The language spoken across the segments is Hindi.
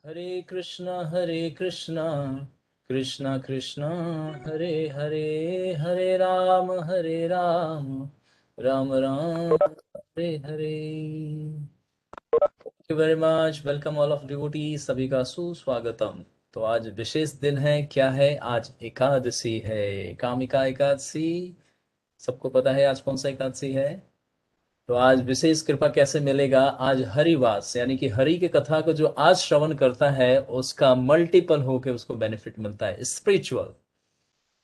Hare Krishna Krishna Krishna Hare Hare Hare Ram Ram Ram Hare Hare. Thank you very much. Welcome all of devotee, सभी का सुस्वागतम। तो आज विशेष दिन है, क्या है? आज एकादशी है, कामिका एकादशी। सबको पता है आज कौन सा एकादशी है? तो आज विशेष कृपा कैसे मिलेगा? आज हरिवास यानी कि हरि की कथा को जो आज श्रवण करता है उसका मल्टीपल होके उसको बेनिफिट मिलता है, स्पिरिचुअल।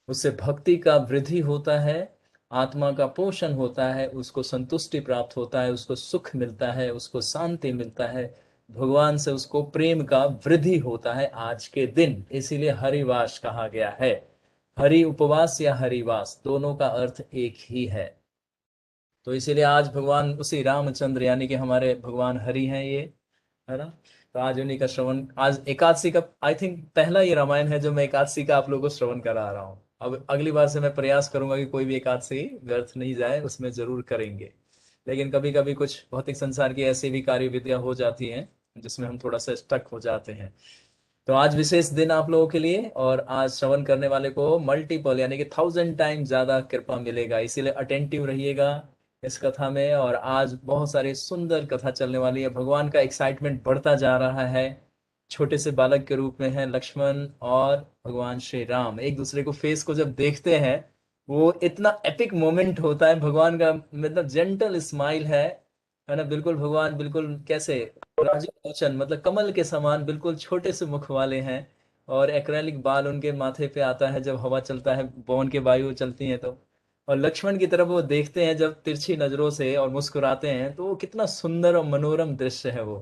उससे भक्ति का वृद्धि होता है, आत्मा का पोषण होता है, उसको संतुष्टि प्राप्त होता है, उसको सुख मिलता है, उसको शांति मिलता है, भगवान से उसको प्रेम का वृद्धि होता है आज के दिन। इसीलिए हरिवास कहा गया है। हरि उपवास या हरिवास दोनों का अर्थ एक ही है। तो इसीलिए आज भगवान उसी रामचंद्र यानी कि हमारे भगवान हरि हैं ये, है ना? तो आज उन्हीं का श्रवण, आज एकादशी का आई थिंक पहला ये रामायण है जो मैं एकादशी का आप लोगों को श्रवण करा रहा हूँ। अब अगली बार से मैं प्रयास करूंगा कि कोई भी एकादशी व्यर्थ नहीं जाए, उसमें जरूर करेंगे। लेकिन कभी कभी कुछ भौतिक संसार की ऐसी भी कार्य विधियां हो जाती हैं जिसमें हम थोड़ा सा स्टक हो जाते हैं। तो आज विशेष दिन आप लोगों के लिए, और आज श्रवण करने वाले को मल्टीपल यानी कि 1000 टाइम ज्यादा कृपा मिलेगा, इसीलिए अटेंटिव रहिएगा इस कथा में। और आज बहुत सारी सुंदर कथा चलने वाली है, भगवान का एक्साइटमेंट बढ़ता जा रहा है। छोटे से बालक के रूप में है लक्ष्मण, और भगवान श्री राम एक दूसरे को फेस को जब देखते हैं, वो इतना एपिक मोमेंट होता है। भगवान का मतलब जेंटल स्माइल है ना? बिल्कुल भगवान बिल्कुल कैसे राजीव लोचन, मतलब कमल के समान बिल्कुल छोटे से मुख वाले हैं। और एक्रेलिक बाल उनके माथे पे आता है जब हवा चलता है, पवन के वायु चलती है तो। और लक्ष्मण की तरफ वो देखते हैं जब तिरछी नजरों से और मुस्कुराते हैं, तो वो कितना सुंदर और मनोरम दृश्य है वो,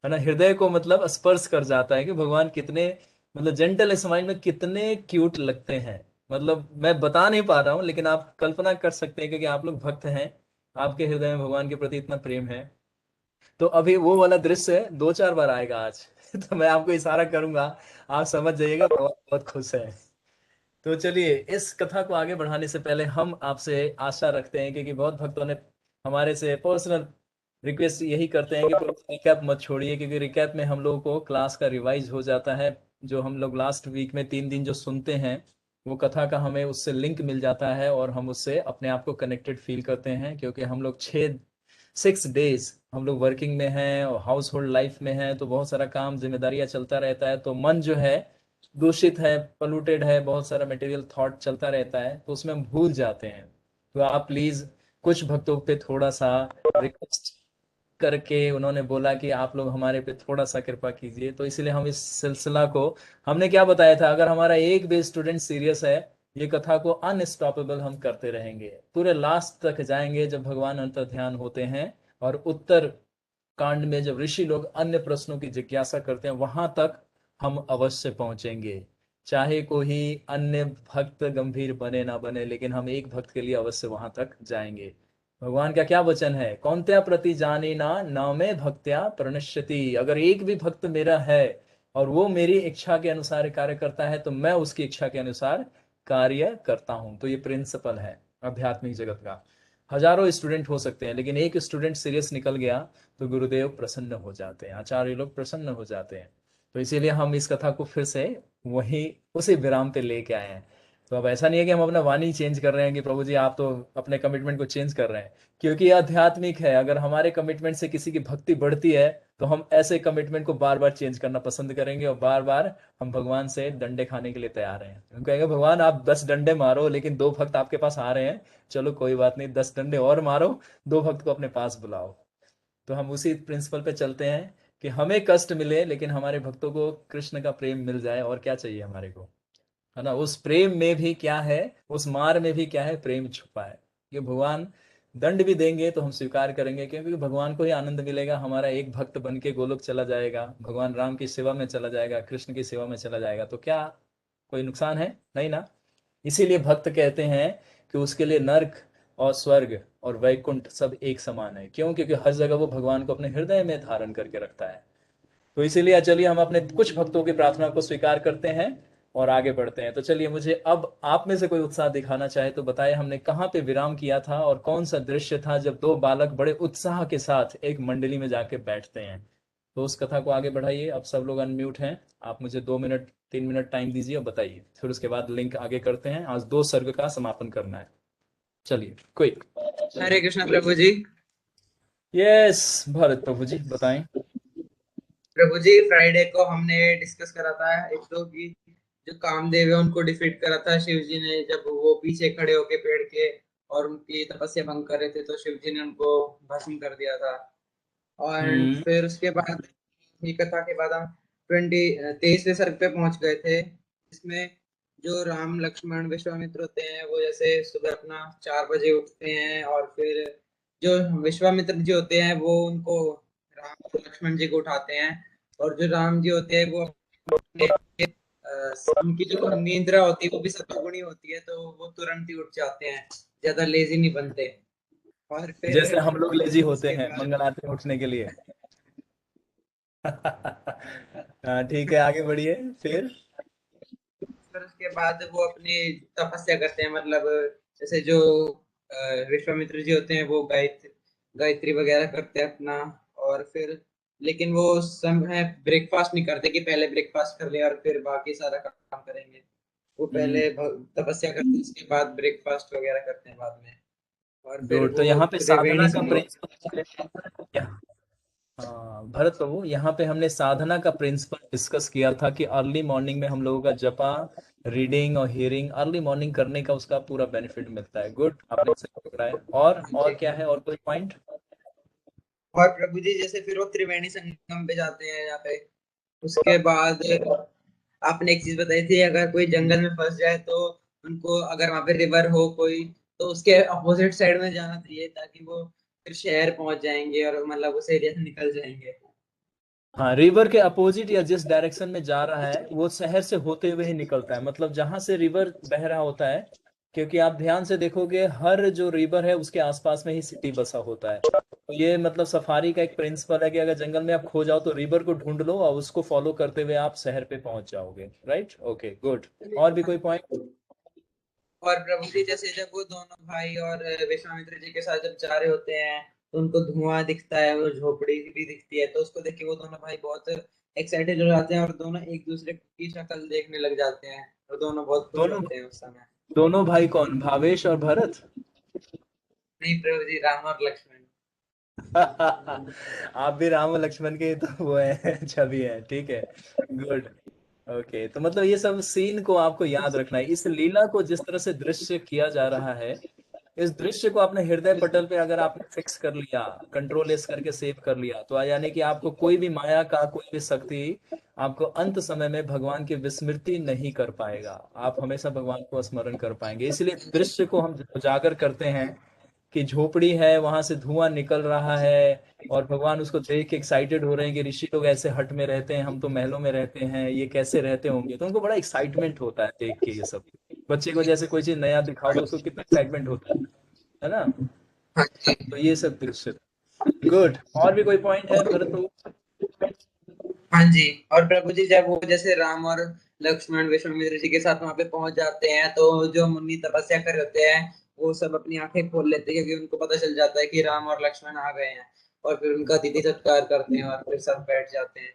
है ना? हृदय को मतलब स्पर्श कर जाता है कि भगवान कितने मतलब जेंटल स्माइल में कितने क्यूट लगते हैं। मतलब मैं बता नहीं पा रहा हूँ, लेकिन आप कल्पना कर सकते हैं क्योंकि आप लोग भक्त हैं, आपके हृदय में भगवान के प्रति इतना प्रेम है। तो अभी वो वाला दृश्य 2-4 बार आएगा आज तो मैं आपको इशारा करूंगा, आप समझ जाइएगा, बहुत बहुत खुश है। तो चलिए, इस कथा को आगे बढ़ाने से पहले हम आपसे आशा रखते हैं, क्योंकि बहुत भक्तों ने हमारे से पर्सनल रिक्वेस्ट यही करते हैं कि रिकैप मत छोड़िए, क्योंकि रिकैप में हम लोगों को क्लास का रिवाइज हो जाता है। जो हम लोग लास्ट वीक में 3 दिन जो सुनते हैं, वो कथा का हमें उससे लिंक मिल जाता है और हम उससे अपने आप को कनेक्टेड फील करते हैं। क्योंकि हम लोग 6 डेज हम लोग वर्किंग में हैं और हाउस होल्ड लाइफ में हैं, तो बहुत सारा काम जिम्मेदारियां चलता रहता है, तो मन जो है दूषित है, पोल्यूटेड है, बहुत सारा मटेरियल थॉट चलता रहता है, तो उसमें हम भूल जाते हैं। तो आप प्लीज, कुछ भक्तों पे थोड़ा सा रिक्वेस्ट करके उन्होंने बोला कि आप लोग हमारे पे थोड़ा सा कृपा कीजिए, तो इसलिए हम इस सिलसिला को, हमने क्या बताया था, अगर हमारा एक भी स्टूडेंट सीरियस है, ये कथा को अनस्टॉपेबल हम करते रहेंगे, पूरे लास्ट तक जाएंगे जब भगवान अंतर ध्यान होते हैं। और उत्तर कांड में जब ऋषि लोग अन्य प्रश्नों की जिज्ञासा करते हैं, वहां तक हम अवश्य पहुंचेंगे। चाहे कोई अन्य भक्त गंभीर बने ना बने, लेकिन हम एक भक्त के लिए अवश्य वहां तक जाएंगे। भगवान का क्या वचन है? कौन्त्या प्रति जाने ना नामे भक्त्या प्रणश्यति। अगर एक भी भक्त मेरा है और वो मेरी इच्छा के अनुसार कार्य करता है, तो मैं उसकी इच्छा के अनुसार कार्य करता हूं। तो ये प्रिंसिपल है आध्यात्मिक जगत का। हजारों स्टूडेंट हो सकते हैं, लेकिन एक स्टूडेंट सीरियस निकल गया तो गुरुदेव प्रसन्न हो जाते हैं, आचार्य लोग प्रसन्न हो जाते हैं। तो इसीलिए हम इस कथा को फिर से वही उसी विराम पे लेके आए हैं। तो अब ऐसा नहीं है कि हम अपना वाणी चेंज कर रहे हैं कि प्रभु जी आप तो अपने कमिटमेंट को चेंज कर रहे हैं, क्योंकि ये आध्यात्मिक है। अगर हमारे कमिटमेंट से किसी की भक्ति बढ़ती है, तो हम ऐसे कमिटमेंट को बार बार चेंज करना पसंद करेंगे, और बार बार हम भगवान से डंडे खाने के लिए तैयार हैं। हम कहेंगे भगवान आप 10 डंडे मारो, लेकिन 2 भक्त आपके पास आ रहे हैं, चलो कोई बात नहीं, 10 डंडे और मारो, 2 भक्त को अपने पास बुलाओ। तो हम उसी प्रिंसिपल पे चलते हैं कि हमें कष्ट मिले, लेकिन हमारे भक्तों को कृष्ण का प्रेम मिल जाए, और क्या चाहिए हमारे को, है ना? उस प्रेम में भी क्या है, उस मार में भी क्या है, प्रेम छुपा है। कि भगवान दंड भी देंगे तो हम स्वीकार करेंगे, क्योंकि भगवान को ही आनंद मिलेगा। हमारा एक भक्त बन के गोलोक चला जाएगा, भगवान राम की सेवा में चला जाएगा, कृष्ण की सेवा में चला जाएगा, तो क्या कोई नुकसान है? नहीं ना। इसीलिए भक्त कहते हैं कि उसके लिए नर्क और स्वर्ग और वैकुंठ सब एक समान है। क्यों? क्योंकि हर जगह वो भगवान को अपने हृदय में धारण करके रखता है। तो इसीलिए चलिए हम अपने कुछ भक्तों की प्रार्थना को स्वीकार करते हैं और आगे बढ़ते हैं। तो चलिए, मुझे अब आप में से कोई उत्साह दिखाना चाहे तो बताए, हमने कहाँ पे विराम किया था और कौन सा दृश्य था जब 2 बालक बड़े उत्साह के साथ एक मंडली में जाके बैठते हैं। तो उस कथा को आगे बढ़ाइए। अब सब लोग अनम्यूट हैं। आप मुझे 2 मिनट 3 मिनट टाइम दीजिए और बताइए, फिर उसके बाद लिंक आगे करते हैं। आज 2 सर्ग का समापन करना है। चलिए क्विक। हरे कृष्ण प्रभु जी। यस भरत प्रभु जी बताएं। प्रभु जी, फ्राइडे को हमने डिस्कस करा था एक तो कि जो कामदेव है उनको डिफीट करा था शिव जी ने, जब वो पीछे खड़े होके पेड़ के और उनकी तपस्या भंग कर रहे थे तो शिव जी ने उनको भस्म कर दिया था। और हम्म। फिर उसके बाद ये कथा के बाद हम 23वें सर्ग पे पहुंच गए थे, जिसमें जो राम लक्ष्मण विश्वामित्र होते हैं वो जैसे सुबह अपना 4 बजे उठते हैं, और फिर जो विश्वामित्र जी होते हैं वो उनको राम और लक्ष्मण जी को उठाते हैं। और जो राम जी होते हैं वो अपने उनकी जो निद्रा होती है वो भी सत्वगुणी होती है, तो वो तुरंत ही उठ जाते हैं, ज्यादा लेजी नहीं बनते। और फिर जैसे हम लोग लेजी होते उसके हैं बाद मंगल आरती में उठने के लिए। हाँ ठीक है, आगे बढ़िए फिर। फिर उसके बाद वो अपनी तपस्या करते हैं, मतलब जैसे जो विश्वामित्र जी होते हैं वो गायत्री गायत्री वगैरह करते हैं अपना। और फिर लेकिन वो उस समय ब्रेकफास्ट नहीं करते कि पहले ब्रेकफास्ट कर ले और फिर बाकी सारा काम करेंगे। वो हम्म। पहले तपस्या करते हैं, उसके बाद ब्रेकफास्ट वगैरह करते हैं बाद में। और फिर गुड। तो वो यहाँ पे साधना त्रिवेणी का संगम। प्रिंसिपल। हाँ भरत प्रभु, यहाँ पे हमने साधना का प्रिंसिपल डिस्कस किया था कि अर्ली मॉर्निंग में हम लोगों का जपा, रीडिंग और हियरिंग अर्ली मॉर्निंग करने का उसका पूरा बेनिफिट मिलता है। गुड, आपने सही पकड़ा है। और क्या है, और कोई पॉइंट? और प्रभु जी जैसे फिर वो त्रिवेणी संगम पे जाते हैं यहाँ पे। उसके बाद आपने एक चीज बताई थी, अगर कोई जंगल में फंस जाए तो उनको, अगर वहां पे रिवर हो कोई, तो उसके अपोजिट साइड में जाना चाहिए ताकि वो फिर शहर पहुंच जाएंगे और मतलब उस एरिया से निकल जाएंगे। हाँ, रिवर के अपोजिट या जिस डायरेक्शन में जा रहा है वो शहर से होते हुए ही निकलता है, मतलब जहां से रिवर बह रहा होता है। क्योंकि आप ध्यान से देखोगे हर जो रिवर है उसके आसपास में ही सिटी बसा होता है। तो ये मतलब सफारी का एक प्रिंसिपल है कि अगर जंगल में आप खो जाओ तो रिवर को ढूंढ लो और उसको फॉलो करते हुए आप शहर पे पहुंच जाओगे। Right, okay good. और भी कोई पॉइंट? और प्रभु जी जैसे जब वो दोनों भाई और विश्वामित्र जी के साथ जब जा रहे होते हैं तो उनको धुआं दिखता है, वो झोपड़ी भी दिखती है, तो उसको देख के वो दोनों भाई बहुत एक्साइटेड हो जाते हैं और दोनों एक दूसरे की शक्ल देखने लग जाते हैं और दोनों बहुत खुश दोनों होते हैं उस समय। दोनों भाई कौन, भावेश और भरत? नहीं प्रभु जी, राम और लक्ष्मण। आप भी राम और लक्ष्मण के तो वो है छवि है, ठीक है। गुड। ओके, तो मतलब ये सब सीन को आपको याद रखना है। इस लीला को जिस तरह से दृश्य किया जा रहा है, इस दृश्य को अपने हृदय पटल पे अगर आपने फिक्स कर लिया, कंट्रोल एस करके सेव कर लिया, तो यानी कि आपको कोई भी माया का कोई भी शक्ति आपको अंत समय में भगवान की विस्मृति नहीं कर पाएगा। आप हमेशा भगवान को स्मरण कर पाएंगे। इसलिए दृश्य को हम उजागर करते हैं कि झोपड़ी है, वहां से धुआं निकल रहा है, और भगवान उसको देख के एक्साइटेड हो रहे हैं कि ऋषि लोग ऐसे हट में रहते हैं, हम तो महलों में रहते हैं, ये कैसे रहते होंगे। तो उनको बड़ा एक्साइटमेंट होता है देख के ये सब। बच्चे को जैसे कोई चीज नया दिखाओ तो उसको कितना एक्साइटमेंट होता है ना। हाँ जी। तो ये सब दृश्य। गुड। और भी कोई पॉइंट है भरत प्रभु? हाँ जी। और प्रभु जी जब वो जैसे राम और लक्ष्मण विश्वामित्र जी के साथ वहां पे पहुंच जाते हैं तो जो मुनि तपस्या कर रहे होते हैं वो सब अपनी आंखें खोल लेते हैं, क्योंकि उनको पता चल जाता है कि राम और लक्ष्मण आ गए हैं। और फिर उनका अतिथि सत्कार करते हैं और फिर सब बैठ जाते हैं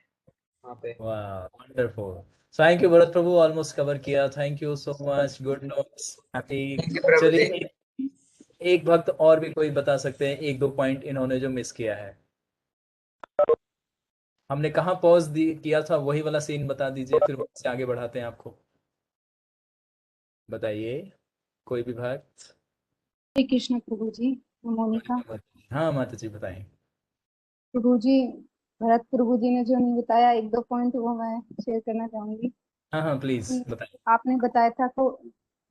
वहां पे। वाह wonderful. Thank you Bharat Prabhu, almost cover किया। Thank you so much, good notes, happy. Thank you Prabhu ji. चलिए, एक भक्त और भी कोई बता सकते हैं एक दो पॉइंट इन्होंने जो मिस किया है? हमने कहाँ पॉज दी किया था, वही वाला सीन बता दीजिए, फिर वहां से आगे बढ़ाते हैं आपको। बताइए, कोई भी भक्त। श्री कृष्ण प्रभु जी। मैं मोनिका। हाँ माता जी बताएं। प्रभु जी, भरत प्रभु जी ने जो नहीं बताया एक दो पॉइंट वो मैं शेयर करना चाहूंगी हाँ हाँ प्लीज कि बताएं। आपने बताया था को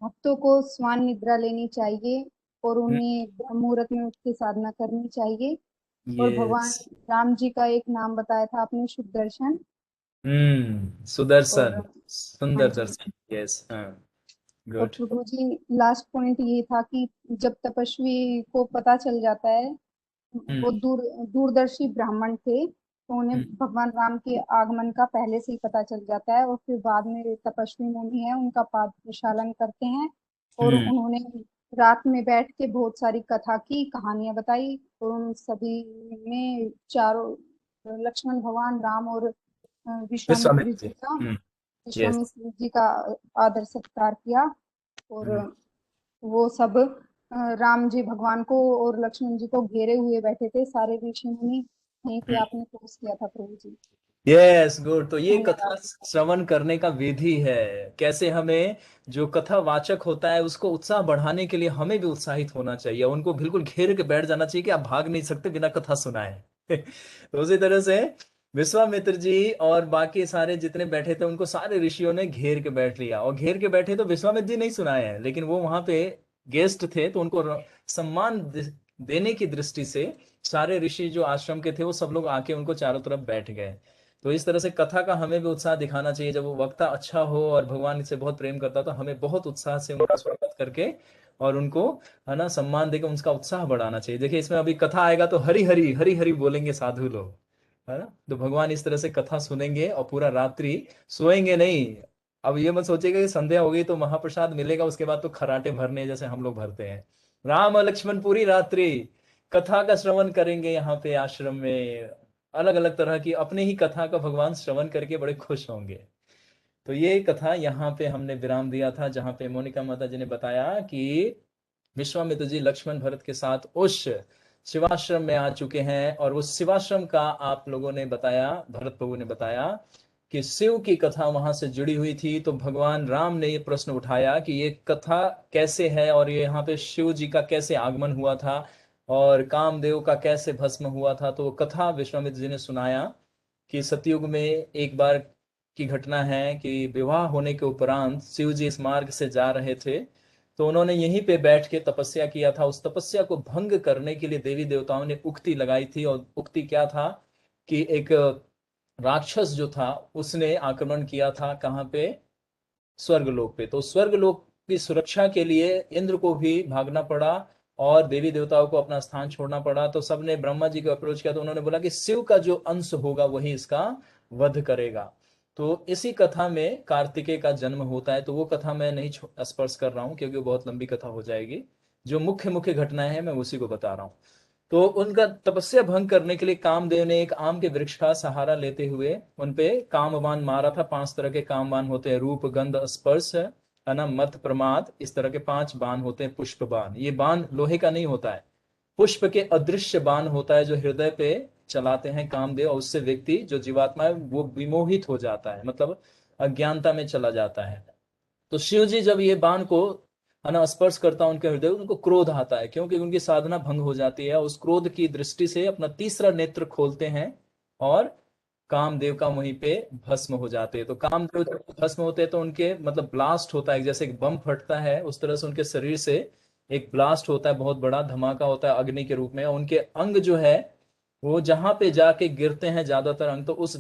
भक्तों को स्वान निद्रा लेनी चाहिए और उन्हें ब्रह्म मुहूर्त में उठ के साधना करनी चाहिए। और यस। भगवान राम जी का एक नाम बताया था आपने, शुभ दर्शन। और सुदर्शन, हाँ सुंदर जी। दर्शन। यस हाँ। और गुड। प्रभु जी, लास्ट पॉइंट ये था कि जब तपस्वी को पता चल जाता है, हम्म। वो दूरदर्शी ब्राह्मण थे, तो उन्हें हम्म। भगवान राम के आगमन का पहले से ही पता चल जाता है, और फिर बाद में तपस्वी मुनि है उनका पाद प्रक्षालन करते हैं। और हम्म। उन्होंने रात में बैठ के बहुत सारी कथा की कहानियां बताई, और उन सभी में चारों लक्ष्मण भगवान राम और विश्वामित्र विश्वामित्र जी जी। का यस। विश्वामित्र जी का आदर सत्कार किया। और वो सब राम जी भगवान को और लक्ष्मण जी को घेरे हुए बैठे थे, सारे ऋषि मुनि। यहीं पे आपने पोस्ट किया था प्रभु जी। Yes, good. तो ये कथा धन्यवाद। श्रवण करने का विधि है, कैसे हमें जो कथा वाचक होता है उसको उत्साह बढ़ाने के लिए हमें भी उत्साहित होना चाहिए, उनको बिल्कुल घेर के बैठ जाना चाहिए कि आप भाग नहीं सकते बिना कथा सुनाए। तो उसी तरह से विश्वामित्र जी और बाकी सारे जितने बैठे थे उनको सारे ऋषियों ने घेर के बैठ लिया, और घेर के बैठे तो विश्वामित्र जी नहीं सुनाए हैं, लेकिन वो वहां पे गेस्ट थे तो उनको सम्मान देने की दृष्टि से सारे ऋषि जो आश्रम के थे वो सब लोग आके उनको चारों तरफ बैठ गए। तो इस तरह से कथा का हमें भी उत्साह दिखाना चाहिए। जब वो वक्ता अच्छा हो और भगवान इससे बहुत प्रेम करता तो हमें बहुत उत्साह से उनका स्वागत करके और उनको, है ना, सम्मान देकर उनका उत्साह बढ़ाना चाहिए। देखिए इसमें अभी कथा आएगा तो हरी हरी हरी हरी बोलेंगे साधु लोग, है ना। तो भगवान इस तरह से कथा सुनेंगे और पूरा रात्रि सोएंगे नहीं। अब ये मत सोचिएगा कि संध्या हो गई तो महाप्रसाद मिलेगा उसके बाद तो खराटे भरने जैसे हम लोग भरते हैं। राम और लक्ष्मण पूरी रात्रि कथा का श्रवण करेंगे यहाँ पे आश्रम में, अलग अलग तरह की अपने ही कथा का भगवान श्रवण करके बड़े खुश होंगे। तो ये कथा यहाँ पे हमने विराम दिया था, जहाँ पे मोनिका माता जी ने बताया कि विश्वामित्र जी लक्ष्मण भरत के साथ उस शिवाश्रम में आ चुके हैं, और उस शिवाश्रम का आप लोगों ने बताया, भरत प्रभु ने बताया कि शिव की कथा वहां से जुड़ी हुई थी। तो भगवान राम ने ये प्रश्न उठाया कि ये कथा कैसे है, और ये यहाँ पे शिव जी का कैसे आगमन हुआ था और कामदेव का कैसे भस्म हुआ था। तो कथा विश्वामित्र जी ने सुनाया कि सतयुग में एक बार की घटना है कि विवाह होने के उपरांत शिव जी इस मार्ग से जा रहे थे, तो उन्होंने यहीं पे बैठ के तपस्या किया था। उस तपस्या को भंग करने के लिए देवी देवताओं ने उक्ति लगाई थी, और उक्ति क्या था कि एक राक्षस जो था उसने आक्रमण किया था कहाँ पे, स्वर्गलोक पे। तो स्वर्गलोक की सुरक्षा के लिए इंद्र को भी भागना पड़ा और देवी देवताओं को अपना स्थान छोड़ना पड़ा। तो सबने ब्रह्मा जी को अप्रोच किया, तो उन्होंने बोला कि शिव का जो अंश होगा वही इसका वध करेगा। तो इसी कथा में कार्तिकेय का जन्म होता है। तो वो कथा मैं नहीं स्पर्श कर रहा हूँ क्योंकि वो बहुत लंबी कथा हो जाएगी। जो मुख्य मुख्य घटनाएं हैं मैं उसी को बता रहा हूँ। तो उनका तपस्या भंग करने के लिए कामदेव ने एक आम के वृक्ष का सहारा लेते हुए उनपे कामबाण मारा था। 5 तरह के कामबाण होते हैं, रूप गंध स्पर्श, है ना, मत प्रमाद, इस तरह के 5 बाण होते हैं। पुष्प बाण, ये बाण लोहे का नहीं होता है, पुष्प के अदृश्य बाण होता है जो हृदय पे चलाते हैं कामदेव, और उससे व्यक्ति जो जीवात्मा है वो विमोहित हो जाता है, मतलब अज्ञानता में चला जाता है। तो शिव जी जब ये बाण को, है ना, स्पर्श करता है उनके हृदय, उनको क्रोध आता है क्योंकि उनकी साधना भंग हो जाती है। उस क्रोध की दृष्टि से अपना तीसरा नेत्र खोलते हैं और कामदेव का वहीं पे भस्म हो जाते हैं। तो कामदेव जब भस्म होते हैं तो उनके, मतलब ब्लास्ट होता है, जैसे एक बम फटता है उस तरह से उनके शरीर से एक ब्लास्ट होता है, बहुत बड़ा धमाका होता है अग्नि के रूप में। और उनके अंग जो है वो जहां पे जाके गिरते हैं ज्यादातर अंग, तो उस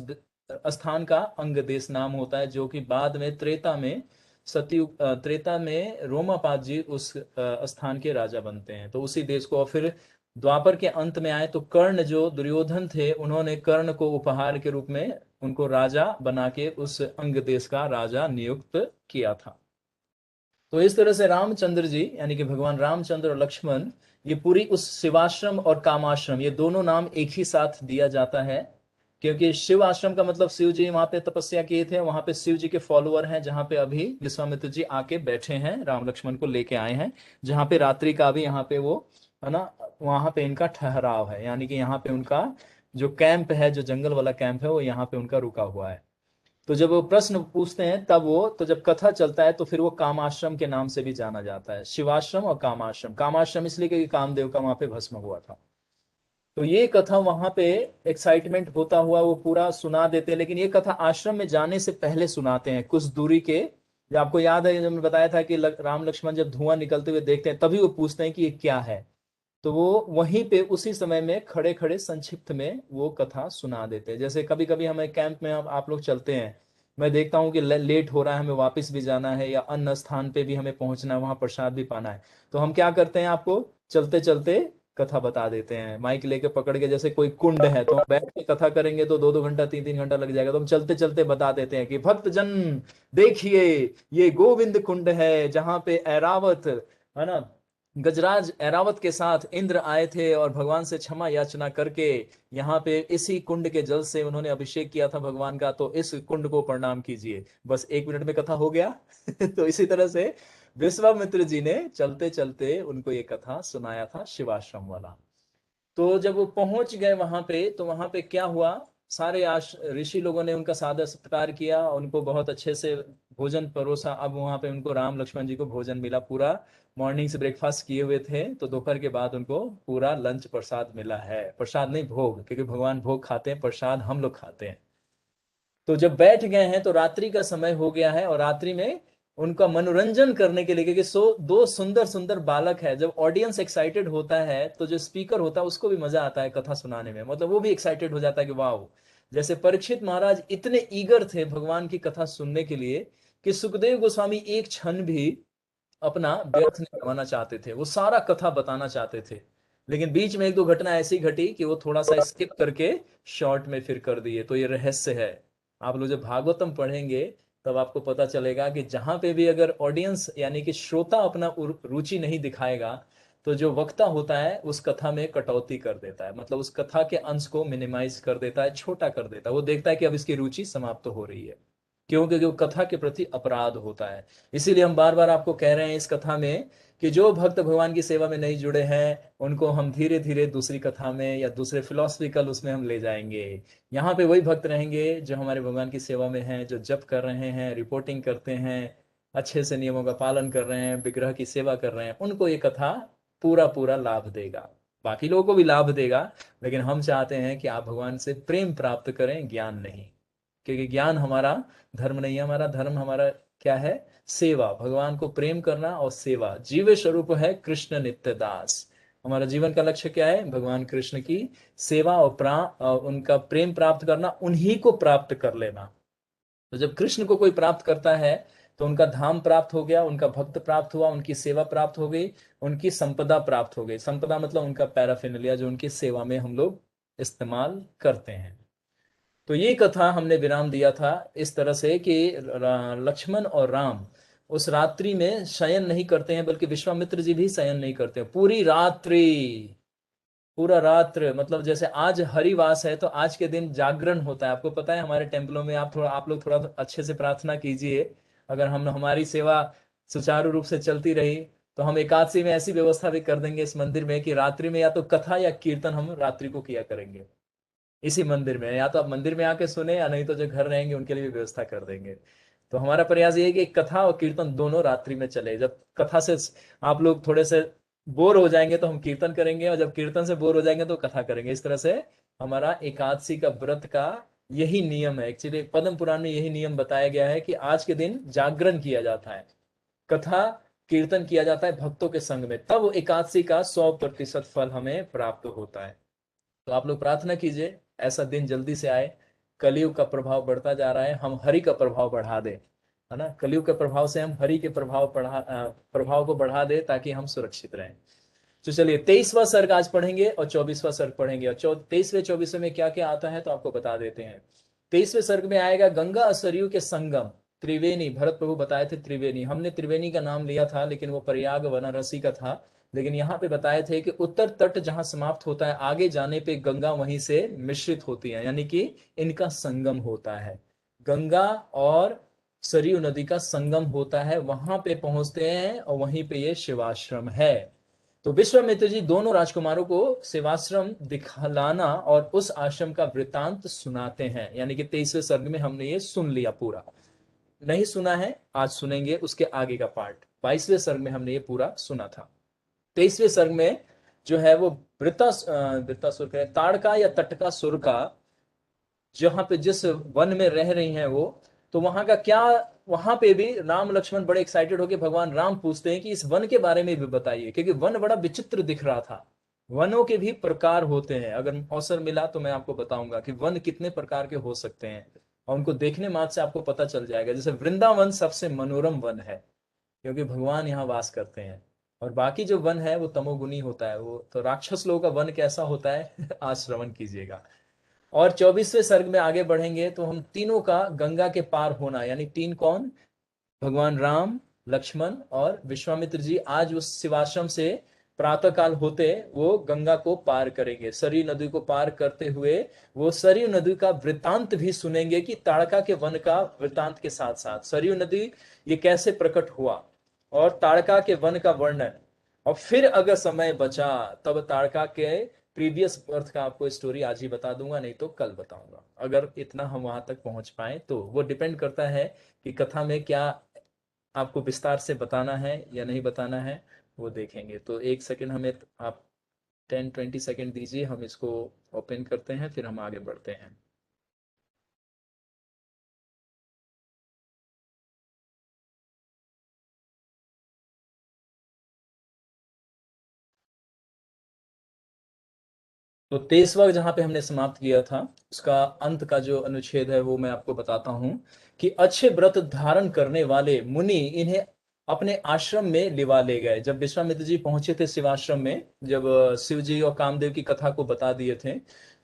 स्थान का अंग देश नाम होता है, जो कि बाद में त्रेता में सतयुग, त्रेता में रोमापाद जी उस स्थान के राजा बनते हैं। तो उसी देश को, और फिर द्वापर के अंत में आए तो कर्ण जो दुर्योधन थे उन्होंने कर्ण को उपहार के रूप में उनको राजा बना के उस अंग देश का राजा नियुक्त किया था। तो इस तरह से रामचंद्र जी, यानी कि भगवान रामचंद्र और लक्ष्मण, ये पूरी उस शिवाश्रम और कामाश्रम, ये दोनों नाम एक ही साथ दिया जाता है क्योंकि शिव आश्रम का मतलब शिव जी वहां पे तपस्या किए थे, वहां पे शिव जी के फॉलोअर हैं, जहां पे अभी विश्वामित्र जी आके बैठे हैं, राम लक्ष्मण को लेके आए हैं, जहां पे रात्रि का भी यहाँ पे वो, है ना, वहां पे इनका ठहराव है, यानी कि यहाँ पे उनका जो कैंप है, जो जंगल वाला कैंप है, वो यहाँ पे उनका रुका हुआ है। तो जब वो प्रश्न पूछते हैं तब वो, तो जब कथा चलता है तो फिर वो कामाश्रम के नाम से भी जाना जाता है, शिवाश्रम और कामाश्रम। कामाश्रम इसलिए क्योंकि कामदेव का वहां पे भस्म हुआ था। तो ये कथा वहां पे एक्साइटमेंट होता हुआ वो पूरा सुना देते हैं, लेकिन ये कथा आश्रम में जाने से पहले सुनाते हैं कुछ दूरी के। जो आपको याद है, जब मैंने बताया था कि राम लक्ष्मण जब धुआं निकलते हुए देखते हैं तभी वो पूछते हैं कि ये क्या है, तो वो वहीं पे उसी समय में खड़े खड़े संक्षिप्त में वो कथा सुना देते हैं। जैसे कभी कभी हमें कैंप में आप लोग चलते हैं, मैं देखता हूँ कि लेट हो रहा है, हमें वापस भी जाना है या अन्य स्थान पे भी हमें पहुंचना है, वहां प्रसाद भी पाना है, तो हम क्या करते हैं, आपको चलते चलते कथा बता देते हैं, माइक लेके पकड़ के। जैसे कोई कुंड है तो हम बैठ के कथा करेंगे तो 2-2 घंटा 3-3 घंटा लग जाएगा, तो हम चलते चलते बता देते हैं कि भक्त जन देखिए, ये गोविंद कुंड है जहां पे ऐरावत, है ना, गजराज ऐरावत के साथ इंद्र आए थे और भगवान से क्षमा याचना करके यहाँ पे इसी कुंड के जल से उन्होंने अभिषेक किया था भगवान का, तो इस कुंड को प्रणाम कीजिए। बस 1 मिनट में कथा हो गया। तो इसी तरह से विश्वामित्र जी ने चलते चलते उनको ये कथा सुनाया था, शिवाश्रम वाला। तो जब वो पहुंच गए वहां पे, तो वहां पे क्या हुआ, सारे ऋषि लोगों ने उनका सादर सत्कार किया, उनको बहुत अच्छे से भोजन परोसा। अब वहां पे उनको राम लक्ष्मण जी को भोजन मिला पूरा। मॉर्निंग से ब्रेकफास्ट किए हुए थे, तो दोपहर के बाद उनको पूरा लंच प्रसाद मिला है। प्रसाद नहीं, भोग, क्योंकि भगवान भोग खाते हैं, प्रसाद हम लोग खाते हैं। तो जब बैठ गए हैं तो रात्रि का समय हो गया है, और रात्रि में उनका मनोरंजन करने के लिए, क्योंकि दो सुंदर सुंदर बालक है, जब ऑडियंस एक्साइटेड होता है तो जो स्पीकर होता है उसको भी मजा आता है कथा सुनाने में, मतलब वो भी एक्साइटेड हो जाता है कि वाह। जैसे परीक्षित महाराज इतने ईगर थे भगवान की कथा सुनने के लिए कि सुखदेव गोस्वामी एक क्षण भी अपना व्यर्थ नहीं गंवाना चाहते थे, वो सारा कथा बताना चाहते थे। लेकिन बीच में एक दो घटना ऐसी घटी कि वो थोड़ा सा स्किप करके शॉर्ट में फिर कर दिए। तो ये रहस्य है। आप लोग जब भागवतम पढ़ेंगे तब आपको पता चलेगा कि जहां पे भी अगर ऑडियंस यानी कि श्रोता अपना रुचि नहीं दिखाएगा, तो जो वक्ता होता है उस कथा में कटौती कर देता है, मतलब उस कथा के अंश को मिनिमाइज कर देता है, छोटा कर देता है। वो देखता है कि अब इसकी रुचि समाप्त हो रही है। क्यों? क्योंकि वो कथा के प्रति अपराध होता है। इसीलिए हम बार बार आपको कह रहे हैं इस कथा में कि जो भक्त भगवान की सेवा में नहीं जुड़े हैं उनको हम धीरे धीरे दूसरी कथा में या दूसरे फिलोसफिकल उसमें हम ले जाएंगे। यहाँ पे वही भक्त रहेंगे जो हमारे भगवान की सेवा में हैं, जो जप कर रहे हैं, रिपोर्टिंग करते हैं, अच्छे से नियमों का पालन कर रहे हैं, विग्रह की सेवा कर रहे हैं, उनको ये कथा पूरा पूरा लाभ देगा। बाकी लोगों को भी लाभ देगा, लेकिन हम चाहते हैं कि आप भगवान से प्रेम प्राप्त करें, ज्ञान नहीं। क्योंकि ज्ञान हमारा धर्म नहीं है, हमारा धर्म हमारा क्या है? सेवा, भगवान को प्रेम करना और सेवा। जीव स्वरूप है कृष्ण नित्य दास। हमारा जीवन का लक्ष्य क्या है? भगवान कृष्ण की सेवा और उनका प्रेम प्राप्त करना, उन्हीं को प्राप्त कर लेना। तो जब कृष्ण को कोई प्राप्त करता है तो उनका धाम प्राप्त हो गया, उनका भक्त प्राप्त हुआ, उनकी सेवा प्राप्त हो गई, उनकी संपदा प्राप्त हो गई। संपदा मतलब उनका पैराफिनलिया जो उनकी सेवा में हम लोग इस्तेमाल करते हैं। तो ये कथा हमने विराम दिया था इस तरह से कि लक्ष्मण और राम उस रात्रि में शयन नहीं करते हैं, बल्कि विश्वामित्र जी भी शयन नहीं करते हैं पूरी रात्रि। पूरा रात्र मतलब जैसे आज हरिवास है तो आज के दिन जागरण होता है। आपको पता है हमारे टेम्पलों में, आप लोग थोड़ा अच्छे से प्रार्थना कीजिए। अगर हम हमारी सेवा सुचारू रूप से चलती रही तो हम एकादशी में ऐसी व्यवस्था भी कर देंगे इस मंदिर में कि रात्रि में या तो कथा या कीर्तन हम रात्रि को किया करेंगे इसी मंदिर में। या तो आप मंदिर में आके सुने, या नहीं तो जो घर रहेंगे उनके लिए भी व्यवस्था कर देंगे। तो हमारा प्रयास ये है कि कथा और कीर्तन दोनों रात्रि में चले। जब कथा से आप लोग थोड़े से बोर हो जाएंगे तो हम कीर्तन करेंगे, और जब कीर्तन से बोर हो जाएंगे तो कथा करेंगे। इस तरह से हमारा एकादशी का व्रत का यही नियम है। एक्चुअली पद्म पुराण में यही नियम बताया गया है कि आज के दिन जागरण किया जाता है, कथा कीर्तन किया जाता है भक्तों के संग में, तब एकादशी का 100% फल हमें प्राप्त होता है। तो आप लोग प्रार्थना कीजिए ऐसा दिन जल्दी से आए। कलयुग का प्रभाव बढ़ता जा रहा है, हम हरि का प्रभाव बढ़ा दें, है ना। कलयुग के प्रभाव से हम हरि के प्रभाव को बढ़ा दे ताकि हम सुरक्षित रहें। तो चलिए 23वां सर्ग आज पढ़ेंगे और 24वां सर्ग पढ़ेंगे। और 23वें 24वें में क्या क्या आता है तो आपको बता देते हैं। 23वें सर्ग में आएगा गंगा और सरयू के संगम, त्रिवेणी। भरत प्रभु बताए थे त्रिवेणी, हमने त्रिवेणी का नाम लिया था लेकिन वो प्रयाग वाराणसी का था। लेकिन यहाँ पे बताए थे कि उत्तर तट जहां समाप्त होता है, आगे जाने पे गंगा वहीं से मिश्रित होती है, यानी कि इनका संगम होता है। गंगा और सरयू नदी का संगम होता है, वहां पे पहुंचते हैं और वहीं पे ये शिवाश्रम है। तो विश्वामित्र जी दोनों राजकुमारों को सेवाश्रम दिखलाना और उस आश्रम का वृतांत सुनाते हैं। यानी कि 23वें सर्ग में हमने ये सुन लिया पूरा। नहीं सुना है आज सुनेंगे उसके आगे का पार्ट। 22वें सर्ग में हमने ये पूरा सुना था। 23वें सर्ग में जो है वो वृत्तासुर का ताड़का या तटका सुर का, जहां पे जिस वन में रह रही हैं वो, तो वहां का क्या, वहां पे भी राम लक्ष्मण बड़े एक्साइटेड होकर भगवान राम पूछते हैं कि इस वन के बारे में भी बताइए, क्योंकि वन बड़ा विचित्र दिख रहा था। वनों के भी प्रकार होते हैं, अगर अवसर मिला तो मैं आपको बताऊंगा कि वन कितने प्रकार के हो सकते हैं, और उनको देखने मात्र से आपको पता चल जाएगा। जैसे वृंदावन सबसे मनोरम वन है क्योंकि भगवान यहाँ वास करते हैं, और बाकी जो वन है वो तमोगुनी होता है। वो तो राक्षस लोगों का वन कैसा होता है आज श्रवण कीजिएगा। और 24वें सर्ग में आगे बढ़ेंगे तो हम तीनों का गंगा के पार होना, यानी तीन कौन? भगवान राम, लक्ष्मण और विश्वामित्र जी आज उस शिवाश्रम से प्रातः काल होते वो गंगा को पार करेंगे, सरयू नदी को पार करते हुए वो सरयू नदी का वृतांत भी सुनेंगे कि ताड़का के वन का वृतांत के साथ साथ सरयू नदी ये कैसे प्रकट हुआ और ताड़का के वन का वर्णन। और फिर अगर समय बचा तब ताड़का के प्रीवियस बर्थ का आपको स्टोरी आज ही बता दूंगा, नहीं तो कल बताऊंगा। अगर इतना हम वहां तक पहुंच पाए तो वो डिपेंड करता है कि कथा में क्या आपको विस्तार से बताना है या नहीं बताना है, वो देखेंगे। तो एक सेकंड हमें आप 10-20 सेकंड दीजिए, हम इसको ओपन करते हैं फिर हम आगे बढ़ते हैं। तो 23वां जहां पे हमने समाप्त किया था उसका अंत का जो अनुच्छेद है वो मैं आपको बताता हूं कि अच्छे व्रत धारण करने वाले मुनि इन्हें अपने आश्रम में लिवा ले गए। जब विश्वामित्र जी पहुंचे थे शिवाश्रम में, जब शिव जी और कामदेव की कथा को बता दिए थे,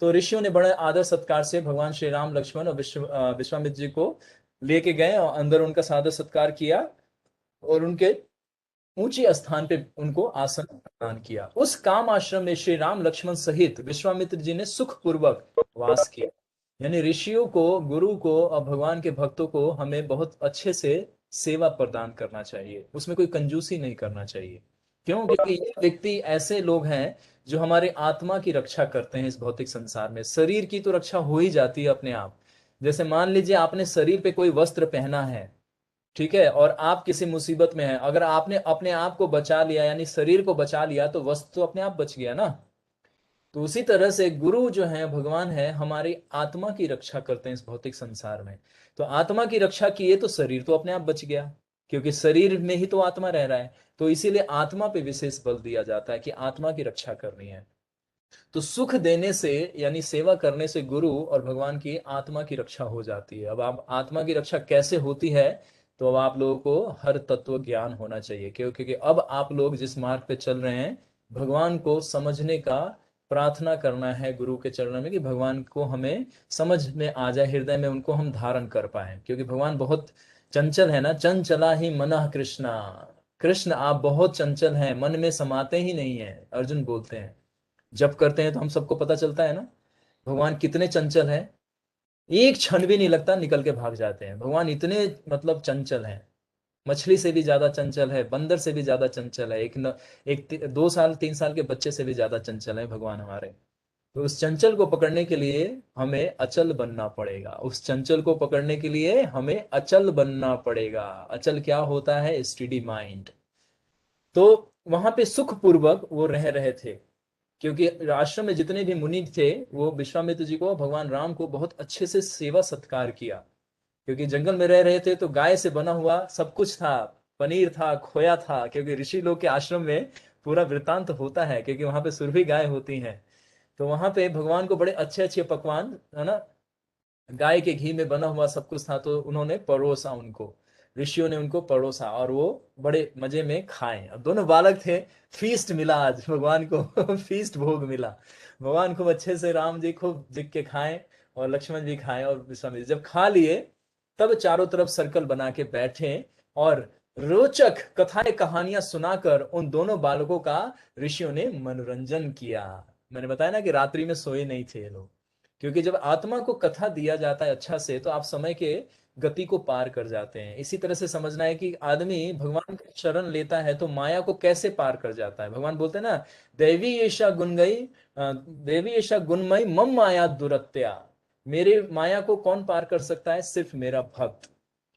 तो ऋषियों ने बड़े आदर सत्कार से भगवान श्री राम, लक्ष्मण और विश्वामित्र जी को लेके गए और अंदर उनका सादर सत्कार किया और उनके ऊंचे स्थान पे उनको आसन प्रदान किया। उस काम आश्रम में श्री राम, लक्ष्मण सहित विश्वामित्र जी ने सुख पूर्वक वास किया। यानी ऋषियों को, गुरु को और भगवान के भक्तों को हमें बहुत अच्छे से सेवा प्रदान करना चाहिए, उसमें कोई कंजूसी नहीं करना चाहिए। क्यों? क्योंकि ये व्यक्ति ऐसे लोग हैं जो हमारे आत्मा की रक्षा करते हैं इस भौतिक संसार में। शरीर की तो रक्षा हो ही जाती है अपने आप। जैसे मान लीजिए आपने शरीर पे कोई वस्त्र पहना है, ठीक है, और आप किसी मुसीबत में हैं, अगर आपने अपने आप को बचा लिया यानी शरीर को बचा लिया तो वस्त्र तो अपने आप बच गया ना। तो उसी तरह से गुरु जो है, भगवान है, हमारी आत्मा की रक्षा करते हैं इस भौतिक संसार में। तो आत्मा की रक्षा किए तो शरीर तो अपने आप बच गया, क्योंकि शरीर में ही तो आत्मा रह रहा है। तो इसीलिए आत्मा पे विशेष बल दिया जाता है कि आत्मा की रक्षा करनी है। तो सुख देने से यानी सेवा करने से गुरु और भगवान की आत्मा की रक्षा हो जाती है। अब आप आत्मा की रक्षा कैसे होती है, तो अब आप लोगों को हर तत्व ज्ञान होना चाहिए, क्योंकि अब आप लोग जिस मार्ग पे चल रहे हैं, भगवान को समझने का प्रार्थना करना है गुरु के चरणों में कि भगवान को हमें समझ में आ जाए, हृदय में उनको हम धारण कर पाए। क्योंकि भगवान बहुत चंचल है ना, चंचला ही मनः कृष्णा। कृष्ण आप बहुत चंचल हैं, मन में समाते ही नहीं है, अर्जुन बोलते हैं। जब करते हैं तो हम सबको पता चलता है ना भगवान कितने चंचल हैं। एक क्षण भी नहीं लगता, निकल के भाग जाते हैं। भगवान इतने मतलब चंचल हैं, मछली से भी ज्यादा चंचल है, बंदर से भी ज्यादा चंचल है, एक 2 साल 3 साल के बच्चे से भी ज्यादा चंचल है भगवान हमारे। तो उस चंचल को पकड़ने के लिए हमें अचल बनना पड़ेगा, उस चंचल को पकड़ने के लिए हमें अचल बनना पड़ेगा। अचल क्या होता है? Study mind. तो वहां पे सुख पूर्वक वो रह रहे थे, क्योंकि आश्रम में जितने भी मुनि थे वो विश्वामित्र जी को, भगवान राम को बहुत अच्छे से सेवा सत्कार किया। क्योंकि जंगल में रह रहे थे तो गाय से बना हुआ सब कुछ था, पनीर था, खोया था, क्योंकि ऋषि लोग के आश्रम में पूरा वृतांत होता है, क्योंकि वहां पे सुरभि गाय होती हैं। तो वहां पे भगवान को बड़े अच्छे अच्छे पकवान, है ना, गाय के घी में बना हुआ सब कुछ था, तो उन्होंने परोसा उनको, ऋषियों ने उनको परोसा और वो बड़े मजे में खाए। अब दोनों बालक थे, फीस्ट मिला आज भगवान को फीस्ट भोग मिला। भगवान खूब अच्छे से राम जी खूब जिक के खाए और लक्ष्मण जी खाए और विश्वामित्र जब खा लिए तब चारों तरफ सर्कल बना के बैठे और रोचक कथाएं कहानियां सुनाकर उन दोनों बालकों का ऋषियों ने मनोरंजन किया। मैंने बताया ना कि रात्रि में सोए नहीं थे ये लोग, क्योंकि जब आत्मा को कथा दिया जाता है अच्छा से तो आप समय के गति को पार कर जाते हैं। इसी तरह से समझना है कि आदमी भगवान का शरण लेता है तो माया को कैसे पार कर जाता है। भगवान बोलते हैं ना, देवी ऐसा गुण गई, देवी ऐसा गुणमयी मम माया दुरत्या। मेरे माया को कौन पार कर सकता है? सिर्फ मेरा भक्त।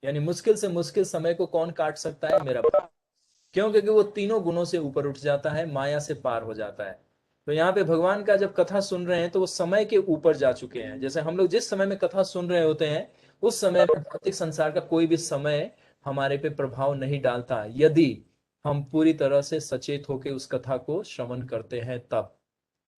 यानी मुश्किल से मुश्किल समय को कौन काट सकता है? मेरा भक्त। क्यों? क्योंकि वो तीनों गुणों से ऊपर उठ जाता है, माया से पार हो जाता है। तो यहाँ पे भगवान का जब कथा सुन रहे हैं तो वो समय के ऊपर जा चुके हैं। जैसे हम लोग जिस समय में कथा सुन रहे होते हैं उस समय में भौतिक संसार का कोई भी समय हमारे पे प्रभाव नहीं डालता, यदि हम पूरी तरह से सचेत होकर उस कथा को श्रवण करते हैं तब।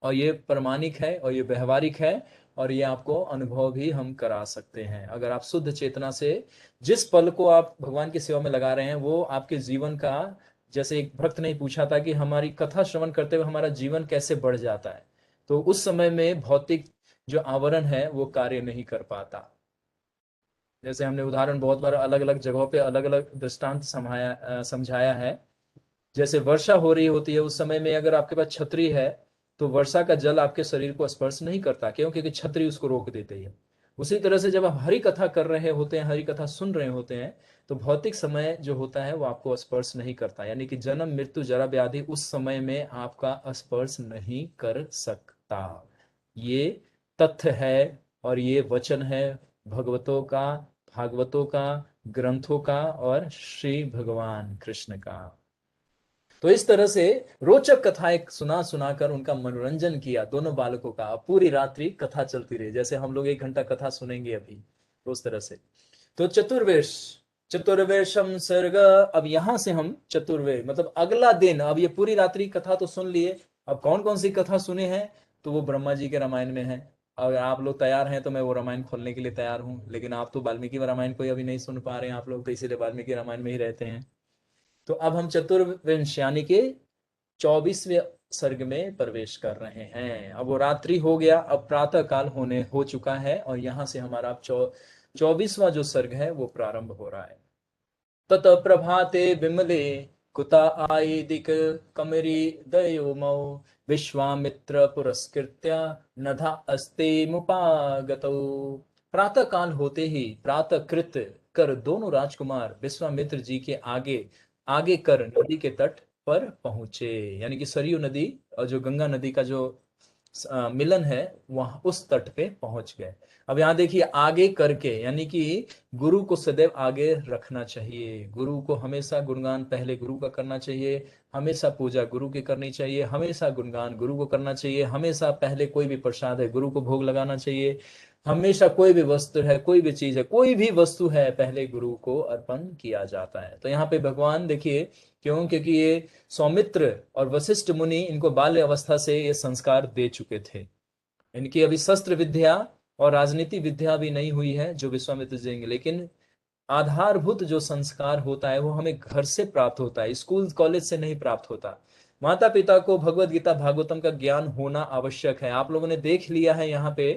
और ये प्रमाणिक है और ये व्यवहारिक है, और ये आपको अनुभव भी हम करा सकते हैं। अगर आप शुद्ध चेतना से जिस पल को आप भगवान की सेवा में लगा रहे हैं वो आपके जीवन का, जैसे एक भक्त ने पूछा था कि हमारी कथा श्रवण करते हुए हमारा जीवन कैसे बढ़ जाता है, तो उस समय में भौतिक जो आवरण है वो कार्य नहीं कर पाता। जैसे हमने उदाहरण बहुत बार अलग अलग जगहों पे अलग अलग दृष्टांत समझाया है। जैसे वर्षा हो रही होती है, उस समय में अगर आपके पास छतरी है तो वर्षा का जल आपके शरीर को स्पर्श नहीं करता, क्यों? क्योंकि छतरी उसको रोक देती है। उसी तरह से जब आप हरि कथा कर रहे होते हैं, हरि कथा सुन रहे होते हैं, तो भौतिक समय जो होता है वो आपको स्पर्श नहीं करता, यानी कि जन्म मृत्यु जरा व्याधि उस समय में आपका स्पर्श नहीं कर सकता। ये तथ्य है और ये वचन है भगवतों का, भागवतों का, ग्रंथों का और श्री भगवान कृष्ण का। तो इस तरह से रोचक कथाएं सुना सुनाकर उनका मनोरंजन किया दोनों बालकों का। अब पूरी रात्रि कथा चलती रही, जैसे हम लोग 1 घंटा कथा सुनेंगे अभी, तो उस तरह से। तो चतुर्वेश, चतुर्वेशम सर्ग, अब यहां से हम चतुर्वेश मतलब अगला दिन, अब ये पूरी रात्रि कथा तो सुन लिए, अब कौन कौन सी कथा सुने हैं? तो वो ब्रह्मा जी के रामायण में है। अगर आप लोग तैयार हैं तो मैं वो रामायण खोलने के लिए तैयार हूं, लेकिन आप तो वाल्मीकि रामायण को अभी नहीं सुन पा रहे हैं आप लोग, तो इसीलिए वाल्मीकि रामायण में ही रहते हैं। तो अब हम चतुर्विंश यानी कि 24वें सर्ग में प्रवेश कर रहे हैं। अब वो रात्रि हो गया, अब प्रातः काल होने हो चुका है, और यहां से हमारा 24वां जो सर्ग है वो प्रारंभ हो रहा है। तत प्रभाते विमले कुता आयदिक कमरी दयोमौ विश्वामित्र पुरस्कृत्य नधा अस्ते मुपागतौ। प्रातः काल होते ही प्रातः कृत कर दोनों राजकुमार विश्वामित्र जी के आगे आगे कर नदी के तट पर पहुंचे, यानी कि सरयू नदी और जो गंगा नदी का जो मिलन है वहां उस तट पे पहुंच गए। अब यहाँ देखिए आगे करके, यानी कि गुरु को सदैव आगे रखना चाहिए। गुरु को हमेशा गुणगान पहले गुरु का करना चाहिए, हमेशा पूजा गुरु की करनी चाहिए, हमेशा गुणगान गुरु को करना चाहिए, हमेशा पहले कोई भी प्रसाद है गुरु को भोग लगाना चाहिए, हमेशा कोई भी वस्त्र है, कोई भी चीज है, कोई भी वस्तु है, पहले गुरु को अर्पण किया जाता है। तो यहाँ पे भगवान देखिए, क्यों? क्योंकि ये सौमित्र और वशिष्ठ मुनि इनको बाल्य अवस्था से ये संस्कार दे चुके थे। इनकी अभी शस्त्र विद्या और राजनीति विद्या भी नहीं हुई है जो विश्वामित्र जी देंगे, लेकिन आधारभूत जो संस्कार होता है वो हमें घर से प्राप्त होता है, स्कूल कॉलेज से नहीं प्राप्त होता। माता पिता को भगवत गीता भागवतम का ज्ञान होना आवश्यक है। आप लोगों ने देख लिया है यहाँ पे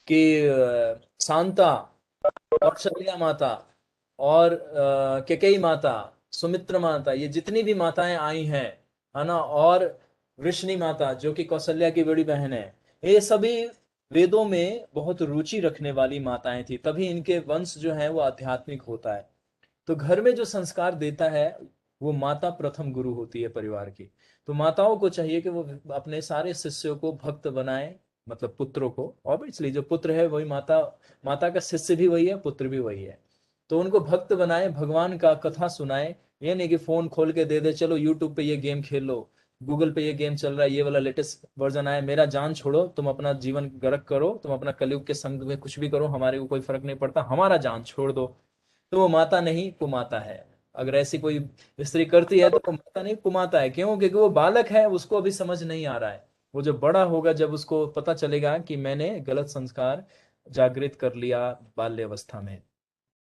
कि शांता, कौशल्या माता और कैकेयी माता, सुमित्रा माता, ये जितनी भी माताएं आई हैं, है ना, और वृष्णि माता जो कि कौशल्या की बड़ी बहन है, ये सभी वेदों में बहुत रुचि रखने वाली माताएं थी, तभी इनके वंश जो है वो आध्यात्मिक होता है। तो घर में जो संस्कार देता है वो माता प्रथम गुरु होती है परिवार की। तो माताओं को चाहिए कि वो अपने सारे शिष्यों को भक्त बनाए, मतलब पुत्रों को, और इसलिए जो पुत्र है वही माता, माता का शिष्य भी वही है, पुत्र भी वही है। तो उनको भक्त बनाए, भगवान का कथा सुनाए। ये नहीं कि फोन खोल के दे दे, चलो यूट्यूब पे ये गेम खेल लो, गूगल पे ये गेम चल रहा है, ये वाला लेटेस्ट वर्जन आया, मेरा जान छोड़ो, तुम अपना जीवन गर्क करो, तुम अपना कलयुग के संग में कुछ भी करो, हमारे को कोई फर्क नहीं पड़ता, हमारा जान छोड़ दो। तो वो माता नहीं कुमाता है। अगर ऐसी कोई स्त्री करती है तो वो माता नहीं कुमाता है। क्यों? क्योंकि वो बालक है, उसको अभी समझ नहीं आ रहा है। वो जब बड़ा होगा, जब उसको पता चलेगा कि मैंने गलत संस्कार जागृत कर लिया बाल्य अवस्था में,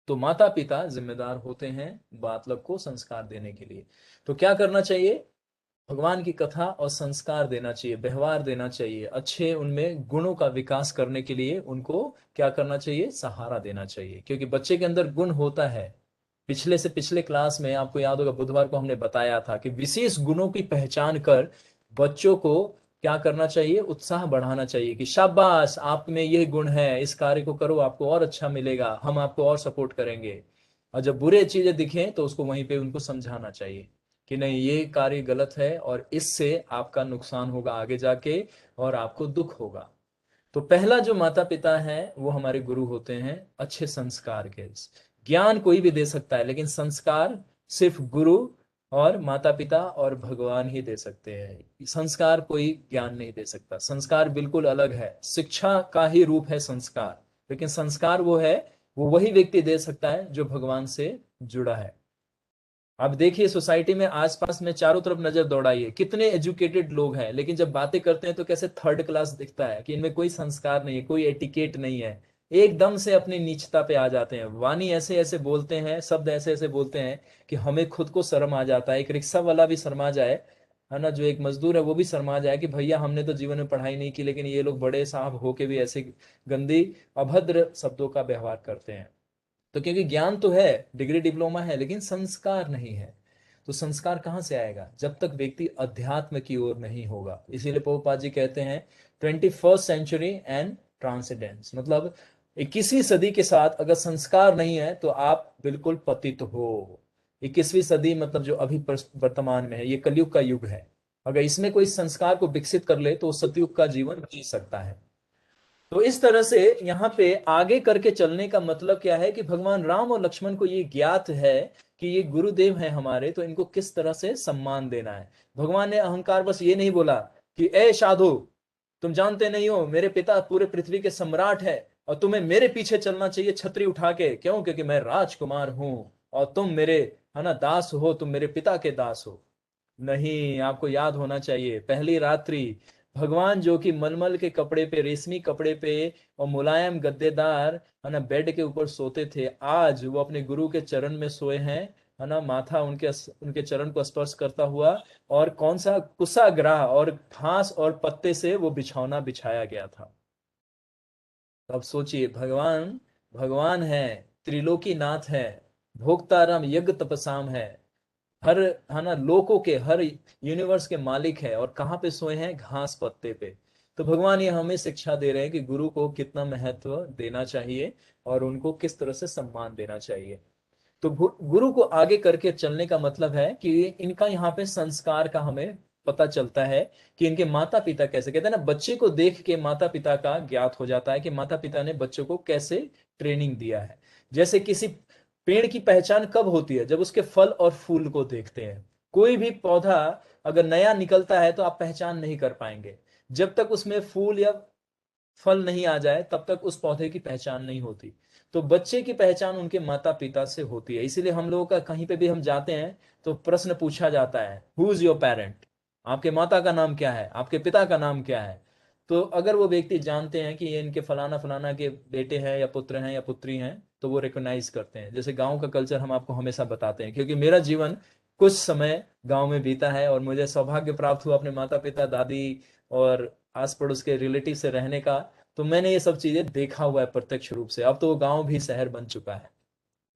तो माता पिता जिम्मेदार होते हैं बालक को संस्कार देने के लिए। तो क्या करना चाहिए? भगवान की कथा और संस्कार देना चाहिए, व्यवहार देना चाहिए, अच्छे उनमें गुणों का विकास करने के लिए उनको क्या करना चाहिए? सहारा देना चाहिए, क्योंकि बच्चे के अंदर गुण होता है। पिछले से पिछले क्लास में आपको याद होगा, बुधवार को हमने बताया था कि विशेष गुणों की पहचान कर बच्चों को क्या करना चाहिए? उत्साह बढ़ाना चाहिए कि शाबाश, आप में ये गुण है, इस कार्य को करो, आपको और अच्छा मिलेगा, हम आपको और सपोर्ट करेंगे। और जब बुरे चीजें दिखें तो उसको वहीं पे उनको समझाना चाहिए कि नहीं, ये कार्य गलत है और इससे आपका नुकसान होगा आगे जाके और आपको दुख होगा। तो पहला जो माता पिता है वो हमारे गुरु होते हैं अच्छे संस्कार के। ज्ञान कोई भी दे सकता है, लेकिन संस्कार सिर्फ गुरु और माता पिता और भगवान ही दे सकते हैं। संस्कार कोई ज्ञान नहीं दे सकता। संस्कार बिल्कुल अलग है, शिक्षा का ही रूप है संस्कार, लेकिन संस्कार वो है, वो वही व्यक्ति दे सकता है जो भगवान से जुड़ा है। अब देखिए सोसाइटी में आसपास में चारों तरफ नजर दौड़ाइए, कितने एजुकेटेड लोग हैं, लेकिन जब बातें करते हैं तो कैसे थर्ड क्लास दिखता है, कि इनमें कोई संस्कार नहीं है, कोई एटिकेट नहीं है, एकदम से अपनी नीचता पे आ जाते हैं। वाणी ऐसे ऐसे बोलते हैं, शब्द ऐसे ऐसे बोलते हैं कि हमें खुद को शर्म आ जाता है। एक रिक्शा वाला भी शर्मा जाए, है ना, जो एक मजदूर है वो भी शर्मा जाए कि भैया हमने तो जीवन में पढ़ाई नहीं की, लेकिन ये लोग बड़े साहब होके भी ऐसे गंदी अभद्र शब्दों का व्यवहार करते हैं। तो क्योंकि ज्ञान तो है, डिग्री डिप्लोमा है, लेकिन संस्कार नहीं है। तो संस्कार कहाँ से आएगा जब तक व्यक्ति अध्यात्म की ओर नहीं होगा। इसीलिए प्रभुपाद जी कहते हैं 21st सेंचुरी एंड ट्रांसेंडेंस, मतलब 21वीं सदी के साथ अगर संस्कार नहीं है तो आप बिल्कुल पतित हो। 21वीं सदी मतलब जो अभी वर्तमान में है, ये कलयुग का युग है। अगर इसमें कोई संस्कार को विकसित कर ले तो सतयुग का जीवन जी सकता है। तो इस तरह से यहाँ पे आगे करके चलने का मतलब क्या है कि भगवान राम और लक्ष्मण को ये ज्ञात है कि ये गुरुदेव हैं हमारे, तो इनको किस तरह से सम्मान देना है। भगवान ने अहंकार बस ये नहीं बोला कि ए साधु, तुम जानते नहीं हो मेरे पिता पूरे पृथ्वी के सम्राट है और तुम्हें मेरे पीछे चलना चाहिए छतरी उठा के, क्यों? क्योंकि मैं राजकुमार हूं और तुम मेरे, है ना, दास हो, तुम मेरे पिता के दास हो। नहीं, आपको याद होना चाहिए पहली रात्रि भगवान जो कि मलमल के कपड़े पे, रेशमी कपड़े पे और मुलायम गद्देदार, है ना, बेड के ऊपर सोते थे, आज वो अपने गुरु के चरण में सोए हैं, है ना, माथा उनके उनके चरण को स्पर्श करता हुआ। और कौन सा कुशाग्रह और घास और पत्ते से वो बिछौना बिछाया गया था। तो अब सोचिए, भगवान भगवान है, त्रिलोकी नाथ है, भोक्ताराम यज्ञ तपसाम है, हर, है ना, लोकों के, हर यूनिवर्स के मालिक है, और कहाँ पे सोए हैं? घास पत्ते पे। तो भगवान ये हमें शिक्षा दे रहे हैं कि गुरु को कितना महत्व देना चाहिए और उनको किस तरह से सम्मान देना चाहिए। तो गुरु को आगे करके चलने का मतलब है कि इनका यहाँ पे संस्कार का हमें पता चलता है कि इनके माता पिता कैसे, कहते हैं ना, बच्चे को देख के माता पिता का ज्ञात हो जाता है कि माता पिता ने बच्चों को कैसे ट्रेनिंग दिया है। जैसे किसी पेड़ की पहचान कब होती है? जब उसके फल और फूल को देखते हैं। कोई भी पौधा अगर नया निकलता है तो आप पहचान नहीं कर पाएंगे। जब तक उसमें फूल या फल नहीं आ जाए तब तक उस पौधे की पहचान नहीं होती। तो बच्चे की पहचान उनके माता पिता से होती है। इसीलिए हम लोगों का कहीं पे भी हम जाते हैं तो प्रश्न पूछा जाता है, हु इज योर पेरेंट? आपके माता का नाम क्या है, आपके पिता का नाम क्या है? तो अगर वो व्यक्ति जानते हैं कि ये इनके फलाना फलाना के बेटे हैं या पुत्र हैं या पुत्री हैं, तो वो रिकॉग्नाइज करते हैं। जैसे गांव का कल्चर हम आपको हमेशा बताते हैं, क्योंकि मेरा जीवन कुछ समय गांव में बीता है और मुझे सौभाग्य प्राप्त हुआ अपने माता पिता, दादी और आस पड़ोस के रिलेटिव से रहने का। तो मैंने ये सब चीजें देखा हुआ है प्रत्यक्ष रूप से। अब तो वो गांव भी शहर बन चुका है,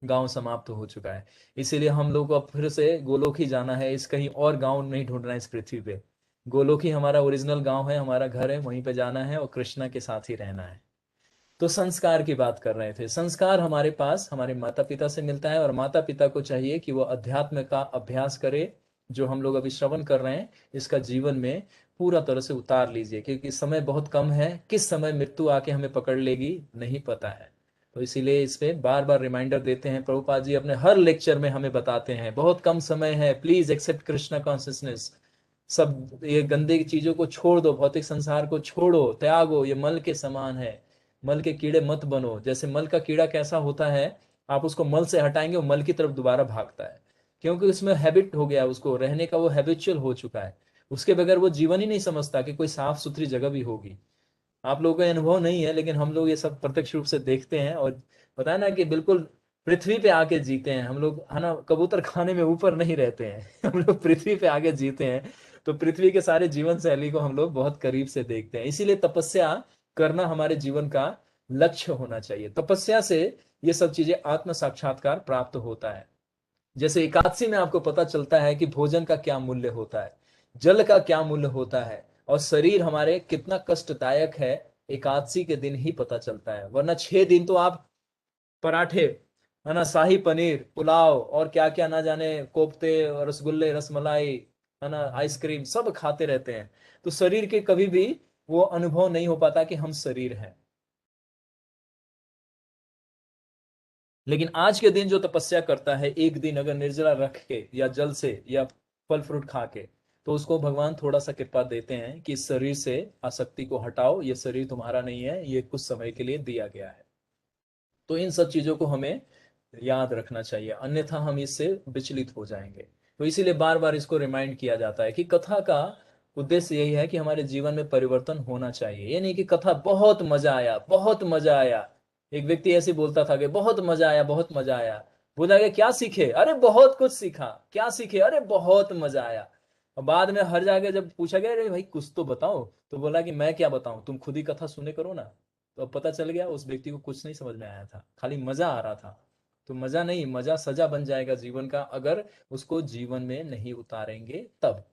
गांव समाप्त हो चुका है। इसीलिए हम लोग को अब फिर से गोलोक ही जाना है, इस कहीं और गांव नहीं ढूंढना है इस पृथ्वी पे। गोलोक ही हमारा ओरिजिनल गांव है, हमारा घर है, वहीं पे जाना है और कृष्णा के साथ ही रहना है। तो संस्कार की बात कर रहे थे। संस्कार हमारे पास हमारे माता पिता से मिलता है, और माता पिता को चाहिए कि वो अध्यात्म का अभ्यास करे। जो हम लोग अभी श्रवण कर रहे हैं इसका जीवन में पूरा तरह से उतार लीजिए, क्योंकि समय बहुत कम है। किस समय मृत्यु आके हमें पकड़ लेगी नहीं पता है। तो इसीलिए इस पे बार बार रिमाइंडर देते हैं प्रभुपाद जी, अपने हर लेक्चर में हमें बताते हैं बहुत कम समय है, प्लीज एक्सेप्ट कृष्णा कॉन्शियसनेस। सब ये गंदे चीजों को छोड़ दो, भौतिक संसार को छोड़ो, त्यागो, ये मल के समान है। मल के कीड़े मत बनो। जैसे मल का कीड़ा कैसा होता है, आप उसको मल से हटाएंगे वो मल की तरफ दोबारा भागता है, क्योंकि उसमें हैबिट हो गया, उसको रहने का वो हैबिचुअल हो चुका है। उसके बगैर वो जीवन ही नहीं समझता कि कोई साफ सुथरी जगह भी होगी। आप लोगों का अनुभव नहीं है, लेकिन हम लोग ये सब प्रत्यक्ष रूप से देखते हैं और पता है ना कि बिल्कुल पृथ्वी पे आके जीते हैं हम लोग, है ना। कबूतर खाने में ऊपर नहीं रहते हैं हम लोग पृथ्वी पे आके जीते हैं। तो पृथ्वी के सारे जीवन शैली को हम लोग बहुत करीब से देखते हैं। इसीलिए तपस्या करना हमारे जीवन का लक्ष्य होना चाहिए। तपस्या से ये सब चीजें आत्म साक्षात्कार प्राप्त होता है। जैसे एकादशी में आपको पता चलता है कि भोजन का क्या मूल्य होता है, जल का क्या मूल्य होता है, और शरीर हमारे कितना कष्टदायक है, एकादशी के दिन ही पता चलता है। वरना 6 दिन तो आप पराठे, है ना, शाही पनीर, पुलाव और क्या क्या ना जाने, कोफ्ते, रसगुल्ले, रसमलाई, है ना, आइसक्रीम सब खाते रहते हैं। तो शरीर के कभी भी वो अनुभव नहीं हो पाता कि हम शरीर हैं। लेकिन आज के दिन जो तपस्या करता है, एक दिन अगर निर्जला रख के या जल से या फल फ्रूट खा के, तो उसको भगवान थोड़ा सा कृपा देते हैं कि इस शरीर से आसक्ति को हटाओ, ये शरीर तुम्हारा नहीं है, ये कुछ समय के लिए दिया गया है। तो इन सब चीजों को हमें याद रखना चाहिए, अन्यथा हम इससे विचलित हो जाएंगे। तो इसीलिए बार बार इसको रिमाइंड किया जाता है कि कथा का उद्देश्य यही है कि हमारे जीवन में परिवर्तन होना चाहिए। ये नहीं कि कथा बहुत मजा आया, बहुत मजा आया। एक व्यक्ति ऐसे बोलता था कि बहुत मजा आया, बहुत मजा आया। बोला गया क्या सीखे? अरे बहुत कुछ सीखा। क्या सीखे? अरे बहुत मजा आया। और बाद में हर जगह जब पूछा गया, अरे भाई कुछ तो बताओ, तो बोला कि मैं क्या बताऊं, तुम खुद ही कथा सुने करो ना। तो अब पता चल गया उस व्यक्ति को कुछ नहीं समझ में आया था, खाली मजा आ रहा था। तो मजा नहीं, मजा सजा बन जाएगा जीवन का अगर उसको जीवन में नहीं उतारेंगे तब।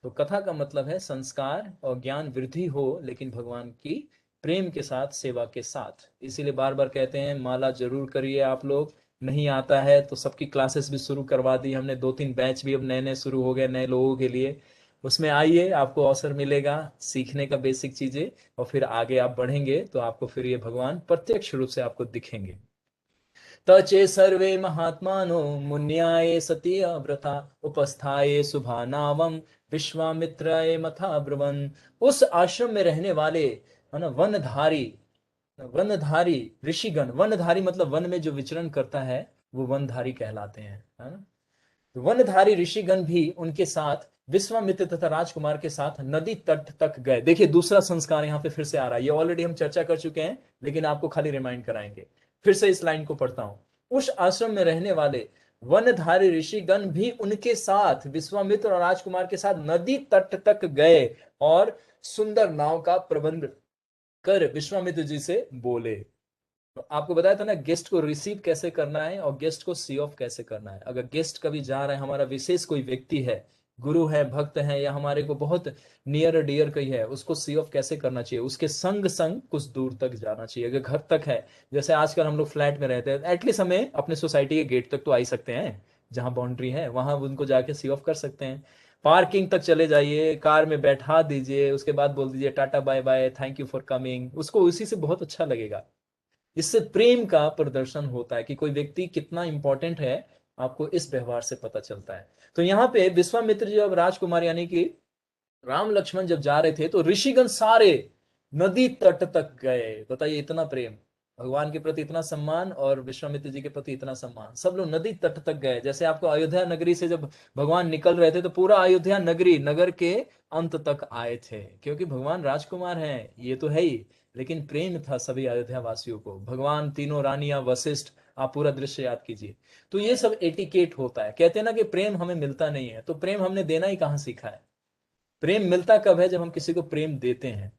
तो कथा का मतलब है संस्कार और ज्ञान वृद्धि हो, लेकिन भगवान की प्रेम के साथ, सेवा के साथ। इसीलिए बार बार कहते हैं माला जरूर करिए आप लोग। नहीं आता है तो सबकी क्लासेस भी शुरू करवा दी हमने, 2-3 बैच भी अब नए नए शुरू हो गए नए लोगों के लिए। उसमें आइए, आपको अवसर मिलेगा सीखने का बेसिक चीजें, और फिर आगे आप बढ़ेंगे तो आपको फिर ये भगवान प्रत्यक्ष रूप से आपको दिखेंगे। तचे सर्वे महात्मानो मुन्याये सती व्रता उपस्थाये शुभानावम विश्वामित्राय मथा ब्रुवन्। उस आश्रम में रहने वाले, है ना, वनधारी, वनधारी ऋषिगण, वनधारी मतलब वन में जो विचरण करता है वो वनधारी कहलाते हैं, है ना। तो वनधारी ऋषिगण भी उनके साथ विश्वामित्र तथा राजकुमार के साथ नदी तट तक गए। देखिए दूसरा संस्कार यहाँ पे फिर से आ रहा है, ये ऑलरेडी हम चर्चा कर चुके हैं लेकिन आपको खाली रिमाइंड कराएंगे। फिर से इस लाइन को पढ़ता हूं। उस आश्रम में रहने वाले वनधारी ऋषिगण भी उनके साथ, विश्वामित्र और राजकुमार के साथ नदी तट तक गए और सुंदर नाव का प्रबंध कर विश्वामित्र जी से बोले। तो आपको बताया था ना गेस्ट को रिसीव कैसे करना है और गेस्ट को सी ऑफ कैसे करना है। अगर गेस्ट कभी जा रहा है, हमारा विशेष कोई व्यक्ति है, गुरु है, भक्त है, या हमारे को बहुत नियर डियर कोई है, उसको सी ऑफ कैसे करना चाहिए, उसके संग संग कुछ दूर तक जाना चाहिए। अगर घर तक है, जैसे आजकल हम लोग फ्लैट में रहते हैं, एटलीस्ट हमें अपने सोसाइटी के गेट तक तो आ ही सकते हैं, जहां बाउंड्री है वहां उनको जाके सी ऑफ कर सकते हैं। पार्किंग तक चले जाइए, कार में बैठा दीजिए, उसके बाद बोल दीजिए tata bye bye, thank you for coming, उसको उसी से बहुत अच्छा लगेगा। इससे प्रेम का प्रदर्शन होता है कि कोई व्यक्ति कितना इंपॉर्टेंट है, आपको इस व्यवहार से पता चलता है। तो यहाँ पे विश्वामित्र जी और राजकुमार यानी कि राम लक्ष्मण जब जा रहे थे तो ऋषिगण सारे नदी तट तक गए। बताइए इतना प्रेम, भगवान के प्रति इतना सम्मान और विश्वामित्र जी के प्रति इतना सम्मान, सब लोग नदी तट तक गए। जैसे आपको अयोध्या नगरी से जब भगवान निकल रहे थे तो पूरा अयोध्या नगरी नगर के अंत तक आए थे, क्योंकि भगवान राजकुमार हैं ये तो है ही, लेकिन प्रेम था सभी अयोध्या वासियों को। भगवान, तीनों रानियां, वशिष्ठ, आप पूरा दृश्य याद कीजिए। तो ये सब एटिकेट होता है। कहते हैं ना कि प्रेम हमें मिलता नहीं है, तो प्रेम हमने देना ही कहाँ सीखा है। प्रेम मिलता कब है, जब हम किसी को प्रेम देते हैं।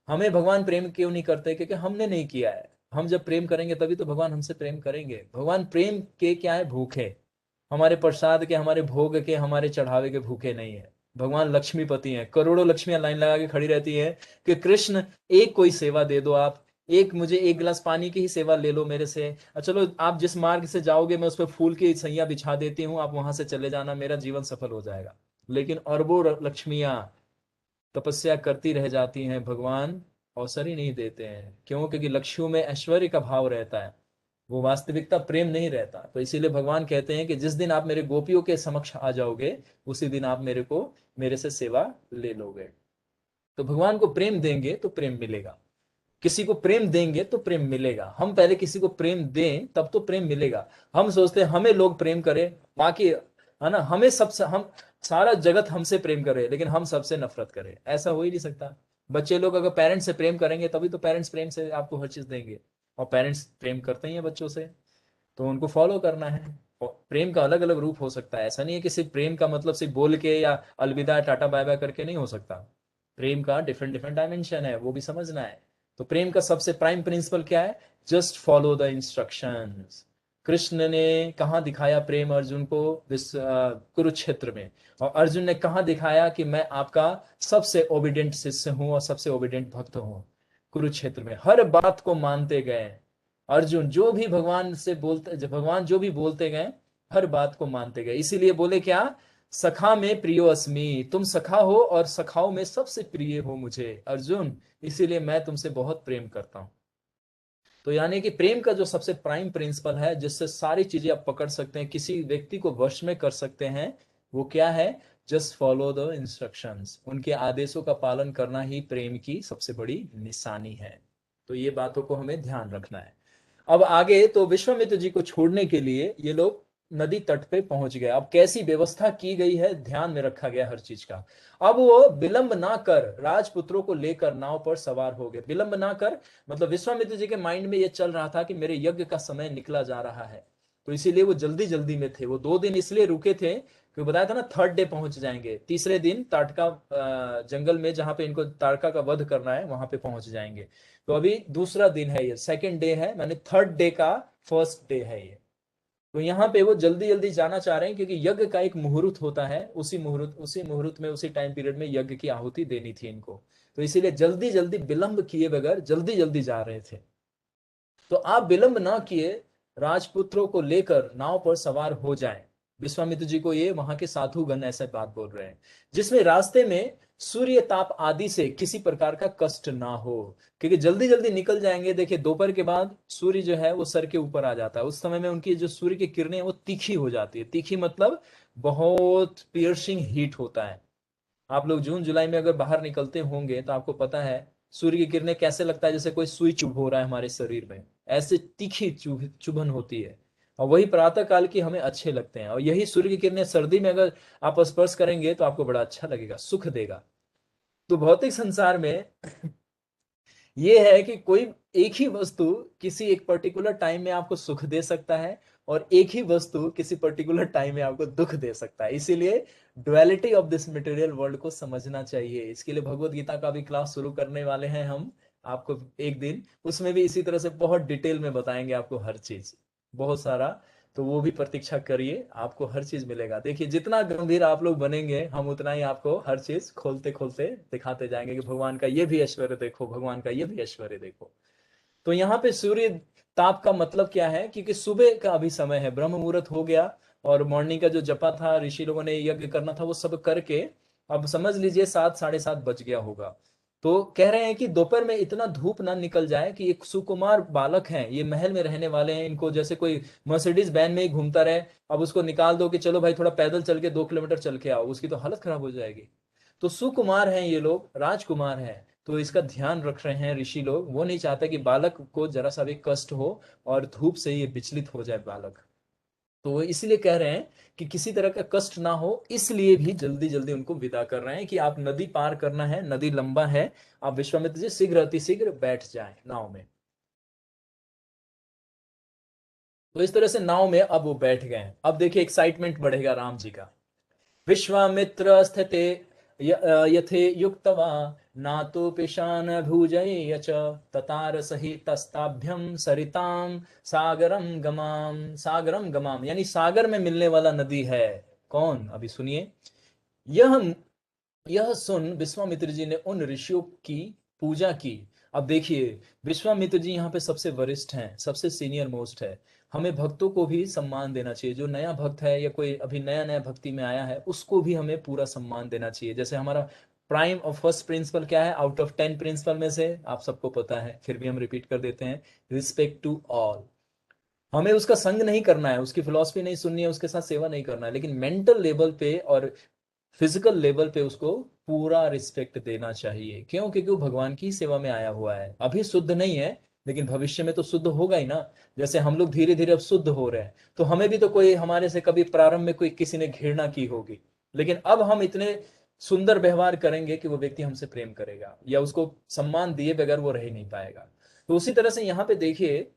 हमें भगवान प्रेम क्यों नहीं करते, क्योंकि हमने नहीं किया है। हम जब प्रेम करेंगे तभी तो भगवान हमसे प्रेम करेंगे। भगवान प्रेम के क्या है, भूखे, हमारे प्रसाद के, हमारे भोग के, हमारे चढ़ावे के भूखे नहीं है। भगवान लक्ष्मीपति हैं, करोड़ों लक्ष्मियां लाइन लगा के खड़ी रहती है कि कृष्ण एक कोई सेवा दे दो आप, एक मुझे एक गिलास पानी की ही सेवा ले लो मेरे से, चलो आप जिस मार्ग से जाओगे मैं उस पर फूल की सैया बिछा देती हूँ, आप वहां से चले जाना, मेरा जीवन सफल हो जाएगा। लेकिन अरबों लक्ष्मियां तपस्या करती रह जाती हैं, भगवान अवसर ही नहीं देते हैं। क्यों? क्योंकि लक्ष्यों में ऐश्वर्य का भाव रहता है, वो वास्तविकता प्रेम नहीं रहता। तो इसीलिए भगवान कहते हैं कि जिस दिन आप मेरे गोपियों के समक्ष आ जाओगे उसी दिन आप मेरे से सेवा ले लोगे। तो भगवान को प्रेम देंगे तो प्रेम मिलेगा, किसी को प्रेम देंगे तो प्रेम मिलेगा। हम पहले किसी को प्रेम दें तब तो प्रेम मिलेगा। हम सोचते हैं हमें लोग प्रेम करें, बाकी, है ना, हमें सबसे, हम सारा जगत हमसे प्रेम करे लेकिन हम सबसे नफरत करें, ऐसा हो ही नहीं सकता। बच्चे लोग अगर पेरेंट्स से प्रेम करेंगे तभी तो पेरेंट्स प्रेम से आपको हर चीज देंगे, और पेरेंट्स प्रेम करते ही हैं बच्चों से, तो उनको फॉलो करना है। और प्रेम का अलग अलग रूप हो सकता है, ऐसा नहीं है कि सिर्फ प्रेम का मतलब सिर्फ बोल के या अलविदा टाटा बाय बाय करके नहीं हो सकता। प्रेम का डिफरेंट डिफरेंट डायमेंशन है, वो भी समझना है। तो प्रेम का सबसे प्राइम प्रिंसिपल क्या है? Just follow the instructions. Krishna ने कहाँ दिखाया प्रेम अर्जुन को? कुरुक्षेत्र में। और अर्जुन ने कहाँ दिखाया कि मैं आपका सबसे ओबीडियंट शिष्य हूं और सबसे ओबीडियंट भक्त हूं? कुरुक्षेत्र में। हर बात को मानते गए अर्जुन, जो भी भगवान से बोलते, भगवान जो भी बोलते गए हर बात को मानते गए। इसीलिए बोले क्या? सखा में प्रियो अस्मि, तुम सखा हो और सखाओं में सबसे प्रिय हो मुझे अर्जुन, इसीलिए मैं तुमसे बहुत प्रेम करता हूं। तो यानी कि प्रेम का जो सबसे प्राइम प्रिंसिपल है, जिससे सारी चीजें आप पकड़ सकते हैं, किसी व्यक्ति को वश में कर सकते हैं, वो क्या है? Just follow the instructions. उनके आदेशों का पालन करना ही प्रेम की सबसे बड़ी निशानी है। तो ये बातों को हमें ध्यान रखना है। अब आगे तो विश्वामित्र जी को छोड़ने के लिए ये लोग नदी तट पे पहुंच गए। अब कैसी व्यवस्था की गई है, ध्यान में रखा गया हर चीज का। अब वो विलंब ना कर राजपुत्रों को लेकर नाव पर सवार हो गए। विलंब ना कर मतलब विश्वामित्र जी के माइंड में ये चल रहा था कि मेरे यज्ञ का समय निकला जा रहा है, तो इसीलिए वो जल्दी जल्दी में थे। वो 2 दिन इसलिए रुके थे क्योंकि बताया था ना थर्ड डे पहुंच जाएंगे, तीसरे दिन ताड़का जंगल में जहां पे इनको ताड़का का वध करना है वहां पे पहुंच जाएंगे। तो अभी दूसरा दिन है, ये सेकंड डे है, माने थर्ड डे का फर्स्ट डे है ये। तो यहाँ पे वो जल्दी जल्दी जाना चाह रहे हैं, क्योंकि यज्ञ का एक मुहूर्त होता है, उसी मुहूर्त में, उसी टाइम पीरियड में यज्ञ की आहुति देनी थी इनको। तो इसीलिए जल्दी जल्दी विलंब किए बगैर जल्दी जल्दी जा रहे थे। तो आप विलंब ना किए, राजपुत्रों को लेकर नाव पर सवार हो जाएं। विश्वामित्र जी को ये वहां के साधुगण ऐसा बात बोल रहे हैं, जिसमें रास्ते में सूर्य ताप आदि से किसी प्रकार का कष्ट ना हो, क्योंकि जल्दी जल्दी निकल जाएंगे। देखिए दोपहर के बाद सूर्य जो है वो सर के ऊपर आ जाता है, उस समय में उनकी जो सूर्य की किरणें वो तीखी हो जाती है। तीखी मतलब बहुत पियर्सिंग हीट होता है। आप लोग जून जुलाई में अगर बाहर निकलते होंगे तो आपको पता है सूर्य की किरणें कैसे लगता है, जैसे कोई सुई चुभ हो रहा है हमारे शरीर में, ऐसे तीखी चुभन होती है। और वही प्रातः काल की हमें अच्छे लगते हैं, और यही सूर्य की किरणें सर्दी में अगर आप स्पर्श करेंगे तो आपको बड़ा अच्छा लगेगा, सुख देगा। तो भौतिक संसार में ये है कि कोई एक ही वस्तु किसी एक पर्टिकुलर टाइम में आपको सुख दे सकता है, और एक ही वस्तु किसी पर्टिकुलर टाइम में आपको दुख दे सकता है। इसीलिए duality of this material world को समझना चाहिए। इसके लिए भगवत गीता का भी क्लास शुरू करने वाले हैं हम, आपको एक दिन, उसमें भी इसी तरह से बहुत डिटेल में बताएंगे आपको हर चीज, बहुत सारा। तो वो भी प्रतीक्षा करिए, आपको हर चीज मिलेगा। देखिए जितना गंभीर आप लोग बनेंगे, हम उतना ही आपको हर चीज खोलते खोलते दिखाते जाएंगे कि भगवान का ये भी ऐश्वर्य देखो, भगवान का ये भी ऐश्वर्य देखो। तो यहाँ पे सूर्य ताप का मतलब क्या है, क्योंकि सुबह का अभी समय है, ब्रह्म मुहूर्त हो गया, और मॉर्निंग का जो जपा था, ऋषि लोगों ने यज्ञ करना था, वो सब करके अब समझ लीजिए 7 साढ़े 7 बज गया होगा। तो कह रहे हैं कि दोपहर में इतना धूप ना निकल जाए कि एक सुकुमार बालक हैं, ये महल में रहने वाले हैं, इनको जैसे कोई मर्सिडीज वैन में ही घूमता रहे, अब उसको निकाल दो कि चलो भाई थोड़ा पैदल चल के 2 किलोमीटर चल के आओ, उसकी तो हालत खराब हो जाएगी। तो सुकुमार हैं ये लोग, राजकुमार हैं, तो इसका ध्यान रख रहे हैं ऋषि लोग। वो नहीं चाहते कि बालक को जरा सा भी कष्ट हो और धूप से ये विचलित हो जाए बालक। तो वो इसलिए कह रहे हैं कि किसी तरह का कष्ट ना हो, इसलिए भी जल्दी जल्दी उनको विदा कर रहे हैं कि आप नदी पार करना है, नदी लंबा है, आप विश्वामित्र जी शीघ्र अति शीघ्र बैठ जाएं नाव में। तो इस तरह से नाव में अब वो बैठ गए हैं। अब देखिए एक्साइटमेंट बढ़ेगा राम जी का। विश्वामित्र स्थिते यथे युक्तवा नातो पिशान भुजय च ततार सहितस्ताभ्यम सरिताम सागरम गमाम, यानी सागर में मिलने वाला नदी है। कौन, अभी सुनिए। यह यह सुन विश्वामित्र जी ने उन ऋषियों की पूजा की। अब देखिए विश्वामित्र जी यहाँ पे सबसे वरिष्ठ हैं, सबसे सीनियर मोस्ट है। हमें भक्तों को भी सम्मान देना चाहिए, जो नया भक्त है या कोई अभी नया नया भक्ति में आया है उसको भी हमें पूरा सम्मान देना चाहिए। जैसे हमारा प्राइम और फर्स्ट प्रिंसिपल क्या है, आउट ऑफ 10 प्रिंसिपल में से, आप सबको पता है फिर भी हम रिपीट कर देते हैं, रिस्पेक्ट टू ऑल। हमें उसका संग नहीं करना है, उसकी फिलॉसफी नहीं सुननी है, उसके साथ सेवा नहीं करना है, लेकिन मेंटल लेवल पे और फिजिकल लेवल पे उसको पूरा रिस्पेक्ट देना चाहिए। क्यों? क्योंकि वो भगवान की सेवा में आया हुआ है, अभी शुद्ध नहीं है, लेकिन भविष्य में तो शुद्ध होगा ही ना। जैसे हम लोग धीरे धीरे अब शुद्ध हो रहे हैं, तो हमें भी तो कोई हमारे से कभी प्रारंभ में कोई किसी ने घृणा की होगी, लेकिन अब हम इतने सुंदर व्यवहार करेंगे कि वो व्यक्ति हमसे प्रेम करेगा, या उसको सम्मान दिए बगैर वो रह ही नहीं पाएगा। तो उसी तरह से यहाँ पे देखिए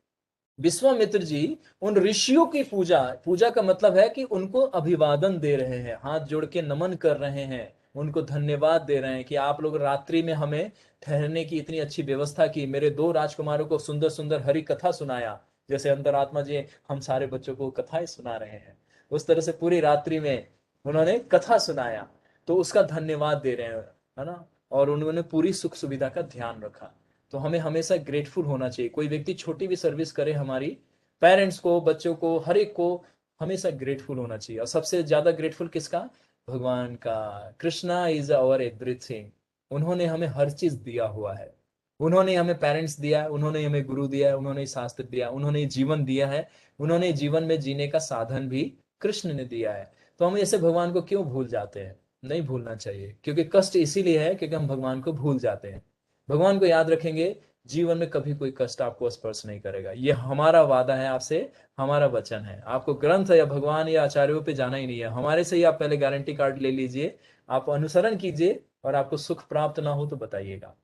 विश्वामित्र जी उन ऋषियों की पूजा, पूजा का मतलब है कि उनको अभिवादन दे रहे हैं, हाथ जोड़ के नमन कर रहे हैं, उनको धन्यवाद दे रहे हैं कि आप लोग रात्रि में हमें ठहरने की इतनी अच्छी व्यवस्था की, मेरे 2 राजकुमारों को सुंदर सुंदर हरि कथा सुनाया। जैसे अंतरात्मा जी हम सारे बच्चों को कथाएं सुना रहे हैं, उस तरह से पूरी रात्रि में उन्होंने कथा सुनाया, तो उसका धन्यवाद दे रहे हैं, है ना। और उन्होंने पूरी सुख सुविधा का ध्यान रखा। तो हमें हमेशा ग्रेटफुल होना चाहिए, कोई व्यक्ति छोटी भी सर्विस करे हमारी, पेरेंट्स को, बच्चों को, हर एक को हमेशा ग्रेटफुल होना चाहिए। और सबसे ज्यादा ग्रेटफुल किसका? भगवान का। Krishna is our everything. उन्होंने हमें हर चीज दिया हुआ है, उन्होंने हमें पेरेंट्स दिया है, उन्होंने हमें गुरु दिया है, उन्होंने शास्त्र दिया, उन्होंने जीवन दिया है, उन्होंने जीवन में जीने का साधन भी कृष्ण ने दिया है। तो हम ऐसे भगवान को क्यों भूल जाते हैं? नहीं भूलना चाहिए, क्योंकि कष्ट इसीलिए है क्योंकि हम भगवान को भूल जाते हैं। भगवान को याद रखेंगे, जीवन में कभी कोई कष्ट आपको स्पर्श नहीं करेगा। ये हमारा वादा है आपसे, हमारा वचन है। आपको ग्रंथ या भगवान या आचार्यों पे जाना ही नहीं है, हमारे से ही आप पहले गारंटी कार्ड ले लीजिए, आप अनुसरण कीजिए, और आपको सुख प्राप्त ना हो तो बताइएगा।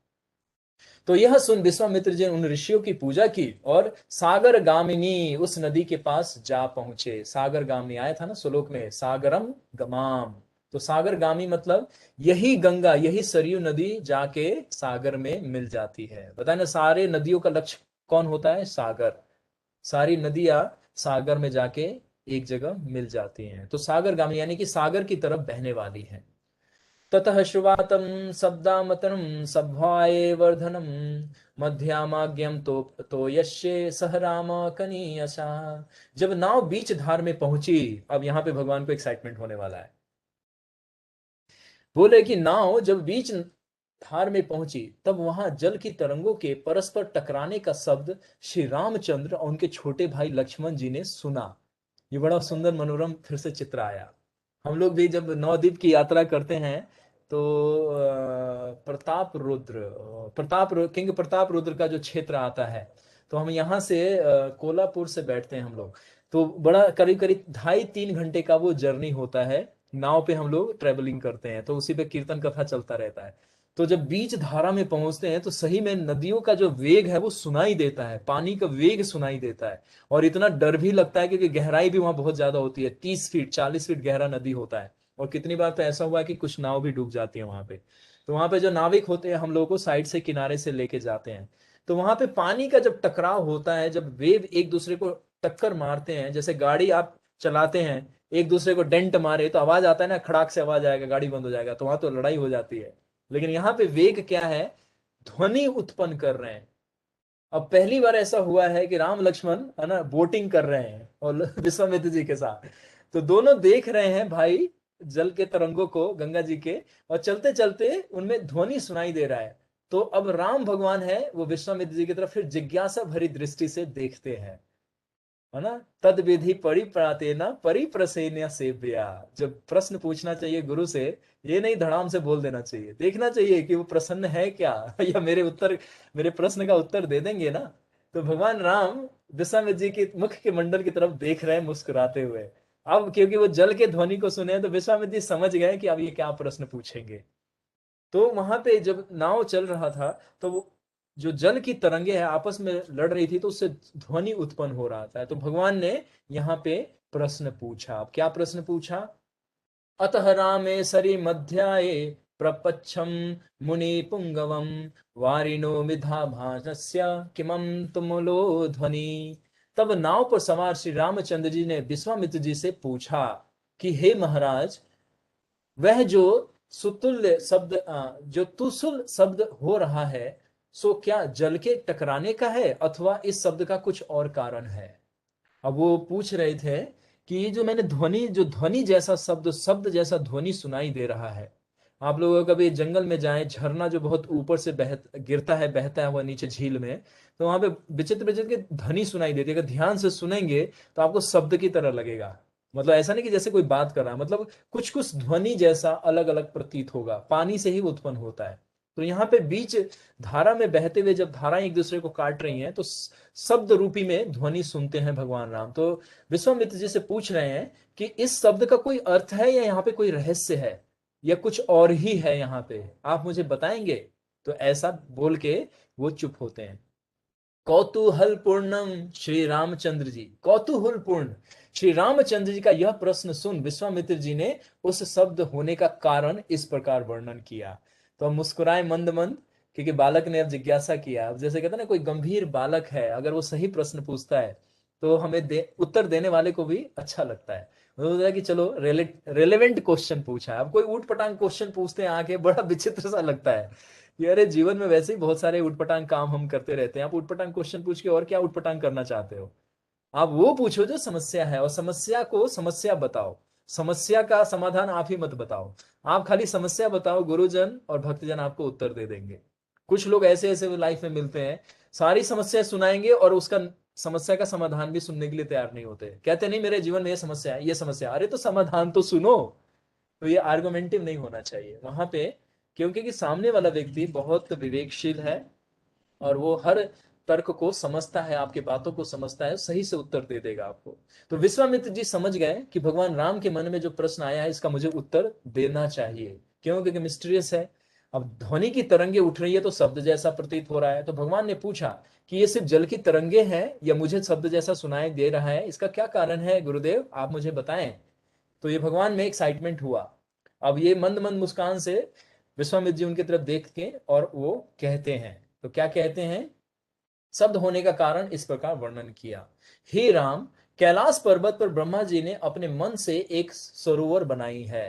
तो यह सुन विश्वामित्र जी ने उन ऋषियों की पूजा की और सागर गामिनी उस नदी के पास जा पहुंचे। सागर गामिनी आया था ना श्लोक में, सागरम गमाम। तो सागर गामी मतलब यही गंगा, यही सरयू नदी जाके सागर में मिल जाती है। बताए ना, सारे नदियों का लक्ष्य कौन होता है? सागर। सारी नदियां सागर में जाके एक जगह मिल जाती हैं। तो सागरगामी यानी कि सागर की तरफ बहने वाली है। ततः श्रुवातम शब्दामतरम सभ्वाये वर्धनम मध्यामाग्यम तो यश्ये सह राम कनीयसा। जब नाव बीच धार में पहुंची, अब यहां पे भगवान को एक्साइटमेंट होने वाला है। बोले कि नाव जब बीच धार में पहुंची तब वहां जल की तरंगों के परस्पर टकराने का शब्द श्री रामचंद्र और उनके छोटे भाई लक्ष्मण जी ने सुना। ये बड़ा सुंदर मनोरम फिर से चित्र आया। हम लोग भी जब नवद्वीप की यात्रा करते हैं तो किंग प्रताप रुद्र का जो क्षेत्र आता है, तो हम यहाँ से कोल्हापुर से बैठते हैं हम लोग। तो बड़ा करीब करीब 2.5-3 घंटे का वो जर्नी होता है। नाव पे हम लोग ट्रेवलिंग करते हैं, तो उसी पे कीर्तन कथा चलता रहता है। तो जब बीच धारा में पहुंचते हैं तो सही में नदियों का जो वेग है वो सुनाई देता है, पानी का वेग सुनाई देता है। और इतना डर भी लगता है क्योंकि गहराई भी वहां बहुत ज्यादा होती है, 30 फीट 40 फीट गहरा नदी होता है। और कितनी बार तो ऐसा हुआ है कि कुछ नाव भी डूब जाती है वहां पे। तो वहां पे जो नाविक होते हैं हम लोगों को साइड से किनारे से लेके जाते हैं। तो वहां पे पानी का जब टकराव होता है, जब वेव एक दूसरे को टक्कर मारते हैं, जैसे गाड़ी आप चलाते हैं, एक दूसरे को डेंट मारे तो आवाज आता है ना, खड़ाक से आवाज आएगा, गाड़ी बंद हो जाएगा, तो वहां तो लड़ाई हो जाती है। लेकिन यहाँ पे वेग क्या है, ध्वनि उत्पन्न कर रहे हैं। अब पहली बार ऐसा हुआ है कि राम लक्ष्मण है ना बोटिंग कर रहे हैं और विश्वामित्र जी के साथ। तो दोनों देख रहे हैं भाई जल के तरंगों को, गंगा जी के, और चलते चलते उनमें ध्वनि सुनाई दे रहा है। तो अब राम भगवान है वो विश्वामित्र जी की तरफ फिर जिज्ञासा भरी दृष्टि से देखते हैं, है ना। तद विधि परिप्रातेन परिप्रसेन सेव्या। जब प्रश्न पूछना चाहिए गुरु से, ये नहीं धड़ाम से बोल देना चाहिए, देखना चाहिए कि वो प्रसन्न है क्या या मेरे प्रश्न का उत्तर दे देंगे ना। तो भगवान राम विश्वामित्र जी के मुख के मंडल की तरफ देख रहे हैं मुस्कुराते हुए। अब क्योंकि वो जल के ध्वनि को सुने हैं, तो विश्वामित्र जी समझ गए कि अब ये क्या प्रश्न पूछेंगे। तो वहां पे जब नाव चल रहा था तो वो जो जल की तरंगे है आपस में लड़ रही थी, तो उससे ध्वनि उत्पन्न हो रहा था। तो भगवान ने यहाँ पे प्रश्न पूछा। अब क्या प्रश्न पूछा, अतः रामे सरी मध्याये प्रपच्छम मुनि पुंगवम वारिणो मिधा भाषस्य किमं तुमुलो ध्वनि। तब नाव पर सवार श्री रामचंद्र जी ने विश्वामित्र जी से पूछा कि हे महाराज, वह जो सुतुल्य शब्द जो तुसुल शब्द हो रहा है, सो क्या जल के टकराने का है अथवा इस शब्द का कुछ और कारण है। अब वो पूछ रहे थे कि ये जो मैंने ध्वनि जैसा शब्द जैसा ध्वनि सुनाई दे रहा है। आप लोग कभी जंगल में जाएं, झरना जो बहुत ऊपर से गिरता है, बहता है वह नीचे झील में, तो वहां पे विचित्र विचित्र की ध्वनि सुनाई देती है। अगर ध्यान से सुनेंगे तो आपको शब्द की तरह लगेगा। मतलब ऐसा नहीं कि जैसे कोई बात कर रहा है, मतलब कुछ कुछ ध्वनि जैसा अलग अलग प्रतीत होगा, पानी से ही वो उत्पन्न होता है। तो यहाँ पे बीच धारा में बहते हुए जब धाराएं एक दूसरे को काट रही हैं, तो शब्द रूपी में ध्वनि सुनते हैं भगवान राम। तो विश्वामित्र जी से पूछ रहे हैं कि इस शब्द का कोई अर्थ है या यहाँ पे कोई रहस्य है या कुछ और ही है, यहाँ पे आप मुझे बताएंगे। तो ऐसा बोल के वो चुप होते हैं। कौतूहल पूर्णम श्री रामचंद्र जी, कौतूहल पूर्ण श्री रामचंद्र जी का यह प्रश्न सुन विश्वामित्र जी ने उस शब्द होने का कारण इस प्रकार वर्णन किया। तो हम मुस्कुराए मंद मंद, क्योंकि बालक ने अब जिज्ञासा किया। अब जैसे कहते हैं ना, कोई गंभीर बालक है अगर वो सही प्रश्न पूछता है तो हमें उत्तर देने वाले को भी अच्छा लगता है। मतलब होता है कि चलो रेलेवेंट क्वेश्चन पूछा है। अब कोई ऊट पटांग क्वेश्चन पूछते हैं आके, बड़ा विचित्र सा लगता है कि अरे जीवन में वैसे ही बहुत सारे उटपटांग काम हम करते रहते हैं, आप उटपटांग क्वेश्चन पूछ के और क्या उटपटांग करना चाहते हो। आप वो पूछो जो समस्या है, और समस्या को समस्या बताओ, समस्या का समाधान आप ही मत बताओ। आप खाली समस्या बताओ, गुरुजन और भक्तजन आपको उत्तर दे देंगे। कुछ लोग ऐसे ऐसे लाइफ में मिलते हैं, सारी समस्या सुनाएंगे और उसका समस्या का समाधान भी सुनने के लिए तैयार नहीं होते। कहते नहीं मेरे जीवन में ये समस्या है, ये समस्या। अरे तो समाधान तो सुनो। तो ये आर्गुमेंटिव नहीं होना चाहिए वहां पे, क्योंकि कि सामने वाला व्यक्ति बहुत विवेकशील है और वो हर तर्क को समझता है, आपकी बातों को समझता है, सही से उत्तर दे देगा आपको। तो विश्वामित्र जी समझ गए कि भगवान राम के मन में जो प्रश्न आया है इसका मुझे उत्तर देना चाहिए। क्यों? क्योंकि मिस्टीरियस है। अब ध्वनि की तरंगे उठ रही है तो शब्द जैसा प्रतीत हो रहा है। तो भगवान ने पूछा कि ये सिर्फ जल की तरंगे हैं या मुझे शब्द जैसा सुनाई दे रहा है, इसका क्या कारण है गुरुदेव, आप मुझे बताएं। तो ये भगवान में एक्साइटमेंट हुआ। अब ये मंद मंद मुस्कान से विश्वामित्र जी उनकी तरफ देख के और वो कहते हैं, तो क्या कहते हैं, शब्द होने का कारण इस प्रकार वर्णन किया। हे राम, कैलाश पर्वत पर ब्रह्मा जी ने अपने मन से एक सरोवर बनाई है।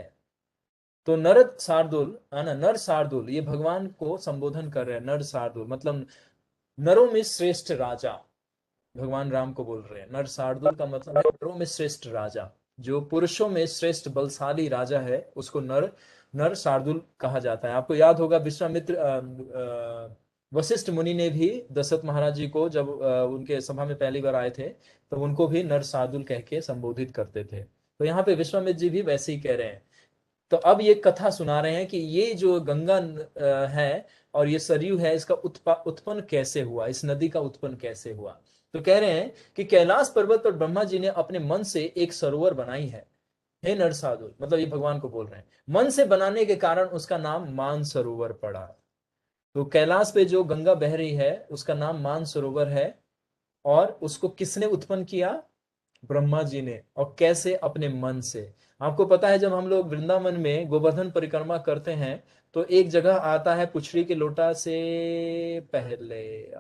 तो नर शार्दुल है ना, नर शार्दुल ये भगवान को संबोधन कर रहे हैं। नर शार्दुल मतलब नरों में श्रेष्ठ राजा, भगवान राम को बोल रहे हैं। नर शार्दुल का मतलब है नरों में श्रेष्ठ राजा, जो पुरुषों में श्रेष्ठ बलशाली राजा है उसको नर नर शार्दुल कहा जाता है। आपको याद होगा विश्वामित्र वशिष्ठ मुनि ने भी दशरथ महाराज जी को जब उनके सभा में पहली बार आए थे तो उनको भी नर शार्दुल कह के संबोधित करते थे। तो यहाँ पे विश्वामित्र जी भी वैसे ही कह रहे हैं। तो अब ये कथा सुना रहे हैं कि ये जो गंगा है और ये सरयू है, इसका उत्पन्न कैसे हुआ, इस नदी का उत्पन्न कैसे हुआ। तो कह रहे हैं कि कैलाश पर्वत पर ब्रह्मा जी ने अपने मन से एक सरोवर बनाई है। हे नरसाधु, मतलब ये भगवान को बोल रहे हैं, मन से बनाने के कारण उसका नाम मान सरोवर पड़ा। तो कैलाश पे जो गंगा बह रही है उसका नाम मान सरोवर है। और उसको किसने उत्पन्न किया? ब्रह्मा जी ने। और कैसे? अपने मन से। आपको पता है जब हम लोग वृंदावन में गोवर्धन परिक्रमा करते हैं तो एक जगह आता है पुछड़ी के लोटा से पहले,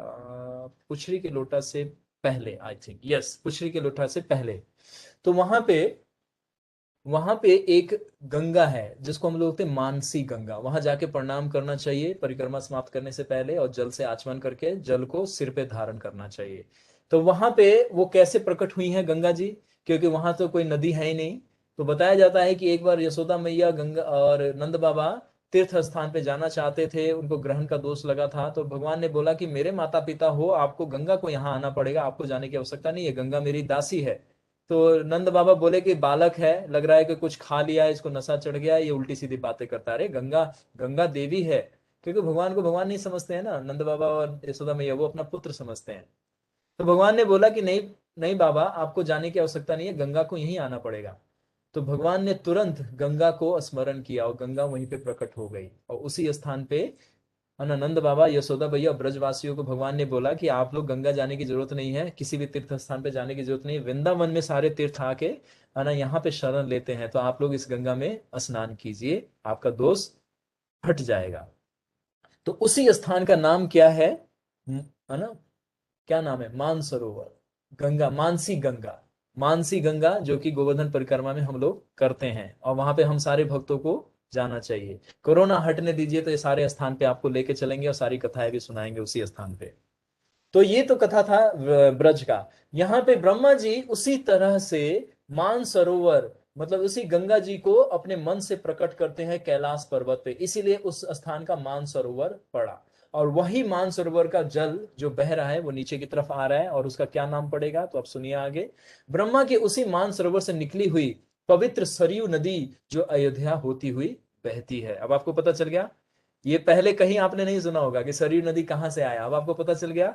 पुछड़ी के लोटा से पहले, आई थिंक, यस, पुछड़ी के लोटा से पहले। तो वहां पे एक गंगा है जिसको हम लोग बोलते हैं मानसी गंगा। वहां जाके प्रणाम करना चाहिए परिक्रमा समाप्त करने से पहले, और जल से आचमन करके जल को सिर पे धारण करना चाहिए। तो वहां पे वो कैसे प्रकट हुई है गंगा जी? क्योंकि वहां तो कोई नदी है ही नहीं। तो बताया जाता है कि एक बार यशोदा मैया गंगा और नंद बाबा तीर्थ स्थान पे जाना चाहते थे, उनको ग्रहण का दोष लगा था। तो भगवान ने बोला कि मेरे माता पिता हो, आपको गंगा को यहाँ आना पड़ेगा, आपको जाने की आवश्यकता नहीं है, गंगा मेरी दासी है। तो नंद बाबा बोले कि बालक है, लग रहा है कि कुछ खा लिया है, इसको नशा चढ़ गया है, ये उल्टी सीधी बातें करता है। अरे गंगा गंगा देवी है। क्योंकि भगवान को भगवान नहीं समझते हैं ना, नंद बाबा और यशोदा मैया, वो अपना पुत्र समझते हैं। तो भगवान ने बोला कि नहीं नहीं बाबा, आपको जाने की आवश्यकता नहीं है, गंगा को यहीं आना पड़ेगा। तो भगवान ने तुरंत गंगा को स्मरण किया और गंगा वहीं पे प्रकट हो गई। और उसी स्थान पे अनंत बाबा, यशोदा भैया, ब्रजवासियों को भगवान ने बोला कि आप लोग गंगा जाने की जरूरत नहीं है, किसी भी तीर्थ स्थान पे जाने की जरूरत नहीं है, वृंदावन में सारे तीर्थ आके यहाँ पे शरण लेते हैं, तो आप लोग इस गंगा में स्नान कीजिए, आपका दोष हट जाएगा। तो उसी स्थान का नाम क्या है ना, क्या नाम है? मानसरोवर गंगा, मानसी गंगा। मानसी गंगा जो कि गोवर्धन परिक्रमा में हम लोग करते हैं, और वहां पे हम सारे भक्तों को जाना चाहिए। कोरोना हटने दीजिए तो ये सारे स्थान पे आपको लेके चलेंगे और सारी कथाएं भी सुनाएंगे उसी स्थान पे। तो ये तो कथा था ब्रज का। यहाँ पे ब्रह्मा जी उसी तरह से मान सरोवर मतलब उसी गंगा जी को अपने मन से प्रकट करते हैं कैलाश पर्वत पे, इसीलिए उस स्थान का मान सरोवर पड़ा। और वही मान सरोवर का जल जो बह रहा है वो नीचे की तरफ आ रहा है, और उसका क्या नाम पड़ेगा तो अब सुनिए आगे। ब्रह्मा के उसी मान सरोवर से निकली हुई पवित्र सरयू नदी जो अयोध्या होती हुई बहती है। अब आपको पता चल गया। ये पहले कहीं आपने नहीं सुना होगा कि सरयू नदी कहां से आया, अब आपको पता चल गया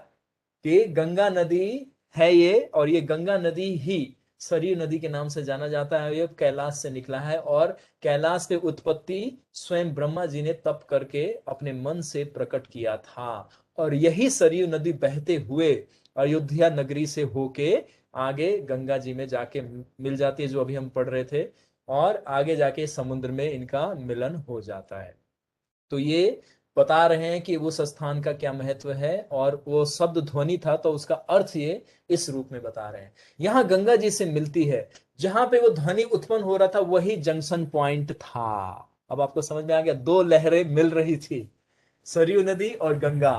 कि गंगा नदी है ये, और ये गंगा नदी ही सरयू नदी के नाम से जाना जाता है। ये कैलाश से निकला है, और कैलाश पे उत्पत्ति स्वयं ब्रह्मा जी ने तप करके अपने मन से प्रकट किया था। और यही सरयू नदी बहते हुए अयोध्या नगरी से होके आगे गंगा जी में जाके मिल जाती है, जो अभी हम पढ़ रहे थे, और आगे जाके समुद्र में इनका मिलन हो जाता है। तो ये बता रहे हैं कि उस स्थान का क्या महत्व है, और वो शब्द ध्वनि था तो उसका अर्थ ये इस रूप में बता रहे हैं। यहां गंगा जी से मिलती है, जहां पे वो ध्वनि उत्पन्न हो रहा था वही जंक्शन पॉइंट था। अब आपको समझ में आ गया, दो लहरें मिल रही थी, सरयू नदी और गंगा।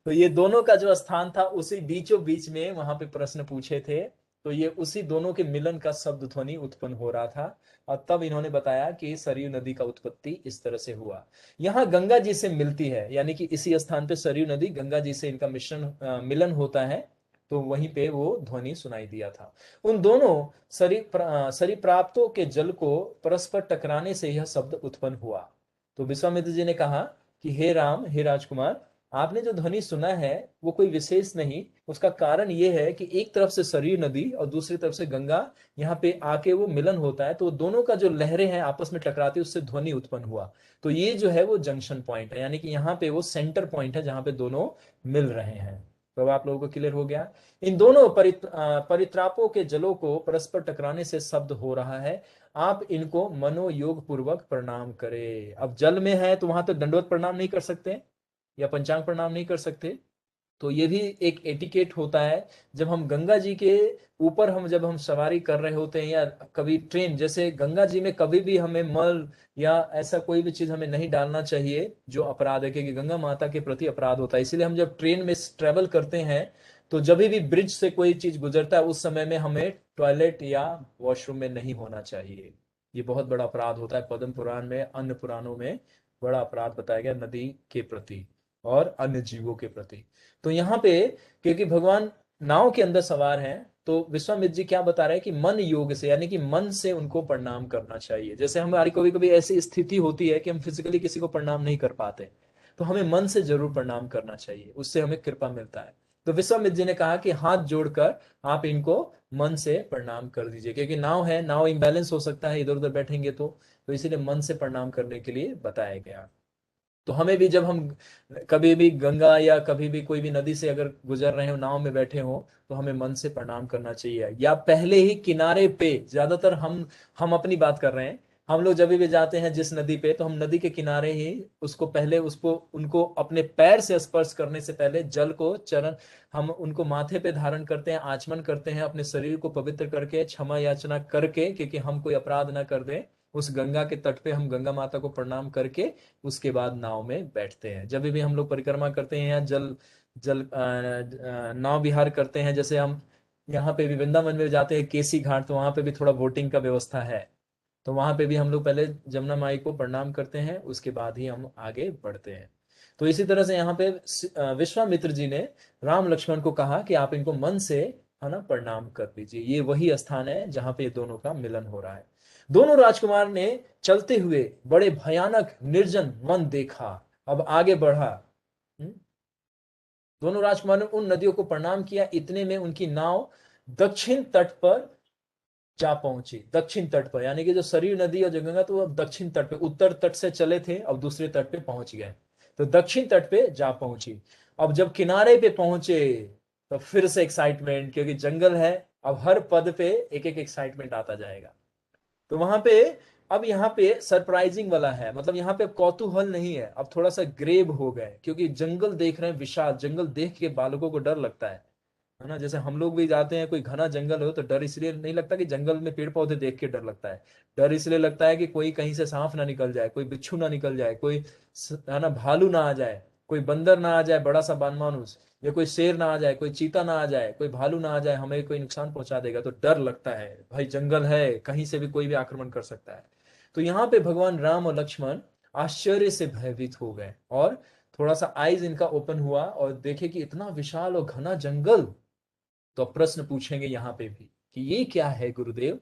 तो ये दोनों का जो स्थान था उसी बीचों बीच में वहां पे प्रश्न पूछे थे। तो ये उसी दोनों के मिलन का शब्द ध्वनि उत्पन्न हो रहा था, और तब इन्होंने बताया कि सरयू नदी का उत्पत्ति इस तरह से हुआ। यहाँ गंगा जी से मिलती है, यानी कि इसी स्थान पे सरयू नदी गंगा जी से इनका मिलन होता है। तो वहीं पे वो ध्वनि सुनाई दिया था। उन दोनों सरिप्राप्तों के जल को परस्पर टकराने से यह शब्द उत्पन्न हुआ। तो विश्वामित्र जी ने कहा कि हे राम, हे राजकुमार, आपने जो ध्वनि सुना है वो कोई विशेष नहीं, उसका कारण ये है कि एक तरफ से सरयू नदी और दूसरी तरफ से गंगा यहाँ पे आके वो मिलन होता है, तो दोनों का जो लहरें हैं आपस में टकराती, उससे ध्वनि उत्पन्न हुआ। तो ये जो है वो जंक्शन पॉइंट है, यानी कि यहाँ पे वो सेंटर पॉइंट है जहां पे दोनों मिल रहे हैं। तो अब आप लोगों को क्लियर हो गया। इन दोनों परित्रापों के जलों को परस्पर टकराने से शब्द हो रहा है। आप इनको मनोयोग पूर्वक प्रणाम करें। अब जल में है तो वहां तो दंडवत प्रणाम नहीं कर सकते या पंचांग प्रणाम नहीं कर सकते, तो ये भी एक एटिकेट होता है। जब हम गंगा जी के ऊपर जब हम सवारी कर रहे होते हैं, या कभी ट्रेन, जैसे गंगा जी में कभी भी हमें मल या ऐसा कोई भी चीज हमें नहीं डालना चाहिए जो अपराध है, क्योंकि गंगा माता के प्रति अपराध होता है। इसीलिए हम जब ट्रेन में ट्रेवल करते हैं तो जब भी ब्रिज से कोई चीज गुजरता है उस समय में हमें टॉयलेट या वॉशरूम में नहीं होना चाहिए। ये बहुत बड़ा अपराध होता है। पद्म पुराण में, अन्य पुराणों में बड़ा अपराध बताया गया नदी के प्रति और अन्य जीवों के प्रति। तो यहाँ पे क्योंकि भगवान नाव के अंदर सवार हैं, तो विश्वामित्र जी क्या बता रहे हैं कि मन योग से, यानी कि मन से उनको प्रणाम करना चाहिए। जैसे हमारी कभी कभी ऐसी स्थिति होती है कि हम फिजिकली किसी को प्रणाम नहीं कर पाते, तो हमें मन से जरूर प्रणाम करना चाहिए, उससे हमें कृपा मिलता है। तो विश्वामित्र जी ने कहा कि हाथ जोड़कर आप इनको मन से प्रणाम कर दीजिए, क्योंकि नाव है, नाव इम्बैलेंस हो सकता है इधर उधर बैठेंगे तो इसीलिए मन से प्रणाम करने के लिए बताया गया। तो हमें भी जब हम कभी भी गंगा या कभी भी कोई भी नदी से अगर गुजर रहे हो, नाव में बैठे हो, तो हमें मन से प्रणाम करना चाहिए। या पहले ही किनारे पे, ज्यादातर हम अपनी बात कर रहे हैं, हम लोग जब भी जाते हैं जिस नदी पे, तो हम नदी के किनारे ही उसको उनको अपने पैर से स्पर्श करने से पहले जल को चरण हम उनको माथे पे धारण करते हैं, आचमन करते हैं, अपने शरीर को पवित्र करके क्षमा याचना करके, क्योंकि हम कोई अपराध ना कर दें। उस गंगा के तट पे हम गंगा माता को प्रणाम करके उसके बाद नाव में बैठते हैं। जब भी हम लोग परिक्रमा करते हैं या जल जल नाव विहार करते हैं, जैसे हम यहाँ पे भी वृंदावन में जाते हैं केसी घाट, तो वहां पे भी थोड़ा बोटिंग का व्यवस्था है, तो वहां पे भी हम लोग पहले जमुना माई को प्रणाम करते हैं, उसके बाद ही हम आगे बढ़ते हैं। तो इसी तरह से यहाँ पे विश्वामित्र जी ने राम लक्ष्मण को कहा कि आप इनको मन से, है ना, प्रणाम कर दीजिए। ये वही स्थान है जहां पे दोनों का मिलन हो रहा है। दोनों राजकुमार ने चलते हुए बड़े भयानक निर्जन वन देखा, अब आगे बढ़ा। हम्म? दोनों राजकुमार ने उन नदियों को प्रणाम किया, इतने में उनकी नाव दक्षिण तट पर जा पहुंची। दक्षिण तट पर, यानी कि जो सरयू नदी और जो गंगा, तो अब दक्षिण तट पे, उत्तर तट से चले थे, अब दूसरे तट पे पहुंच गए, तो दक्षिण तट पे जा पहुंची। अब जब किनारे पे पहुंचे तो फिर से एक्साइटमेंट, क्योंकि जंगल है, अब हर पद पे एक एक एक्साइटमेंट आता जाएगा। तो वहां पे, अब यहाँ पे सरप्राइजिंग वाला है, मतलब यहाँ पे कौतूहल नहीं है, अब थोड़ा सा ग्रेव हो गए, क्योंकि जंगल देख रहे हैं, विशाल जंगल देख के बालकों को डर लगता है ना। जैसे हम लोग भी जाते हैं, कोई घना जंगल हो तो डर इसलिए नहीं लगता कि जंगल में पेड़ पौधे देख के डर लगता है, डर इसलिए लगता है कि कोई कहीं से सांप ना निकल जाए, कोई बिच्छू ना निकल जाए, कोई है ना भालू ना आ जाए, कोई बंदर ना आ जाए, बड़ा सा बानमानुस, या कोई शेर ना आ जाए, कोई चीता ना आ जाए, कोई भालू ना आ जाए, हमें कोई नुकसान पहुंचा देगा, तो डर लगता है। भाई जंगल है, कहीं से भी कोई भी आक्रमण कर सकता है। तो यहाँ पे भगवान राम और लक्ष्मण आश्चर्य से भयभीत हो गए, और थोड़ा सा आईज इनका ओपन हुआ और देखे कि इतना विशाल और घना जंगल। तो अब प्रश्न पूछेंगे यहाँ पे भी कि ये क्या है गुरुदेव।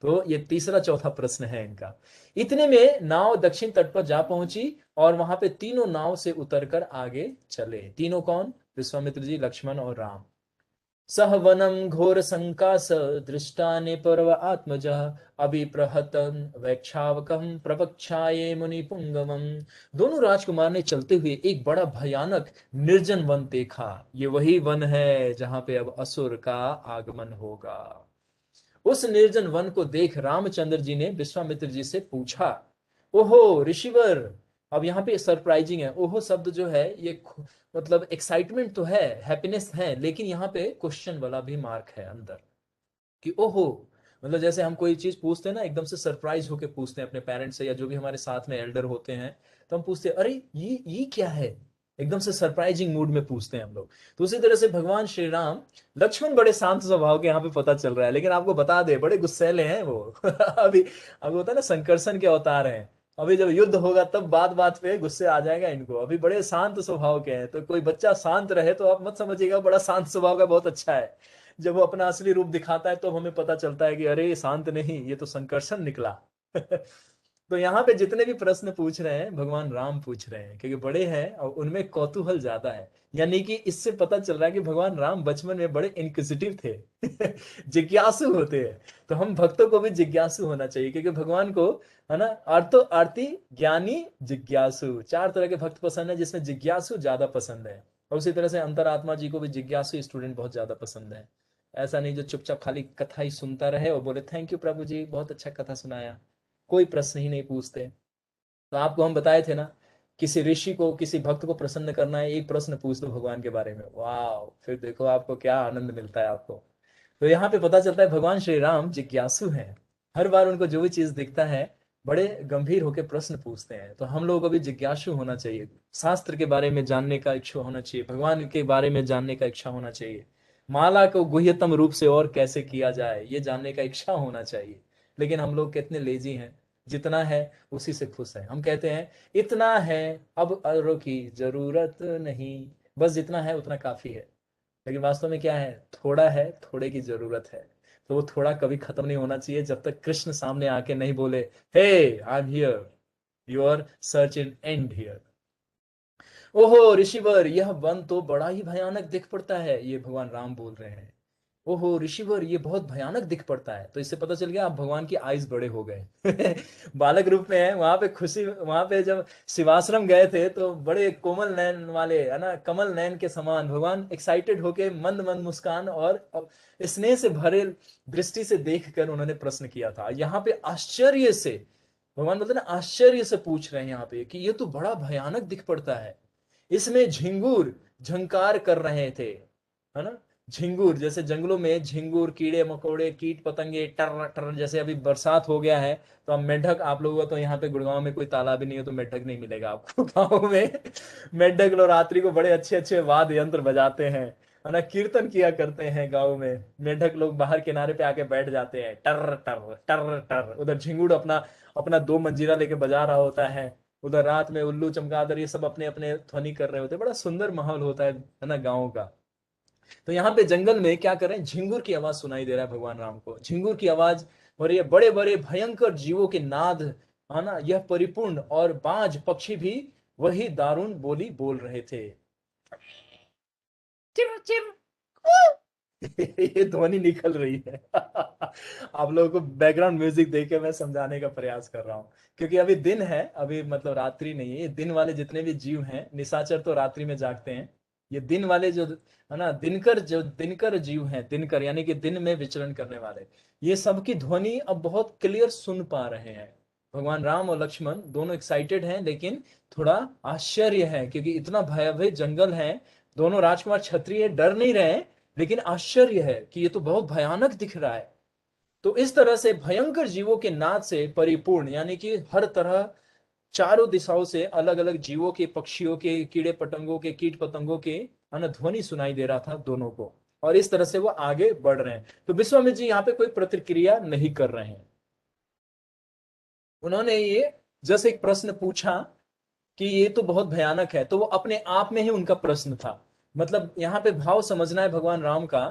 तो ये तीसरा चौथा प्रश्न है इनका। इतने में नाव दक्षिण तट पर जा पहुंची, और वहां पे तीनों नाव से उतरकर आगे चले। तीनों कौन? विश्वामित्र जी, लक्ष्मण और राम। सह वनम घोर संकास दृष्टा ने पर्व आत्मजः अभिप्रहतम वैक्षावकम प्रवक्षाये मुनि पुंगवम। दोनों राजकुमार ने चलते हुए एक बड़ा भयानक निर्जन वन देखा। ये वही वन है जहां पे अब असुर का आगमन होगा। उस निर्जन वन को देख रामचंद्र जी ने विश्वामित्र जी से पूछा, ओहो ऋषिवर। अब यहाँ पे सरप्राइजिंग है, ओहो शब्द जो है ये मतलब एक्साइटमेंट तो है, हैप्पीनेस है, लेकिन यहाँ पे क्वेश्चन वाला भी मार्क है अंदर कि ओहो। मतलब जैसे हम कोई चीज पूछते हैं ना, एकदम से सरप्राइज होके पूछते हैं अपने पेरेंट्स से, या जो भी हमारे साथ में एल्डर होते हैं, तो हम पूछते हैं अरे ये क्या है, एकदम से सरप्राइजिंग मूड में पूछते हैं हम लोग। तो उसी तरह से भगवान श्री राम, लक्ष्मण बड़े शांत स्वभाव के यहाँ पे पता चल रहा है, लेकिन आपको बता दे बड़े गुस्सैले हैं वो अभी होता है ना, संकर्षण के अवतार हैं। अभी जब युद्ध होगा तब बात बात पे गुस्से आ जाएगा इनको, अभी बड़े शांत स्वभाव के हैं। तो कोई बच्चा शांत रहे तो आप मत समझिएगा बड़ा शांत स्वभाव का बहुत अच्छा है, जब वो अपना असली रूप दिखाता है तो हमें पता चलता है कि अरे ये शांत नहीं, ये तो संकर्षण निकला। तो यहाँ पे जितने भी प्रश्न पूछ रहे हैं भगवान राम पूछ रहे हैं, क्योंकि बड़े हैं और उनमें कौतूहल ज्यादा है। यानी कि इससे पता चल रहा है कि भगवान राम बचपन में बड़े इंक्विजिटिव थे, जिज्ञासु होते हैं। तो हम भक्तों को भी जिज्ञासु होना चाहिए, क्योंकि भगवान को, है ना, आर्तो आरती ज्ञानी जिज्ञासु, चार तरह के भक्त पसंद है, जिसमें जिज्ञासु ज्यादा पसंद है। और उसी तरह से अंतरात्मा जी को भी जिज्ञासु स्टूडेंट बहुत ज्यादा पसंद है। ऐसा नहीं जो चुपचाप खाली कथा ही सुनता रहे और बोले थैंक यू प्रभु जी, बहुत अच्छा कथा सुनाया, कोई प्रश्न ही नहीं पूछते। तो आपको हम बताए थे ना किसी ऋषि को, किसी भक्त को प्रसन्न करना है, एक प्रश्न पूछ दो भगवान के बारे में, वाह, फिर देखो आपको क्या आनंद मिलता है आपको। तो यहाँ पे पता चलता है भगवान श्री राम जिज्ञासु हैं। हर बार उनको जो भी चीज दिखता है बड़े गंभीर होकर प्रश्न पूछते हैं। तो हम लोगों को भी जिज्ञासु होना चाहिए, शास्त्र के बारे में जानने का इच्छा होना चाहिए, भगवान के बारे में जानने का इच्छा होना चाहिए, माला को गुह्यतम रूप से और कैसे किया जाए ये जानने का इच्छा होना चाहिए। लेकिन हम लोग कितने लेजी हैं, जितना है उसी से खुश हैं। हम कहते हैं इतना है, अब औरों की जरूरत नहीं, बस जितना है उतना काफी है। लेकिन वास्तव में क्या है, थोड़ा है, थोड़े की जरूरत है। तो वो थोड़ा कभी खत्म नहीं होना चाहिए जब तक कृष्ण सामने आके नहीं बोले, hey I am here, your search in and here. ओहो ऋषिवर, यह वन तो बड़ा ही भयानक दिख पड़ता है, ये भगवान राम बोल रहे हैं। ओहो ऋषिवर, ये बहुत भयानक दिख पड़ता है। तो इससे पता चल गया आप भगवान की आइज बड़े हो गए। बालक रूप में है वहां पे खुशी, वहां पे जब शिवाश्रम गए थे तो बड़े कोमल नयन वाले, है ना, कमल नयन के समान भगवान एक्साइटेड होके मंद मंद मुस्कान और स्नेह से भरे दृष्टि से देखकर उन्होंने प्रश्न किया था। यहाँ पे आश्चर्य से भगवान बोलते ना, आश्चर्य से पूछ रहे हैं यहाँ पे कि ये तो बड़ा भयानक दिख पड़ता है। इसमें झिंगूर झंकार कर रहे थे, है ना, झिंगूर जैसे जंगलों में झिंगूर, कीड़े मकोड़े, कीट पतंगे टर टर, जैसे अभी बरसात हो गया है तो अब मेंढक, आप लोगों का तो यहाँ पे गुड़गांव में कोई तालाब ही नहीं है तो मेंढक नहीं मिलेगा आपको। गाँव में मेंढक लोग रात्रि को बड़े अच्छे अच्छे वाद्य यंत्र बजाते हैं, है ना, कीर्तन किया करते हैं। गाँव में मेंढक लोग बाहर किनारे पे आके बैठ जाते हैं, टर टर टर टर। उधर झिंगुर अपना अपना दो मंजीरा लेके बजा रहा होता है, उधर रात में उल्लू चमगादड़ ये सब अपने अपने ध्वनि कर रहे होते हैं। बड़ा सुंदर माहौल होता है ना गाँव का। तो यहाँ पे जंगल में क्या कर रहे हैं, झिंगुर की आवाज सुनाई दे रहा है भगवान राम को, झिंगुर की आवाज। और ये बड़े बड़े भयंकर जीवों के नाद, है ना, यह परिपूर्ण, और बाज पक्षी भी वही दारुण बोली बोल रहे थे। चिर चिर ये ध्वनि निकल रही है। आप लोगों को बैकग्राउंड म्यूजिक देके मैं समझाने का प्रयास कर रहा हूँ, क्योंकि अभी दिन है, अभी मतलब रात्रि नहीं है। ये दिन वाले जितने भी जीव हैं, निशाचर तो रात्रि में जागते हैं, ये दिन वाले जो, है ना, दिनकर, जो दिनकर जीव हैं, दिनकर यानी कि दिन में विचरण करने वाले, ये सबकी ध्वनि अब बहुत क्लियर सुन पा रहे हैं। भगवान राम और लक्ष्मण दोनों एक्साइटेड हैं, लेकिन थोड़ा आश्चर्य है, क्योंकि इतना भयावह जंगल है। दोनों राजकुमार क्षत्रिय डर नहीं रहे, लेकिन आश्चर्य है कि ये तो बहुत भयानक दिख रहा है। तो इस तरह से भयंकर जीवों के नाद से परिपूर्ण, यानी कि हर तरह चारों दिशाओं से अलग अलग जीवों के, पक्षियों के, कीड़े पतंगों के, कीट पतंगों के ध्वनि सुनाई दे रहा था दोनों को। और इस तरह से वो आगे बढ़ रहे हैं। तो विश्वामित्र जी यहाँ पे कोई प्रतिक्रिया नहीं कर रहे हैं। उन्होंने ये जैसे एक प्रश्न पूछा कि ये तो बहुत भयानक है, तो वो अपने आप में ही उनका प्रश्न था। मतलब यहाँ पे भाव समझना है भगवान राम का,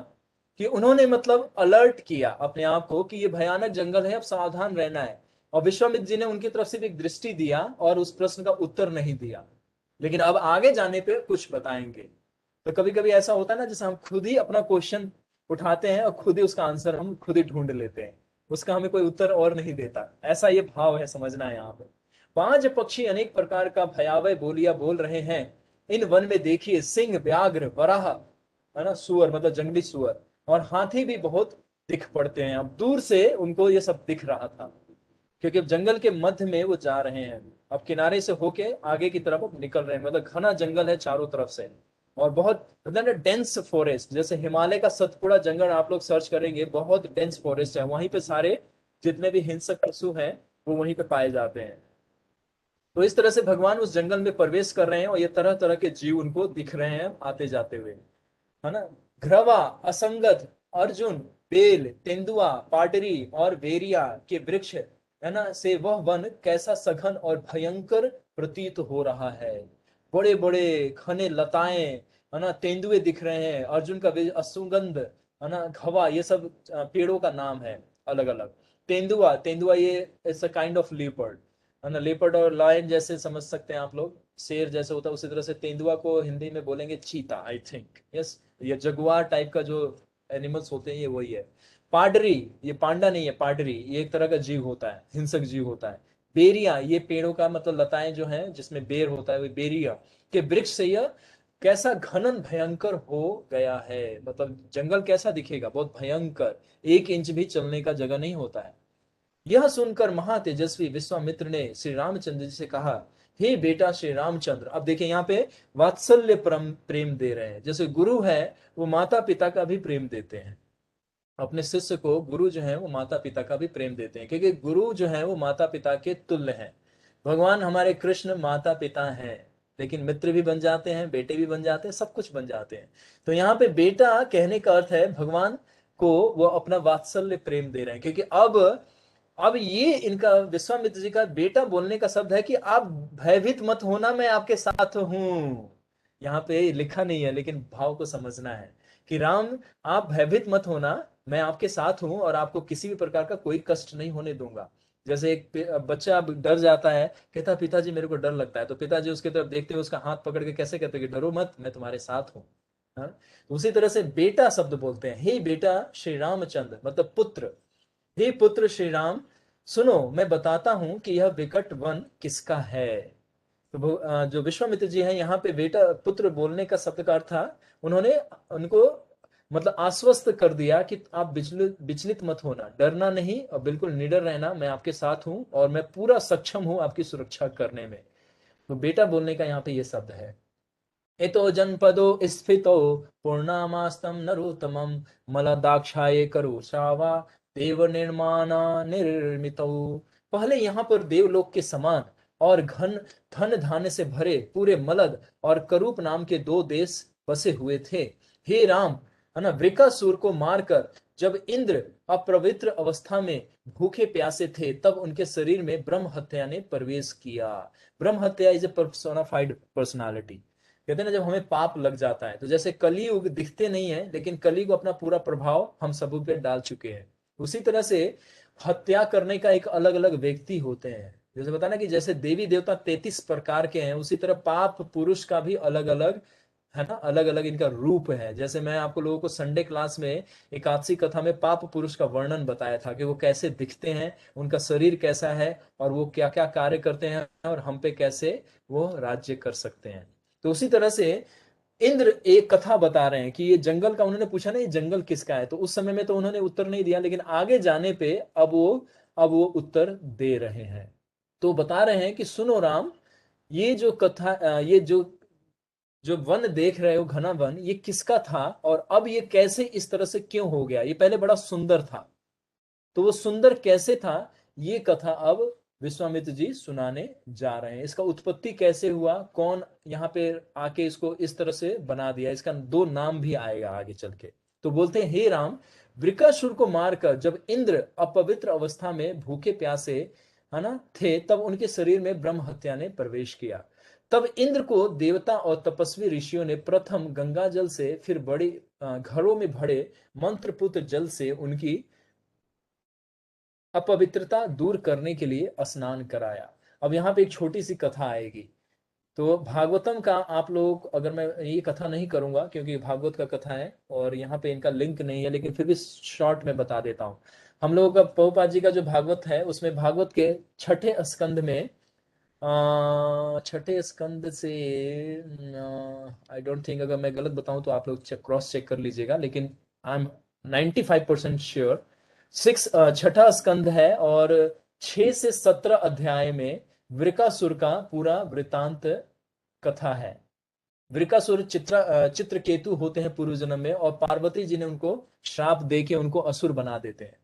कि उन्होंने मतलब अलर्ट किया अपने आप को कि ये भयानक जंगल है, अब सावधान रहना है। और विश्वामित्र जी ने उनकी तरफ से भी एक दृष्टि दिया और उस प्रश्न का उत्तर नहीं दिया, लेकिन अब आगे जाने पे कुछ बताएंगे। तो कभी कभी ऐसा होता है ना, जैसे हम खुद ही अपना क्वेश्चन उठाते हैं और खुद ही उसका आंसर हम खुद ही ढूंढ लेते हैं, उसका हमें कोई उत्तर और नहीं देता, ऐसा ये भाव है, समझना है यहाँ पे। पांच पक्षी अनेक प्रकार का भयावह बोलिया बोल रहे हैं। इन वन में देखिए सिंह, व्याघ्र, वराह, है ना, सुअर मतलब जंगली सुअर, और हाथी भी बहुत दिख पड़ते हैं। अब दूर से उनको ये सब दिख रहा था, क्योंकि अब जंगल के मध्य में वो जा रहे हैं। अब किनारे से होके आगे की तरफ अब निकल रहे हैं, मतलब घना जंगल है चारों तरफ से, और बहुत डेंस फॉरेस्ट, जैसे हिमालय का सतपुड़ा जंगल आप लोग सर्च करेंगे, बहुत डेंस फॉरेस्ट है वहीं पे। सारे जितने भी हिंसक पशु हैं वो वहीं पे पाए जाते हैं। तो इस तरह से भगवान उस जंगल में प्रवेश कर रहे हैं, और ये तरह तरह के जीव उनको दिख रहे हैं आते जाते हुए, है ना। घ्रवा, असंगत, अर्जुन, बेल, तेंदुआ, पाटरी और बेरिया के वृक्ष, है ना, से वह वन कैसा सघन और भयंकर प्रतीत हो रहा है। बड़े बड़े घने लताएं, है ना, तेंदुए दिख रहे हैं, अर्जुन का असुगंध, है ना, घवा, ये सब पेड़ों का नाम है अलग अलग। तेंदुआ, तेंदुआ ये it's a kind of leopard, है ना, लेपर्ड और लायन जैसे समझ सकते हैं आप लोग, शेर जैसे होता है, उसी तरह से तेंदुआ को हिंदी में बोलेंगे चीता, आई थिंक, यस। ये जगुआर टाइप का जो एनिमल्स होते हैं ये वही है। पाडरी, ये पांडा नहीं है, पाडरी ये एक तरह का जीव होता है, हिंसक जीव होता है। बेरिया, ये पेड़ों का मतलब लताएं जो हैं जिसमें बेर होता है, वो बेरिया के वृक्ष से यह कैसा घनन भयंकर हो गया है। मतलब जंगल कैसा दिखेगा, बहुत भयंकर, 1 इंच भी चलने का जगह नहीं होता है। यह सुनकर महातेजस्वी विश्वामित्र ने श्री रामचंद्र जी से कहा हे बेटा श्री रामचंद्र। अब देखिए यहाँ पे वात्सल्य प्रेम दे रहे हैं। जैसे गुरु है वो माता पिता का भी प्रेम देते हैं, अपने शिष्य को गुरु जो है वो माता पिता का भी प्रेम देते हैं, क्योंकि गुरु जो है वो माता पिता के तुल्य हैं। भगवान हमारे कृष्ण माता पिता हैं, लेकिन मित्र भी बन जाते हैं, बेटे भी बन जाते हैं, सब कुछ बन जाते हैं। तो यहाँ पे बेटा कहने का अर्थ है भगवान को वो अपना वात्सल्य प्रेम दे रहे हैं, क्योंकि अब ये इनका विश्वामित्र जी का बेटा बोलने का शब्द है कि आप भयभीत मत होना, मैं आपके साथ हूं। यहाँ पे लिखा नहीं है, लेकिन भाव को समझना है कि राम आप भयभीत मत होना, मैं आपके साथ हूं और आपको किसी भी प्रकार का कोई कष्ट नहीं होने दूंगा। जैसे एक बच्चा डर जाता है, कहता पिताजी मेरे को डर लगता है, तो पिताजी उसके तरफ देखते हुए उसका हाथ पकड़ के कैसे कहते हैं कि डरो मत, मैं तुम्हारे साथ हूं। हाँ? तो उसी तरह से बेटा शब्द बोलते हैं, हे बेटा श्री रामचंद्र, मतलब पुत्र। हे पुत्र श्री राम, सुनो मैं बताता हूं कि यह विकट वन किसका है। तो जो विश्वामित्र जी हैं यहाँ पे बेटा पुत्र बोलने का शब्द का अर्थ था, उन्होंने उनको मतलब आश्वस्त कर दिया कि आप विचलित मत होना, डरना नहीं और बिल्कुल निडर रहना, मैं आपके साथ हूं और मैं पूरा सक्षम हूं आपकी सुरक्षा करने में। तो बेटा बोलने का यहाँ पे ये शब्द है। इतो जनपदो स्थितो पूर्णामास्तम नरोत्तमम मलदाक्षाये करुषावा देव निर्माण निर्मितो। पहले यहाँ पर देवलोक के समान और घन धन धान्य से भरे पूरे मलद और करूप नाम के दो देश बसे हुए थे। हे राम, है ना, वृकासुर को मारकर जब इंद्र अपवित्र अवस्था में भूखे प्यासे थे, तब उनके शरीर में ब्रह्म हत्या ने प्रवेश किया। ब्रह्म हत्या इज ए पर्सोनाफाइड पर्सनालिटी। कहते हैं ना, जब हमें पाप लग जाता है, तो जैसे कलयुग दिखते नहीं है, लेकिन कलयुग अपना पूरा प्रभाव हम सब पे डाल चुके हैं। उसी तरह से हत्या करने का एक अलग अलग व्यक्ति होते हैं। जैसे बताना कि जैसे देवी देवता 33 प्रकार के हैं, उसी तरह पाप पुरुष का भी अलग अलग है ना, अलग अलग इनका रूप है। जैसे मैं आपको लोगों को संडे क्लास में एकादशी कथा में पाप पुरुष का वर्णन बताया था कि वो कैसे दिखते हैं, उनका शरीर कैसा है और वो क्या क्या कार्य करते हैं और हम पे कैसे वो राज्य कर सकते हैं। तो उसी तरह से इंद्र एक कथा बता रहे हैं कि ये जंगल का, उन्होंने पूछा ना ये जंगल किसका है, तो उस समय में तो उन्होंने उत्तर नहीं दिया, लेकिन आगे जाने पे अब वो उत्तर दे रहे हैं। तो बता रहे हैं कि सुनो राम, ये जो कथा ये जो जो वन देख रहे हो घना वन, ये किसका था और अब ये कैसे इस तरह से क्यों हो गया। ये पहले बड़ा सुंदर था, तो वो सुंदर कैसे था, ये कथा अब विश्वामित्र जी सुनाने जा रहे हैं। इसका उत्पत्ति कैसे हुआ, कौन यहाँ पे आके इसको इस तरह से बना दिया, इसका दो नाम भी आएगा आगे चल के। तो बोलते हैं, हे राम, वृकासुर को मारकर जब इंद्र अपवित्र अवस्था में भूखे प्यासे है ना थे, तब उनके शरीर में ब्रह्म हत्या ने प्रवेश किया। तब इंद्र को देवता और तपस्वी ऋषियों ने प्रथम गंगा जल से, फिर बड़े घरों में भरे मंत्रपुत्र जल से उनकी अपवित्रता दूर करने के लिए स्नान कराया। अब यहाँ पे एक छोटी सी कथा आएगी। तो भागवतम का आप लोग, अगर मैं ये कथा नहीं करूंगा क्योंकि भागवत का कथा है और यहाँ पे इनका लिंक नहीं है, लेकिन फिर भी शॉर्ट में बता देता हूँ। हम लोगों का प्रभुपाद जी का जो भागवत है, उसमें भागवत के छठे स्कंद में छठे स्कंद से आई डोंट थिंक, अगर मैं गलत बताऊं तो आप लोग क्रॉस चेक कर लीजिएगा, लेकिन आई एम 95% श्योर छठा स्कंद है और 6 से 17 अध्याय में वृकासुर का पूरा वृतांत कथा है। वृकासुर चित्रकेतु होते हैं पूर्व जन्म में, और पार्वती जी ने उनको श्राप दे के उनको असुर बना देते हैं।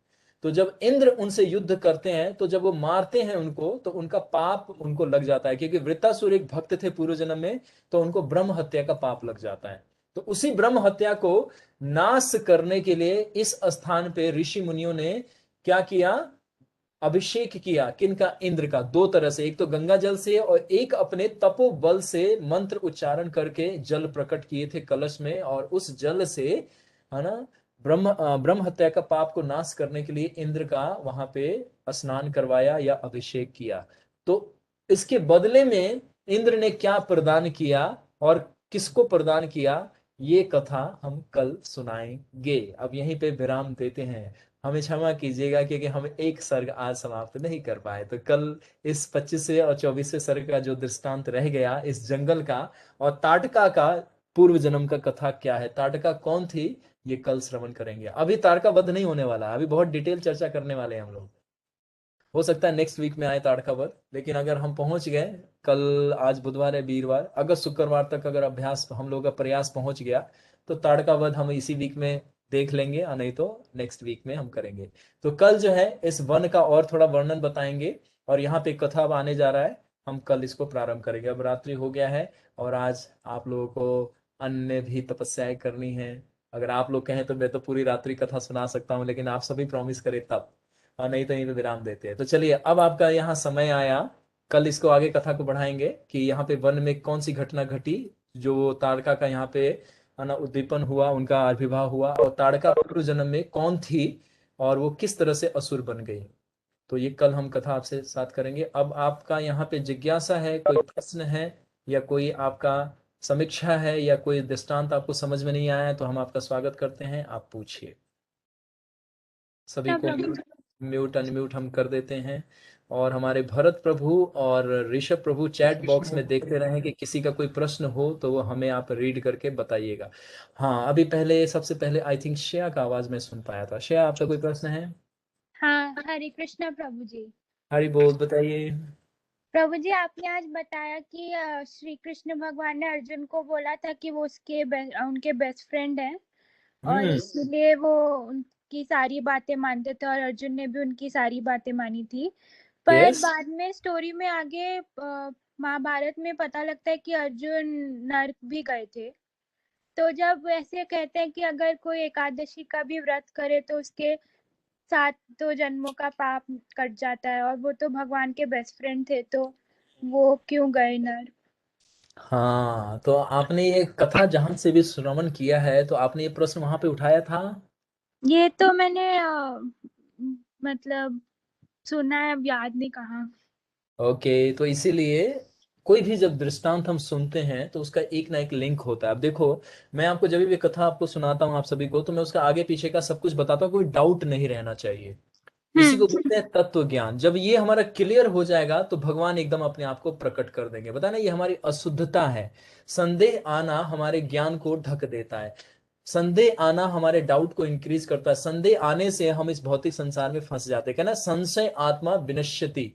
तो जब इंद्र उनसे युद्ध करते हैं, तो जब वो मारते हैं उनको, तो उनका पाप उनको लग जाता है, क्योंकि वृतासुर एक भक्त थे पूर्व जन्म में, तो उनको ब्रह्म हत्या का पाप लग जाता है। तो उसी ब्रह्म हत्या को नाश करने के लिए इस स्थान पे ऋषि मुनियों ने क्या किया, अभिषेक किया। किनका, इंद्र का, दो तरह से, एक तो गंगा जल से और एक अपने तपो बल से मंत्र उच्चारण करके जल प्रकट किए थे कलश में, और उस जल से है ना ब्रह्म हत्या का पाप को नाश करने के लिए इंद्र का वहां पे स्नान करवाया या अभिषेक किया। तो इसके बदले में इंद्र ने क्या प्रदान किया और किसको प्रदान किया, ये कथा हम कल सुनाएंगे। अब यहीं पे विराम देते हैं। हमें क्षमा कीजिएगा क्योंकि हम एक सर्ग आज समाप्त नहीं कर पाए, तो कल इस 25वें और 24वें सर्ग का जो दृष्टांत रह गया इस जंगल का और ताटका का पूर्व जन्म का कथा क्या है, ताटका कौन थी, ये कल श्रवण करेंगे। अभी ताड़का वध नहीं होने वाला, अभी बहुत डिटेल चर्चा करने वाले हैं हम लोग। हो सकता है नेक्स्ट वीक में आए ताड़का वध, लेकिन अगर हम पहुंच गए कल, आज बुधवार है, वीरवार, अगर शुक्रवार तक अगर अभ्यास हम लोग का प्रयास पहुंच गया तो ताड़का वध हम इसी वीक में देख लेंगे, और नहीं तो नेक्स्ट वीक में हम करेंगे। तो कल जो है इस वन का और थोड़ा वर्णन बताएंगे, और यहाँ पे कथा अब आने जा रहा है, हम कल इसको प्रारंभ करेंगे। अब रात्रि हो गया है और आज आप लोगों को अन्य भी तपस्याएं करनी है। अगर आप लोग कहें तो मैं तो पूरी रात्रि कथा सुना सकता हूँ, लेकिन आप सभी प्रॉमिस करें तब, और नहीं तो यहीं पे विराम देते हैं। तो चलिए, अब आपका यहाँ समय आया, कल इसको आगे कथा को बढ़ाएंगे कि यहाँ पे वन में कौन सी घटना घटी, जो ताड़का का यहाँ पे है ना उद्दीपन हुआ, उनका आविर्भाव हुआ, और ताड़का पूर्व जन्म में कौन थी और वो किस तरह से असुर बन गई। तो ये कल हम कथा आपसे साथ करेंगे। अब आपका यहाँ पे जिज्ञासा है, कोई प्रश्न है, या कोई आपका समीक्षा है, या कोई दृष्टांत आपको समझ में नहीं आया है, तो हम आपका स्वागत करते हैं, आप पूछिए। सभी को म्यूट अनम्यूट हम कर देते हैं, और हमारे भरत प्रभु और ऋषभ प्रभु चैट बॉक्स में देखते रहें कि किसी का कोई प्रश्न हो तो वो हमें आप रीड करके बताइएगा। हाँ, अभी पहले, सबसे पहले आई थिंक श्रेया का आवाज में सुन पाया था। श्रेया, आपका कोई प्रश्न है? हाँ, हरे कृष्णा प्रभु जी। हरि बोल, बताइए। प्रभु जी, आपने आज बताया कि श्री कृष्ण भगवान ने अर्जुन को बोला था कि वो उनके बेस्ट फ्रेंड हैं, और इसलिए वो उनकी सारी बातें मानते थे, और अर्जुन ने भी उनकी सारी बातें मानी थी। पर Yes. बाद में स्टोरी में आगे महाभारत में पता लगता है कि अर्जुन नर्क भी गए थे। तो जब ऐसे कहते हैं कि अगर कोई एकादशी का भी व्रत करे तो उसके 7 जन्मों का पाप कट जाता है, और वो तो भगवान के बेस्ट फ्रेंड थे, तो वो क्यों गए नर? हाँ, तो आपने ये कथा जहां से भी श्रवण किया है, तो आपने ये प्रश्न वहां पे उठाया था? ये तो मैंने मतलब सुना है, अब याद नहीं कहाँ। ओके, तो इसीलिए कोई भी जब दृष्टांत हम सुनते हैं तो उसका एक ना एक लिंक होता है। अब देखो, मैं आपको जब भी कथा आपको सुनाता हूँ आप सभी को, तो मैं उसका आगे पीछे का सब कुछ बताता हूँ, कोई डाउट नहीं रहना चाहिए। इसी को बोलते हैं तत्व ज्ञान। जब ये हमारा क्लियर हो जाएगा तो भगवान एकदम अपने आप को प्रकट कर देंगे। पता ना, ये हमारी अशुद्धता है। संदेह आना हमारे ज्ञान को ढक देता है। संदेह आना हमारे डाउट को इंक्रीज करता है। संदेह आने से हम इस भौतिक संसार में फंस जाते हैं। कहना संशय आत्मा विनश्यति।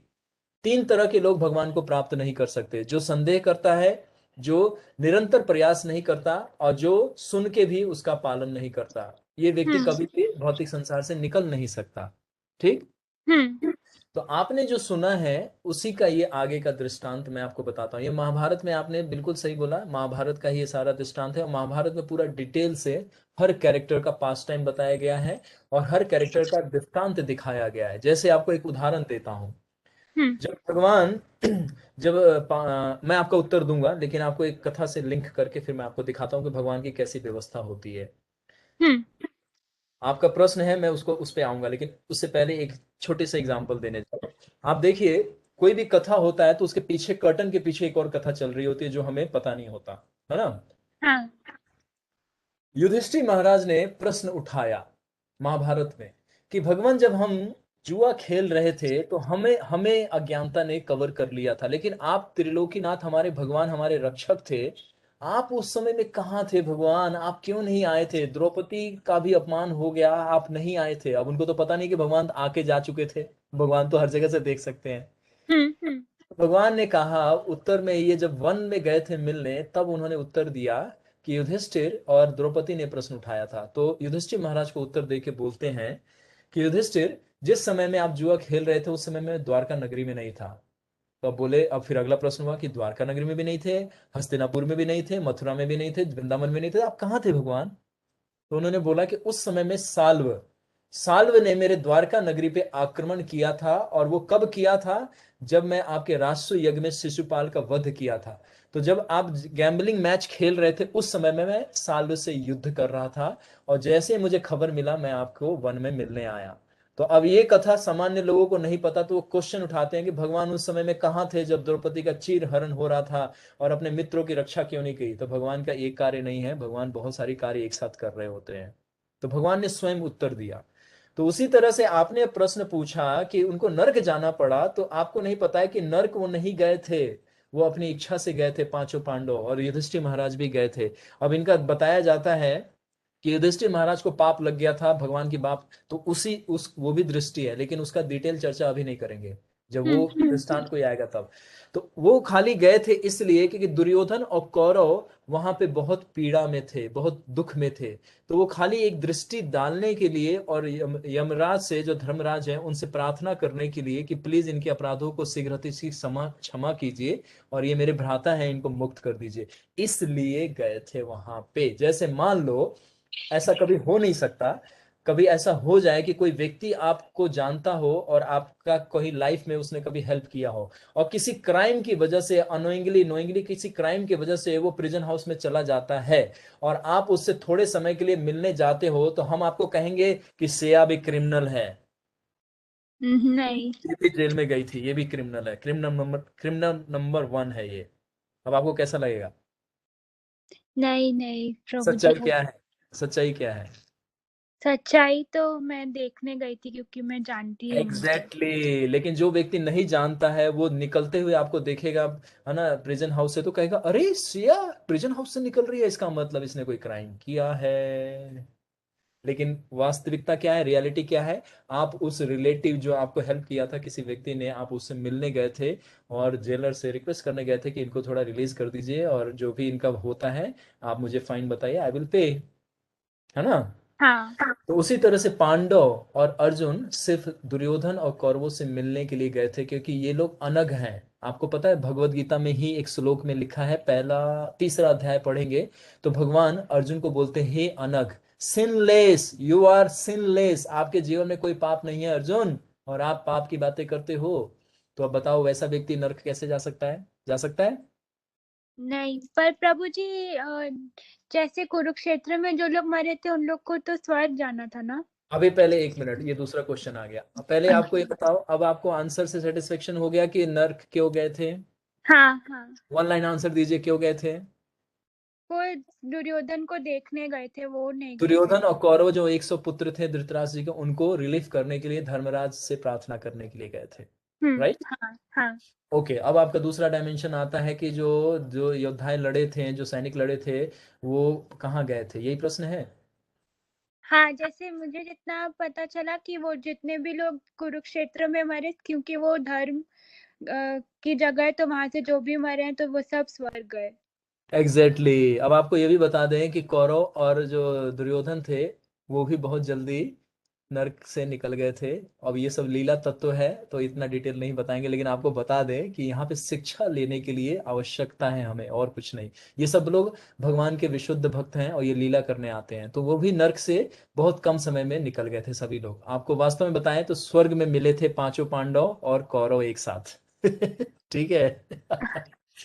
3 तरह के लोग भगवान को प्राप्त नहीं कर सकते: जो संदेह करता है, जो निरंतर प्रयास नहीं करता, और जो सुन के भी उसका पालन नहीं करता। ये व्यक्ति कभी भी भौतिक संसार से निकल नहीं सकता। ठीक। तो आपने जो सुना है उसी का ये आगे का दृष्टांत मैं आपको बताता हूँ। ये महाभारत में, आपने बिल्कुल सही बोला, महाभारत का ही ये सारा दृष्टांत है। और महाभारत में पूरा डिटेल से हर कैरेक्टर का पास टाइम बताया गया है, और हर कैरेक्टर का दृष्टांत दिखाया गया है। जैसे आपको एक उदाहरण देता हूँ। जब भगवान जब मैं आपका उत्तर दूंगा, लेकिन आपको एक कथा से लिंक करके फिर मैं आपको दिखाता हूँ कि भगवान की कैसी व्यवस्था होती है। आपका प्रश्न है, मैं उसको उस पे आऊंगा, लेकिन उससे पहले एक छोटे से एग्जांपल देने जा रहा हूं। आप देखिए, कोई भी कथा होता है तो उसके पीछे, कर्टन के पीछे एक और कथा चल रही होती है जो हमें पता नहीं होता, है ना। हाँ। युधिष्ठिर महाराज ने प्रश्न उठाया महाभारत में कि भगवान, जब हम जुआ खेल रहे थे तो हमें हमें अज्ञानता ने कवर कर लिया था, लेकिन आप त्रिलोकीनाथ, हमारे भगवान, हमारे रक्षक थे, आप उस समय में कहाँ थे भगवान? आप क्यों नहीं आए थे? द्रौपदी का भी अपमान हो गया, आप नहीं आए थे। अब उनको तो पता नहीं कि भगवान आके जा चुके थे। भगवान तो हर जगह से देख सकते हैं। भगवान ने कहा उत्तर में, ये जब वन में गए थे मिलने, तब उन्होंने उत्तर दिया कि युधिष्ठिर और द्रौपदी ने प्रश्न उठाया था। तो युधिष्ठिर महाराज को उत्तर दे के बोलते हैं कि युधिष्ठिर, जिस समय में आप जुआ खेल रहे थे उस समय में द्वारका नगरी में नहीं था। तो अब बोले, अब फिर अगला प्रश्न हुआ कि द्वारका नगरी में भी नहीं थे, हस्तिनापुर में भी नहीं थे, मथुरा में भी नहीं थे, वृंदावन में नहीं थे, आप कहाँ थे भगवान? तो उन्होंने बोला कि उस समय में साल्व साल्व ने मेरे द्वारका नगरी पे आक्रमण किया था। और वो कब किया था? जब मैं आपके राष्ट्र यज्ञ में शिशुपाल का वध किया था। तो जब आप गैम्बलिंग मैच खेल रहे थे उस समय में मैं साल्व से युद्ध कर रहा था, और जैसे मुझे खबर मिला मैं आपको वन में मिलने आया। तो अब ये कथा सामान्य लोगों को नहीं पता, तो वो क्वेश्चन उठाते हैं कि भगवान उस समय में कहाँ थे जब द्रौपदी का चीर हरण हो रहा था, और अपने मित्रों की रक्षा क्यों नहीं की? तो भगवान का एक कार्य नहीं है, भगवान बहुत सारी कार्य एक साथ कर रहे होते हैं। तो भगवान ने स्वयं उत्तर दिया। तो उसी तरह से आपने प्रश्न पूछा कि उनको नर्क जाना पड़ा, तो आपको नहीं पता है कि नर्क वो नहीं गए थे, वो अपनी इच्छा से गए थे। पांचों पांडव और युधिष्ठिर महाराज भी गए थे। अब इनका बताया जाता है कि युधिष्ठिर महाराज को पाप लग गया था भगवान की बात, तो उसी उस वो भी दृष्टि है, लेकिन उसका डिटेल चर्चा अभी नहीं करेंगे। जब वो दृष्टांत कोई आएगा तब। तो वो खाली गए थे इसलिए क्योंकि दुर्योधन और कौरव वहां पे बहुत पीड़ा में थे, बहुत दुख में थे। तो वो खाली एक दृष्टि डालने के लिए और यमराज से, जो धर्मराज है, उनसे प्रार्थना करने के लिए कि प्लीज इनके अपराधों को शीघ्रता से क्षमा कीजिए और ये मेरे भ्राता हैं, इनको मुक्त कर दीजिए, इसलिए गए थे वहां पे। जैसे मान लो ऐसा कभी हो नहीं सकता, कभी ऐसा हो जाए कि कोई व्यक्ति आपको जानता हो और आपका कोई लाइफ में उसने कभी हेल्प किया हो, और किसी क्राइम की वजह से, अनोइंगली नोइंगली किसी क्राइम की वजह से वो प्रिजन हाउस में चला जाता है, और आप उससे थोड़े समय के लिए मिलने जाते हो, तो हम आपको कहेंगे कि श्रेया भी क्रिमिनल है, नहीं ये भी जेल में गई थी, ये भी क्रिमिनल है, क्रिमिनल नंबर 1 है ये। अब आपको कैसा लगेगा? नहीं नहीं प्रभु जी, सच्चाई क्या है? सच्चाई क्या है? सच्चाई तो मैं देखने गई थी क्योंकि मैं जानती हूँ उसे। एग्जैक्टली लेकिन जो व्यक्ति नहीं जानता है वो निकलते हुए आपको देखेगा, है ना, प्रिजन हाउस से, तो कहेगा अरे सिया प्रिजन हाउस से निकल रही है, इसका मतलब इसने कोई क्राइम किया है। लेकिन वास्तविकता क्या है, रियलिटी क्या है? आप उस रिलेटिव जो आपको हेल्प किया था, किसी व्यक्ति ने, आप उससे मिलने गए थे और जेलर से रिक्वेस्ट करने गए थे कि इनको थोड़ा रिलीज कर दीजिए और जो भी इनका होता है आप मुझे फाइन बताइए, आई विल पे, है ना। हाँ तो उसी तरह से पांडव और अर्जुन सिर्फ दुर्योधन और कौरवों से मिलने के लिए गए थे क्योंकि ये लोग अनग हैं। आपको पता है भगवत गीता में ही एक श्लोक में लिखा है, पहला तीसरा अध्याय पढ़ेंगे तो भगवान अर्जुन को बोलते हैं, हे अनग, सिनलेस, यू आर सिनलेस, आपके जीवन में कोई पाप नहीं है अर्जुन, और आप पाप की बातें करते हो। तो अब बताओ वैसा व्यक्ति नरक कैसे जा सकता है? जा सकता है? नहीं, पर प्रभु जी जैसे कुरुक्षेत्र में जो लोग मरे थे उन लोग को तो स्वर्ग जाना था ना। अभी पहले एक मिनट, ये दूसरा क्वेश्चन आ गया, अब पहले आपको ये बताओ, अब आपको आंसर से सेटिस्फेक्शन हो गया कि नर्क क्यों गए थे? हाँ हाँ, 1 लाइन आंसर दीजिए, क्यों गए थे? वो दुर्योधन को देखने गए थे, वो नहीं गए थे। दुर्योधन और कौरव जो 100 पुत्र थे धृतराष्ट्र जी के, उनको रिलीफ करने के लिए, धर्मराज से प्रार्थना करने के लिए गए थे, राइट? हाँ हाँ ओके, अब आपका दूसरा डायमेंशन आता है कि जो जो योद्धाएं लड़े थे, जो सैनिक लड़े थे, वो कहाँ गए थे, यही प्रश्न है। हाँ, जैसे मुझे जितना पता चला कि वो जितने भी लोग कुरुक्षेत्र में मरे क्योंकि वो धर्म की जगह है, तो वहां से जो भी मरे हैं तो वो सब स्वर्ग गए। Exactly exactly. अब आपको ये भी बता दें कि कौरव और जो दुर्योधन थे वो भी बहुत जल्दी नर्क से निकल गए थे। अब ये सब लीला तत्व है तो इतना डिटेल नहीं बताएंगे, लेकिन आपको बता दें कि यहाँ पे शिक्षा लेने के लिए आवश्यकता है हमें, और कुछ नहीं। ये सब लोग भगवान के विशुद्ध भक्त हैं और ये लीला करने आते हैं, तो वो भी नर्क से बहुत कम समय में निकल गए थे सभी लोग। आपको वास्तव में बताएं तो स्वर्ग में मिले थे पांचों पांडव और कौरव एक साथ। ठीक है।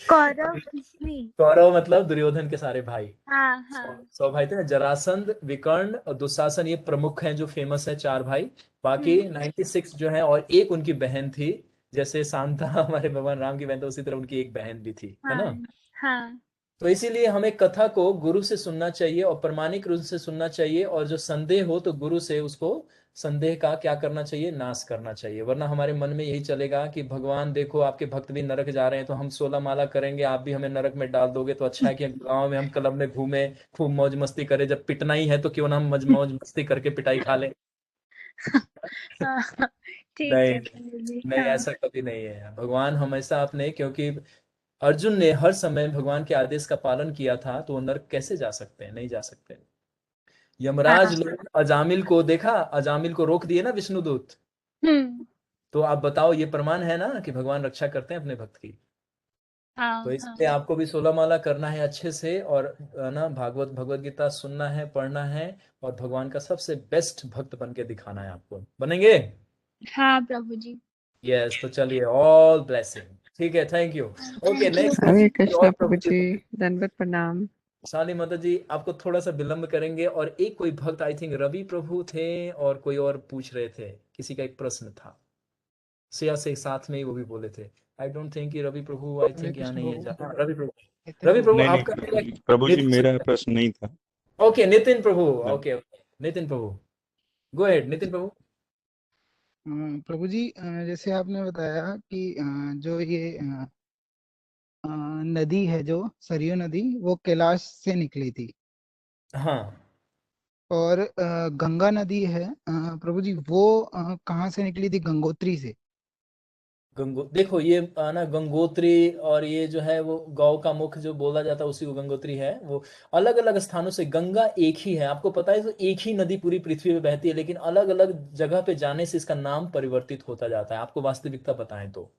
कौरव नहीं। कौरव मतलब दुर्योधन के सारे भाई। हाँ सौ हाँ। सौ भाई थे ना, जरासंध, विकर्ण और दुशासन, ये प्रमुख हैं जो फेमस है, 4 भाई। बाकी 96 जो है, और एक उनकी बहन थी, जैसे शांता हमारे भगवान राम की बहन, तो उसी तरह उनकी एक बहन भी थी, है हाँ ना। हाँ तो इसीलिए हमें कथा को गुरु से सुनना चाहिए और प्रमाणिक रूप से सुनना चाहिए, और जो संदेह हो तो गुरु से उसको संदेह का क्या करना चाहिए, नाश करना चाहिए। वरना हमारे मन में यही चलेगा कि भगवान देखो आपके भक्त भी नरक जा रहे हैं, तो हम 16 माला करेंगे, आप भी हमें नरक में डाल दोगे, तो अच्छा है कि गांव में हम क्लब में घूमे, खूब मौज मस्ती करें, जब पिटना ही है तो क्यों ना हम मौज मस्ती करके पिटाई खा लें। हाँ, ठीक नहीं है प्रभु जी। नहीं, हाँ ऐसा कभी नहीं है। भगवान हमेशा अपने, क्योंकि अर्जुन ने हर समय भगवान के आदेश का पालन किया था, तो वो नरक कैसे जा सकते हैं? नहीं जा सकते। यमराज हाँ। लोग अजामिल को देखा, अजामिल को रोक दिए ना विष्णुदूत। हम्म। तो आप बताओ, ये प्रमाण है ना कि भगवान रक्षा करते हैं अपने भक्त की। तो हाँ हाँ इसलिए आपको भी 16 माला करना है अच्छे से, और ना भागवत भगवत गीता सुनना है, पढ़ना है, और भगवान का सबसे बेस्ट भक्त बन के दिखाना है। आपको बनेंगे? हाँ प्रभु जी। यस, तो चलिए, ऑल ब्लेसिंग। ठीक है, thank you. Okay, thank you. Next Hare किसी कृष्णा और प्रभु प्रभु की जी, भक्ति। दंडवत प्रणाम। शाली माता जी, आपको थोड़ा सा विलंब करेंगे, और एक कोई भक्त, आई थिंक रवि प्रभु थे, और कोई और पूछ रहे थे, किसी का एक प्रश्न था, श्रेया से साथ में ही वो भी बोले थे। आई डोंट थिंक कि रवि प्रभु, आई हरे थिंक यहाँ कृष्ण नहीं है, प्रभु। रवि प्रभु। नितिन रवि प्रभु। प्रभु नहीं आपका नहीं प्रभु जी, मेरा प्रश्न नहीं था। ओके, नितिन प्रभु। मैं ओके ओके, नितिन प्रभु, गो अहेड नितिन प्रभु। प्रभु जी, जैसे आपने बताया कि जो ये नदी है, जो सरयू नदी, वो कैलाश से निकली थी। हाँ, और गंगा नदी है, प्रभु जी, वो कहाँ से निकली थी? गंगोत्री से। देखो ये ना गंगोत्री, और ये जो है वो गौ का मुख जो बोला जाता है उसी को गंगोत्री है। वो अलग अलग स्थानों से, गंगा एक ही है आपको पता है, तो एक ही नदी पूरी पृथ्वी पे बहती है, लेकिन अलग अलग जगह पे जाने से इसका नाम परिवर्तित होता जाता है, आपको वास्तविकता बताएं तो।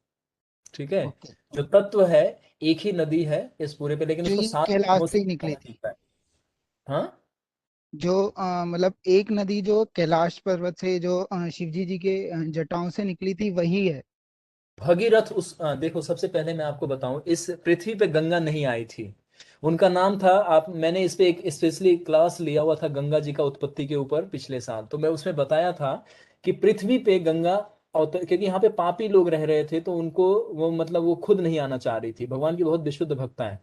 ठीक है। ओके। जो तत्व है, एक ही नदी है इस पूरे पे, लेकिन जो उसको ये 7 कैलाश नामों से से ही निकली पुकारा थी, जाता है। हाँ। जो मतलब एक नदी जो कैलाश पर्वत से जो शिव जी के जटाओं से निकली थी वही है। भगीरथ देखो सबसे पहले मैं आपको बताऊं, इस पृथ्वी पे गंगा नहीं आई थी। उनका नाम था, आप मैंने इस पे एक स्पेशली क्लास लिया हुआ था गंगा जी का उत्पत्ति के ऊपर पिछले साल, तो मैं उसमें बताया था कि पृथ्वी पे गंगा क्योंकि यहाँ पे पापी लोग रह रहे थे, तो उनको वो मतलब वो खुद नहीं आना चाह रही थी, भगवान की बहुत विशुद्ध भक्ता है।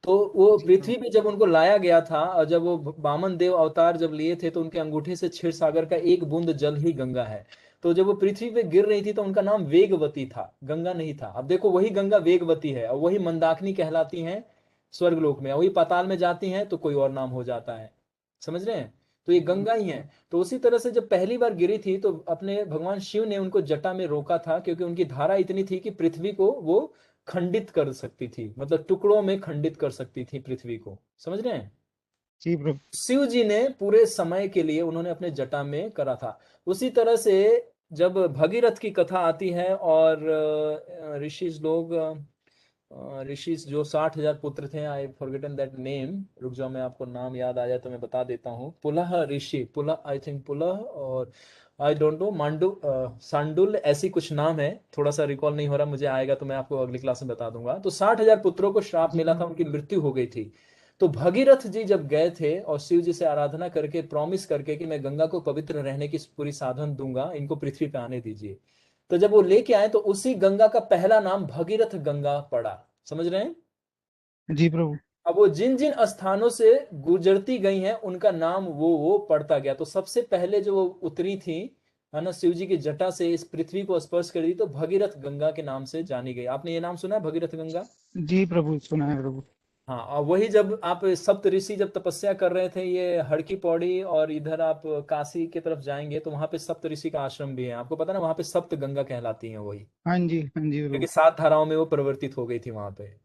तो वो जी पृथ्वी प्रभु। पे जब उनको लाया गया था, और जब वो वामन देव अवतार जब लिए थे, तो उनके अंगूठे से क्षीर सागर का एक बूंद जल ही गंगा है। तो जब वो पृथ्वी पे गिर रही थी तो उनका नाम वेगवती था, गंगा नहीं था। अब देखो वही गंगा वेगवती है, और वही मंदाकिनी कहलाती हैं स्वर्गलोक में, और वही पाताल में जाती हैं तो कोई और नाम हो जाता है। समझ रहे हैं? तो ये गंगा ही है। तो उसी तरह से जब पहली बार गिरी थी तो अपने भगवान शिव ने उनको जटा में रोका था, क्योंकि उनकी धारा इतनी थी कि पृथ्वी को वो खंडित कर सकती थी, मतलब टुकड़ों में खंडित कर सकती थी पृथ्वी को। समझ रहे हैं? जी प्रभु। शिव जी ने पूरे समय के लिए उन्होंने अपने जटा में करा था। उसी तरह से जब भगीरथ की कथा आती है, और ऋषि लोग, ऋषि जो 60,000 पुत्र थे, आई फॉरगेटन दैट नेम, रुक जाओ मैं आपको नाम याद आ जाए तो मैं बता देता हूँ। पुलह ऋषि, पुलह आई थिंक, पुलह और आई डोंट नो, मांडू सांडुल, ऐसी कुछ नाम है, थोड़ा सा रिकॉल नहीं हो रहा मुझे, आएगा तो मैं आपको अगली क्लास में बता दूंगा। तो 60,000 पुत्रों को श्राप जी मिला था, उनकी मृत्यु हो गई थी। तो भगीरथ जी जब गए थे और शिव जी से आराधना करके, प्रॉमिस करके कि मैं गंगा को पवित्र रहने की पूरी साधन दूंगा, इनको पृथ्वी पे आने दीजिए, तो जब वो लेके आए तो उसी गंगा का पहला नाम भगीरथ गंगा पड़ा। समझ रहे हैं? जी प्रभु। अब वो जिन जिन स्थानों से गुजरती गई हैं उनका नाम वो पड़ता गया। तो सबसे पहले जो वो उतरी थी, है ना, शिव जी की जटा से इस पृथ्वी को स्पर्श करी, तो भगीरथ गंगा के नाम से जानी गई। आपने ये नाम सुना है, भगीरथ गंगा? जी प्रभु, सुना है प्रभु। हाँ, और वही जब आप सप्त ऋषि जब तपस्या कर रहे थे, ये हड़की पौड़ी और इधर आप काशी की तरफ जाएंगे तो वहां पे सप्त ऋषि का आश्रम भी है, आपको पता ना, वहां पे सप्त गंगा कहलाती है वही, हाँ जी क्योंकि प्रभु। 7 धाराओं में वो परिवर्तित हो गई थी वहां पे।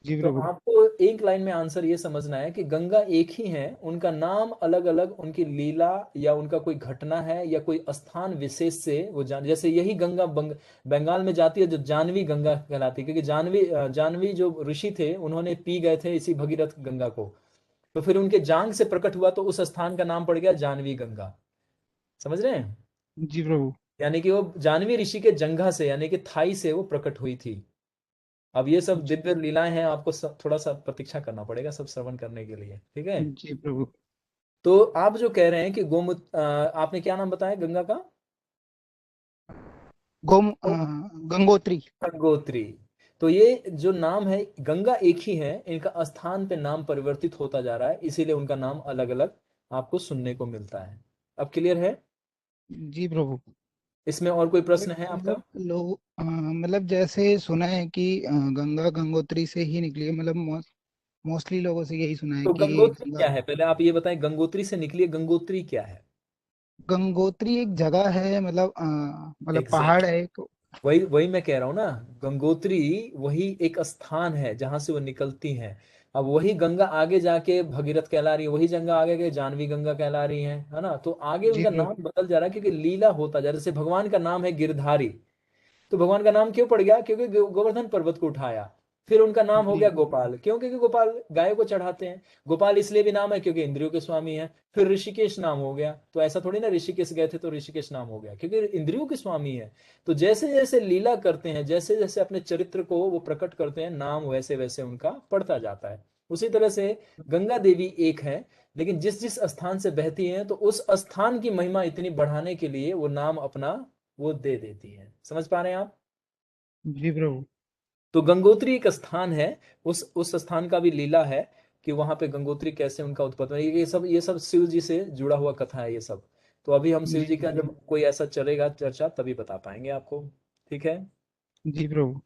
जी तो प्रभु। आपको एक लाइन में आंसर ये समझना है कि गंगा एक ही है, उनका नाम अलग अलग, उनकी लीला या उनका कोई घटना है या कोई स्थान विशेष से वो जान, जैसे यही गंगा बंगाल में जाती है जो जानवी गंगा कहलाती है, क्योंकि जानवी जो ऋषि थे उन्होंने पी गए थे इसी भगीरथ गंगा को, तो फिर उनके जांग से प्रकट हुआ तो उस स्थान का नाम पड़ गया जानवी गंगा। समझ रहे हैं? जी प्रभु। यानी कि वो जानवी ऋषि के जंघा से, यानी कि थाई से वो प्रकट हुई थी। अब ये सब जी दिव्य लीलाएं हैं, आपको थोड़ा सा प्रतीक्षा करना पड़ेगा सब श्रवण करने के लिए, ठीक है? जी प्रभु। तो आप जो कह रहे हैं कि आपने क्या नाम बताया गंगा का? गंगोत्री। गंगोत्री। तो ये जो नाम है, गंगा एक ही है, इनका स्थान पे नाम परिवर्तित होता जा रहा है, इसीलिए उनका नाम अलग अलग आपको सुनने को मिलता है। अब क्लियर है? जी प्रभु। इसमें और कोई प्रश्न बट है आपका? मतलब लोग मतलब जैसे सुना है कि गंगा गंगोत्री से ही निकली है, मतलब मोस्टली लोगों से यही सुना है तो कि गंगोत्री गंगा। क्या है, पहले आप ये बताएं, गंगोत्री से निकली है, गंगोत्री क्या है? गंगोत्री एक जगह है, मतलब मतलब पहाड़ एग्जैक्ट, है एक। वही वही मैं कह रहा हूँ ना, गंगोत्री वही एक स्थान है जहां से वो निकलती हैं। अब वही गंगा आगे जाके भगीरथ कहला रही है, वही गंगा आगे के जानवी गंगा कहला रही है ना, तो आगे जी उनका नाम प्रभु। बदल जा रहा है क्योंकि लीला होता जा रहा है। जैसे भगवान का नाम है गिरधारी, तो भगवान का नाम क्यों पड़ गया? क्योंकि गोवर्धन पर्वत को उठाया। फिर उनका नाम हो जी गया गोपाल, क्यों? क्योंकि गोपाल गायों को चढ़ाते हैं। गोपाल इसलिए भी नाम है क्योंकि इंद्रियों के स्वामी है। फिर ऋषिकेश नाम हो गया, तो ऐसा थोड़ी ना ऋषिकेश गए थे तो ऋषिकेश नाम हो गया, क्योंकि इंद्रियों के स्वामी है। तो जैसे जैसे लीला करते हैं, जैसे जैसे अपने चरित्र को वो प्रकट करते हैं, नाम वैसे वैसे उनका पड़ता जाता है। उसी तरह से गंगा देवी एक है, लेकिन जिस जिस स्थान से बहती है तो उस स्थान की महिमा इतनी बढ़ाने के लिए वो नाम अपना वो दे देती है। समझ पा रहे हैं आप? जी प्रभु। तो गंगोत्री एक स्थान है, उस स्थान का भी लीला है कि वहां पे गंगोत्री कैसे उनका उत्पत्ति हुआ। ये सब शिव जी से जुड़ा हुआ कथा है ये सब। तो अभी हम शिव जी जी का प्रभु। जब कोई ऐसा चलेगा चर्चा तभी बता पाएंगे आपको, ठीक है? जी प्रभु।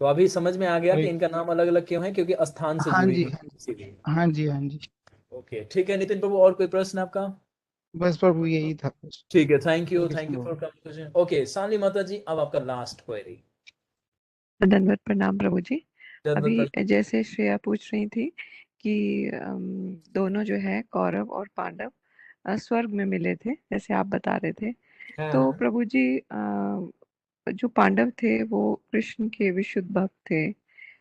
तो अभी समझ में आ गया कि वही। इनका नाम अलग अलग क्यों है, क्योंकि स्थान से हाँ जुड़ी जी, हुई हाँ है, जी। इसीलिए। हाँ जी, हाँ जी। ओके, ठीक है नितिन प्रभु, और कोई प्रश्न आपका? बस प्रभु यही था। ठीक है, thank you, thank you thank you so for much. Communication. Okay, Shalini माता जी, अब आपका लास्ट क्वेरी। दंडवत प्रणाम प्रभु जी। अभी जन्नत। जैसे श्रेया पूछ रही थी कि दोनों जो है कौरव और पांडव स्वर्ग में मिले थे जैसे आप बता रहे थे। तो हाँ प्रभु जी जो पांडव थे वो कृष्ण के विशुद्ध भक्त थे।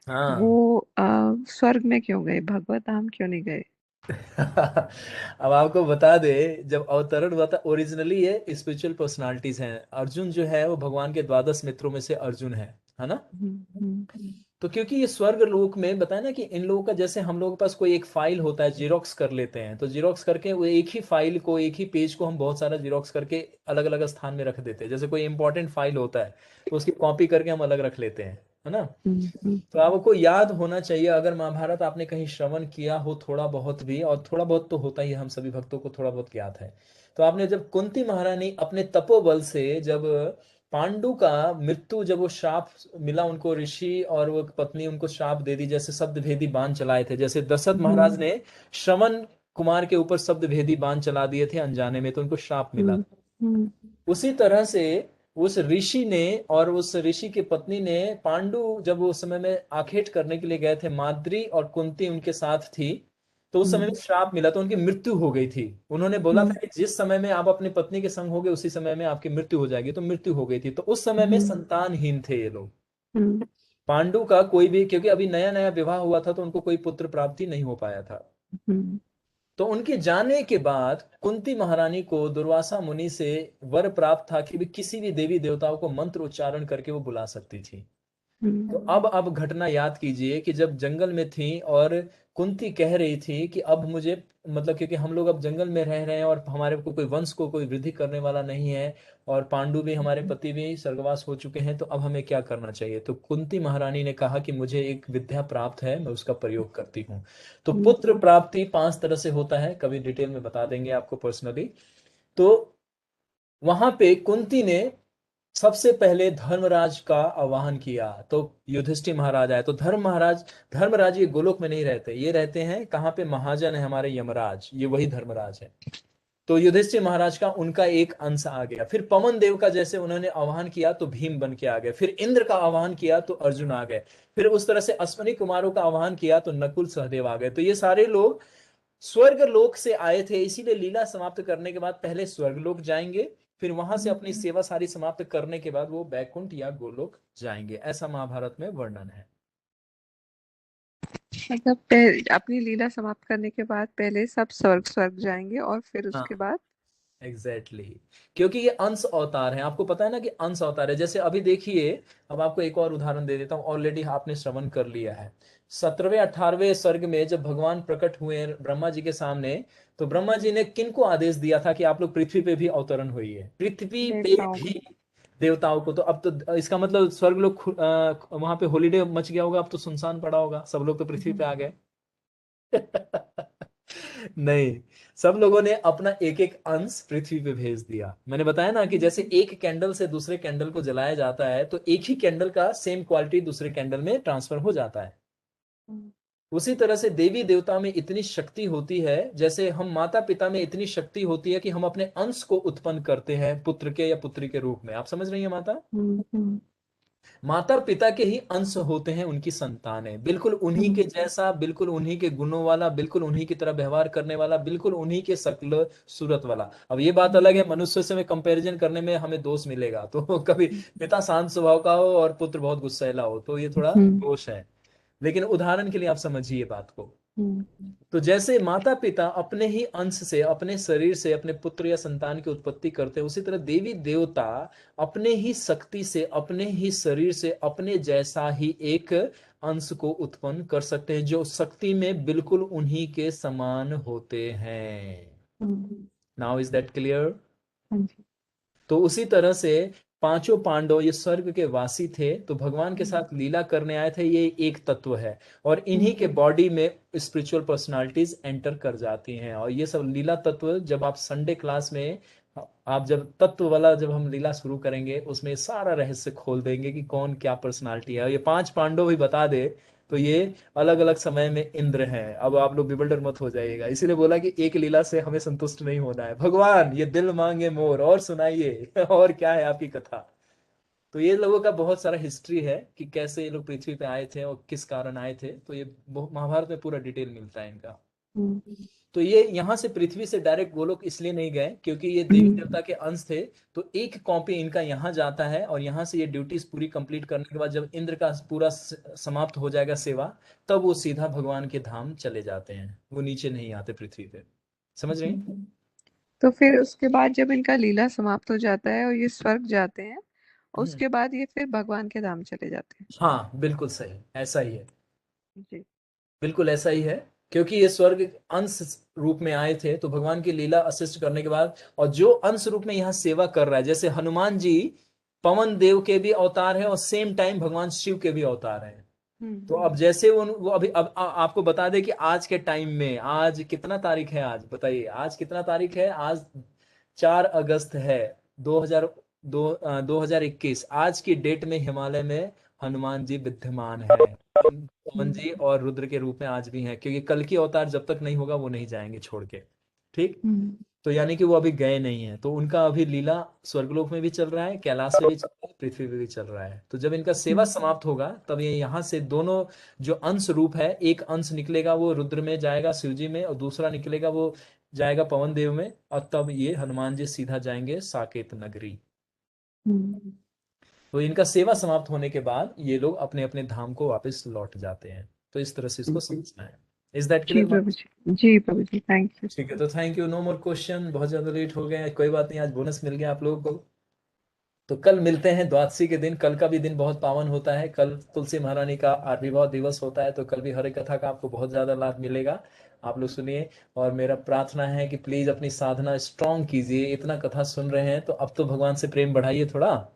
वो हाँ। स्वर्ग में क्यों गए, भगवत धाम क्यों नहीं गए? अब आपको बता दे, जब अवतरण हुआ था ओरिजिनली ये स्पिरिचुअल पर्सनालिटीज हैं। अर्जुन जो है वो भगवान के द्वादश मित्रों में से अर्जुन है ना। हम्म। तो क्योंकि ये स्वर्ग लोक में बताया ना कि इन लोगों का जैसे हम लोगों के पास कोई एक फाइल होता है, जीरोक्स कर लेते हैं, तो जीरोक्स करके वो एक ही फाइल को, एक ही पेज को हम बहुत सारा जीरोक्स करके अलग अलग स्थान में रख देते हैं। जैसे कोई इंपॉर्टेंट फाइल होता है तो उसकी कॉपी करके हम अलग रख लेते हैं, है ना। हम्म। तो आपको याद होना चाहिए, अगर महाभारत आपने कहीं श्रवण किया हो थोड़ा बहुत भी, और थोड़ा बहुत तो होता ही है, हम सभी भक्तों को थोड़ा बहुत ज्ञात है। तो आपने जब कुंती महारानी अपने तपोबल से जब पांडु का मृत्यु, जब वो श्राप मिला उनको, ऋषि और वो पत्नी उनको श्राप दे दी, जैसे शब्द भेदी बाण चलाए थे, जैसे दशरथ महाराज ने श्रवण कुमार के ऊपर शब्द भेदी बाण चला दिए थे अनजाने में, तो उनको श्राप मिला। हम्म। उसी तरह से उस ऋषि ने और उस ऋषि की पत्नी ने, पांडु जब उस समय में आखेट करने के लिए गए थे, माद्री और कुंती उनके साथ थी, तो उस समय में श्राप मिला, तो उनकी मृत्यु हो गई थी। उन्होंने बोला था कि जिस समय में आप अपनी पत्नी के संग होगे उसी समय में आपकी मृत्यु हो जाएगी, तो मृत्यु हो गई थी। तो उस समय में संतानहीन थे ये लोग। पांडु का कोई भी, क्योंकि अभी नया नया विवाह हुआ था, तो उनको कोई पुत्र प्राप्ति नहीं हो पाया था। तो उनके जाने के बाद कुंती महारानी को दुर्वासा मुनि से वर प्राप्त था कि भी किसी भी देवी देवताओं को मंत्र उच्चारण करके वो बुला सकती थी। तो अब घटना याद कीजिए कि जब जंगल में थी और कुंती कह रही थी कि अब मुझे, मतलब क्योंकि हम लोग अब जंगल में रह रहे हैं और हमारे को कोई वंश को कोई वृद्धि करने वाला नहीं है, और पांडु भी, हमारे पति भी स्वर्गवास हो चुके हैं, तो अब हमें क्या करना चाहिए। तो कुंती महारानी ने कहा कि मुझे एक विद्या प्राप्त है, मैं उसका प्रयोग करती हूँ। तो पुत्र प्राप्ति 5 तरह से होता है, कभी डिटेल में बता देंगे आपको पर्सनली। तो वहां पे कुंती ने सबसे पहले धर्मराज का आवाहन किया, तो युधिष्ठिर महाराज आए। तो धर्मराज ये गोलोक में नहीं रहते, ये रहते हैं कहाँ पे, महाजन है हमारे यमराज, ये वही धर्मराज है। तो युधिष्ठिर महाराज का उनका एक अंश आ गया। फिर पवन देव का जैसे उन्होंने आह्वान किया तो भीम बन के आ गए। फिर इंद्र का आह्वान किया तो अर्जुन आ गए। फिर उस तरह से अश्वनी कुमारों का आह्वान किया तो नकुल सहदेव आ गए। तो ये सारे लोग स्वर्ग लोक से आए थे, इसीलिए लीला समाप्त करने के बाद पहले स्वर्ग लोक जाएंगे, फिर वहां से अपनी सेवा सारी समाप्त करने के बाद वो बैकुंठ या गोलोक जाएंगे। ऐसा महाभारत में वर्णन है। मतलब अपनी लीला समाप्त करने के बाद पहले सब स्वर्ग स्वर्ग जाएंगे और फिर उसके हाँ बाद। Exactly exactly। क्योंकि ये अंश अवतार है, आपको पता है ना कि अंश अवतार है। जैसे अभी देखिए, अब आपको एक और उदाहरण दे देता हूँ, ऑलरेडी आपने श्रवण कर लिया है। 17वें 18वें सर्ग में जब भगवान प्रकट हुए ब्रह्मा जी के सामने, तो ब्रह्मा जी ने किनको आदेश दिया था कि आप लोग पृथ्वी पे भी अवतरण हुई है, पृथ्वी पे देवताओं को। भी देवताओं को। तो अब तो इसका मतलब स्वर्ग लोग वहां पे हॉलीडे मच गया होगा, अब तो सुनसान पड़ा होगा, सब लोग तो पृथ्वी पे आ गए। नहीं, सब लोगों ने अपना एक एक अंश पृथ्वी पे भेज दिया। मैंने बताया ना कि जैसे एक कैंडल से दूसरे कैंडल को जलाया जाता है, तो एक ही कैंडल का सेम क्वालिटी दूसरे कैंडल में ट्रांसफर हो जाता है। उसी तरह से देवी देवता में इतनी शक्ति होती है, जैसे हम माता पिता में इतनी शक्ति होती है कि हम अपने अंश को उत्पन्न करते हैं पुत्र के या पुत्री के रूप में। आप समझ रही हैं माता, माता पिता के ही अंश होते हैं उनकी संतानें, बिल्कुल उन्हीं के जैसा, बिल्कुल उन्हीं के गुणों वाला, बिल्कुल उन्हीं की तरह व्यवहार करने वाला, बिल्कुल उन्हीं के शक्ल सूरत वाला। अब ये बात अलग है, मनुष्य से में कंपैरिजन करने में हमें दोष मिलेगा, तो कभी पिता शांत स्वभाव का हो और पुत्र बहुत गुस्सैला हो, तो ये थोड़ा दोष है। लेकिन उदाहरण के लिए आप समझिए बात को। तो जैसे माता पिता अपने ही अंश से, अपने शरीर से अपने पुत्र या संतान की उत्पत्ति करते हैं, उसी तरह देवी देवता अपने ही शक्ति से, अपने ही शरीर से अपने जैसा ही एक अंश को उत्पन्न कर सकते हैं, जो शक्ति में बिल्कुल उन्हीं के समान होते हैं। Now is that clear. तो उसी तरह से पांचों पांडव ये स्वर्ग के वासी थे, तो भगवान के साथ लीला करने आए थे, ये एक तत्व है। और इन्हीं के बॉडी में स्पिरिचुअल पर्सनालिटीज एंटर कर जाती हैं। और ये सब लीला तत्व जब आप संडे क्लास में, आप जब तत्व वाला जब हम लीला शुरू करेंगे, उसमें सारा रहस्य खोल देंगे कि कौन क्या पर्सनालिटी है। ये 5 पांडव भी बता दे तो ये अलग अलग समय में इंद्र हैं। अब आप लोग बिबल्डर मत हो जाइएगा, इसीलिए बोला कि एक लीला से हमें संतुष्ट नहीं होना है। भगवान ये दिल मांगे मोर, और सुनाइए और क्या है आपकी कथा। तो ये लोगों का बहुत सारा हिस्ट्री है कि कैसे ये लोग पृथ्वी पे आए थे और किस कारण आए थे। तो ये महाभारत में पूरा डिटेल मिलता है इनका। तो ये यहाँ से पृथ्वी से डायरेक्ट गोलोक इसलिए नहीं गए क्योंकि ये देवी देवता के अंश थे। तो एक कॉपी इनका यहाँ जाता है और यहाँ से ये ड्यूटीज पूरी कंप्लीट करने के बाद जब इंद्र का पूरा समाप्त हो जाएगा सेवा, तब वो सीधा भगवान के धाम चले जाते हैं, वो नीचे नहीं आते पृथ्वी पे। समझ रही हैं? तो फिर उसके बाद जब इनका लीला समाप्त हो जाता है और ये स्वर्ग जाते हैं, उसके बाद ये फिर भगवान के धाम चले जाते हैं। हाँ बिल्कुल सही, ऐसा ही है, जी। बिल्कुल ऐसा ही है। क्योंकि ये स्वर्ग अंश रूप में आए थे तो भगवान की लीला असिस्ट करने के बाद, और जो अंश रूप में यहाँ सेवा कर रहा है, जैसे हनुमान जी पवन देव के भी अवतार है और सेम टाइम भगवान शिव के भी अवतार है। तो अब जैसे वो अभी अब आपको बता दे कि आज के टाइम में, आज कितना तारीख है, आज बताइए आज कितना तारीख है, आज 4 अगस्त है 2021। आज की डेट में हिमालय में हनुमान जी विद्यमान है, पवन जी और रुद्र के रूप में आज भी हैं, क्योंकि कल की अवतार जब तक नहीं होगा वो नहीं जाएंगे छोड़ के। ठीक, तो यानी कि वो अभी गए नहीं है, तो उनका अभी लीला स्वर्गलोक में भी चल रहा है, कैलाश में भी चल रहा है, पृथ्वी पे भी चल रहा है। तो जब इनका सेवा समाप्त होगा तब ये यहाँ से दोनों जो अंश रूप है, एक अंश निकलेगा वो रुद्र में जाएगा शिव जी में, और दूसरा निकलेगा वो जाएगा पवन देव में, और तब ये हनुमान जी सीधा जाएंगे साकेत नगरी। तो इनका सेवा समाप्त होने के बाद ये लोग अपने अपने धाम को वापस लौट जाते हैं। तो इस तरह से इसको समझना है। Is that ji clear? प्रभु जी, जी प्रभु जी, थैंक यू। ठीक है, तो thank you, no more question. बहुत ज्यादा लेट हो गए, कोई बात नहीं, आज बोनस मिल गया आप लोगों को। तो कल मिलते हैं द्वादशी के दिन। कल का भी दिन बहुत पावन होता है, कल तुलसी महारानी का आविर्भाव दिवस होता है, तो कल भी हरे कथा का आपको बहुत ज्यादा लाभ मिलेगा। आप लोग सुनिए, और मेरा प्रार्थना है कि प्लीज अपनी साधना स्ट्रॉन्ग कीजिए। इतना कथा सुन रहे हैं तो अब तो भगवान से प्रेम बढ़ाइए थोड़ा,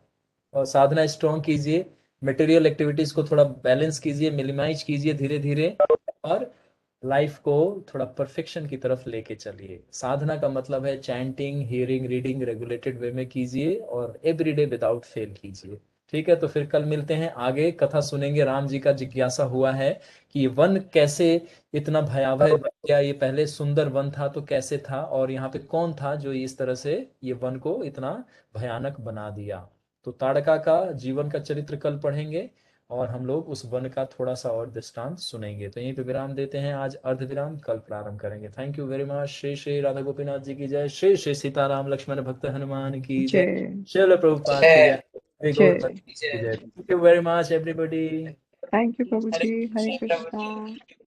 और साधना स्ट्रॉन्ग कीजिए। मटेरियल एक्टिविटीज को थोड़ा बैलेंस कीजिए, मिनिमाइज कीजिए धीरे धीरे, और लाइफ को थोड़ा परफेक्शन की तरफ लेके चलिए। साधना का मतलब है चैंटिंग, हियरिंग, रीडिंग रेगुलेटेड वे में कीजिए, और एवरीडे विदाउट फेल कीजिए। ठीक है, तो फिर कल मिलते हैं, आगे कथा सुनेंगे। राम जी का जिज्ञासा हुआ है कि ये वन कैसे इतना भयावह बन गया, ये पहले सुंदर वन था तो कैसे था, और यहाँ पे कौन था जो इस तरह से ये वन को इतना भयानक बना दिया। तो ताड़का का जीवन का चरित्र कल पढ़ेंगे, और हम लोग उस वन का थोड़ा सा और दृष्टांत सुनेंगे। तो यहीं पे विराम देते हैं, आज अर्ध विराम, कल प्रारंभ करेंगे। Thank you very much. Shri Shri Radha Gopinath ji की जय, श्री श्री सीताराम लक्ष्मण भक्त हनुमान की जय, जय श्रील प्रभुपाद की जय, श्री जय। गौर की जय। Thank you very much everybody. Thank you प्रभु हरे जी, हरे कृष्ण प्रभु जी। कृष्णा।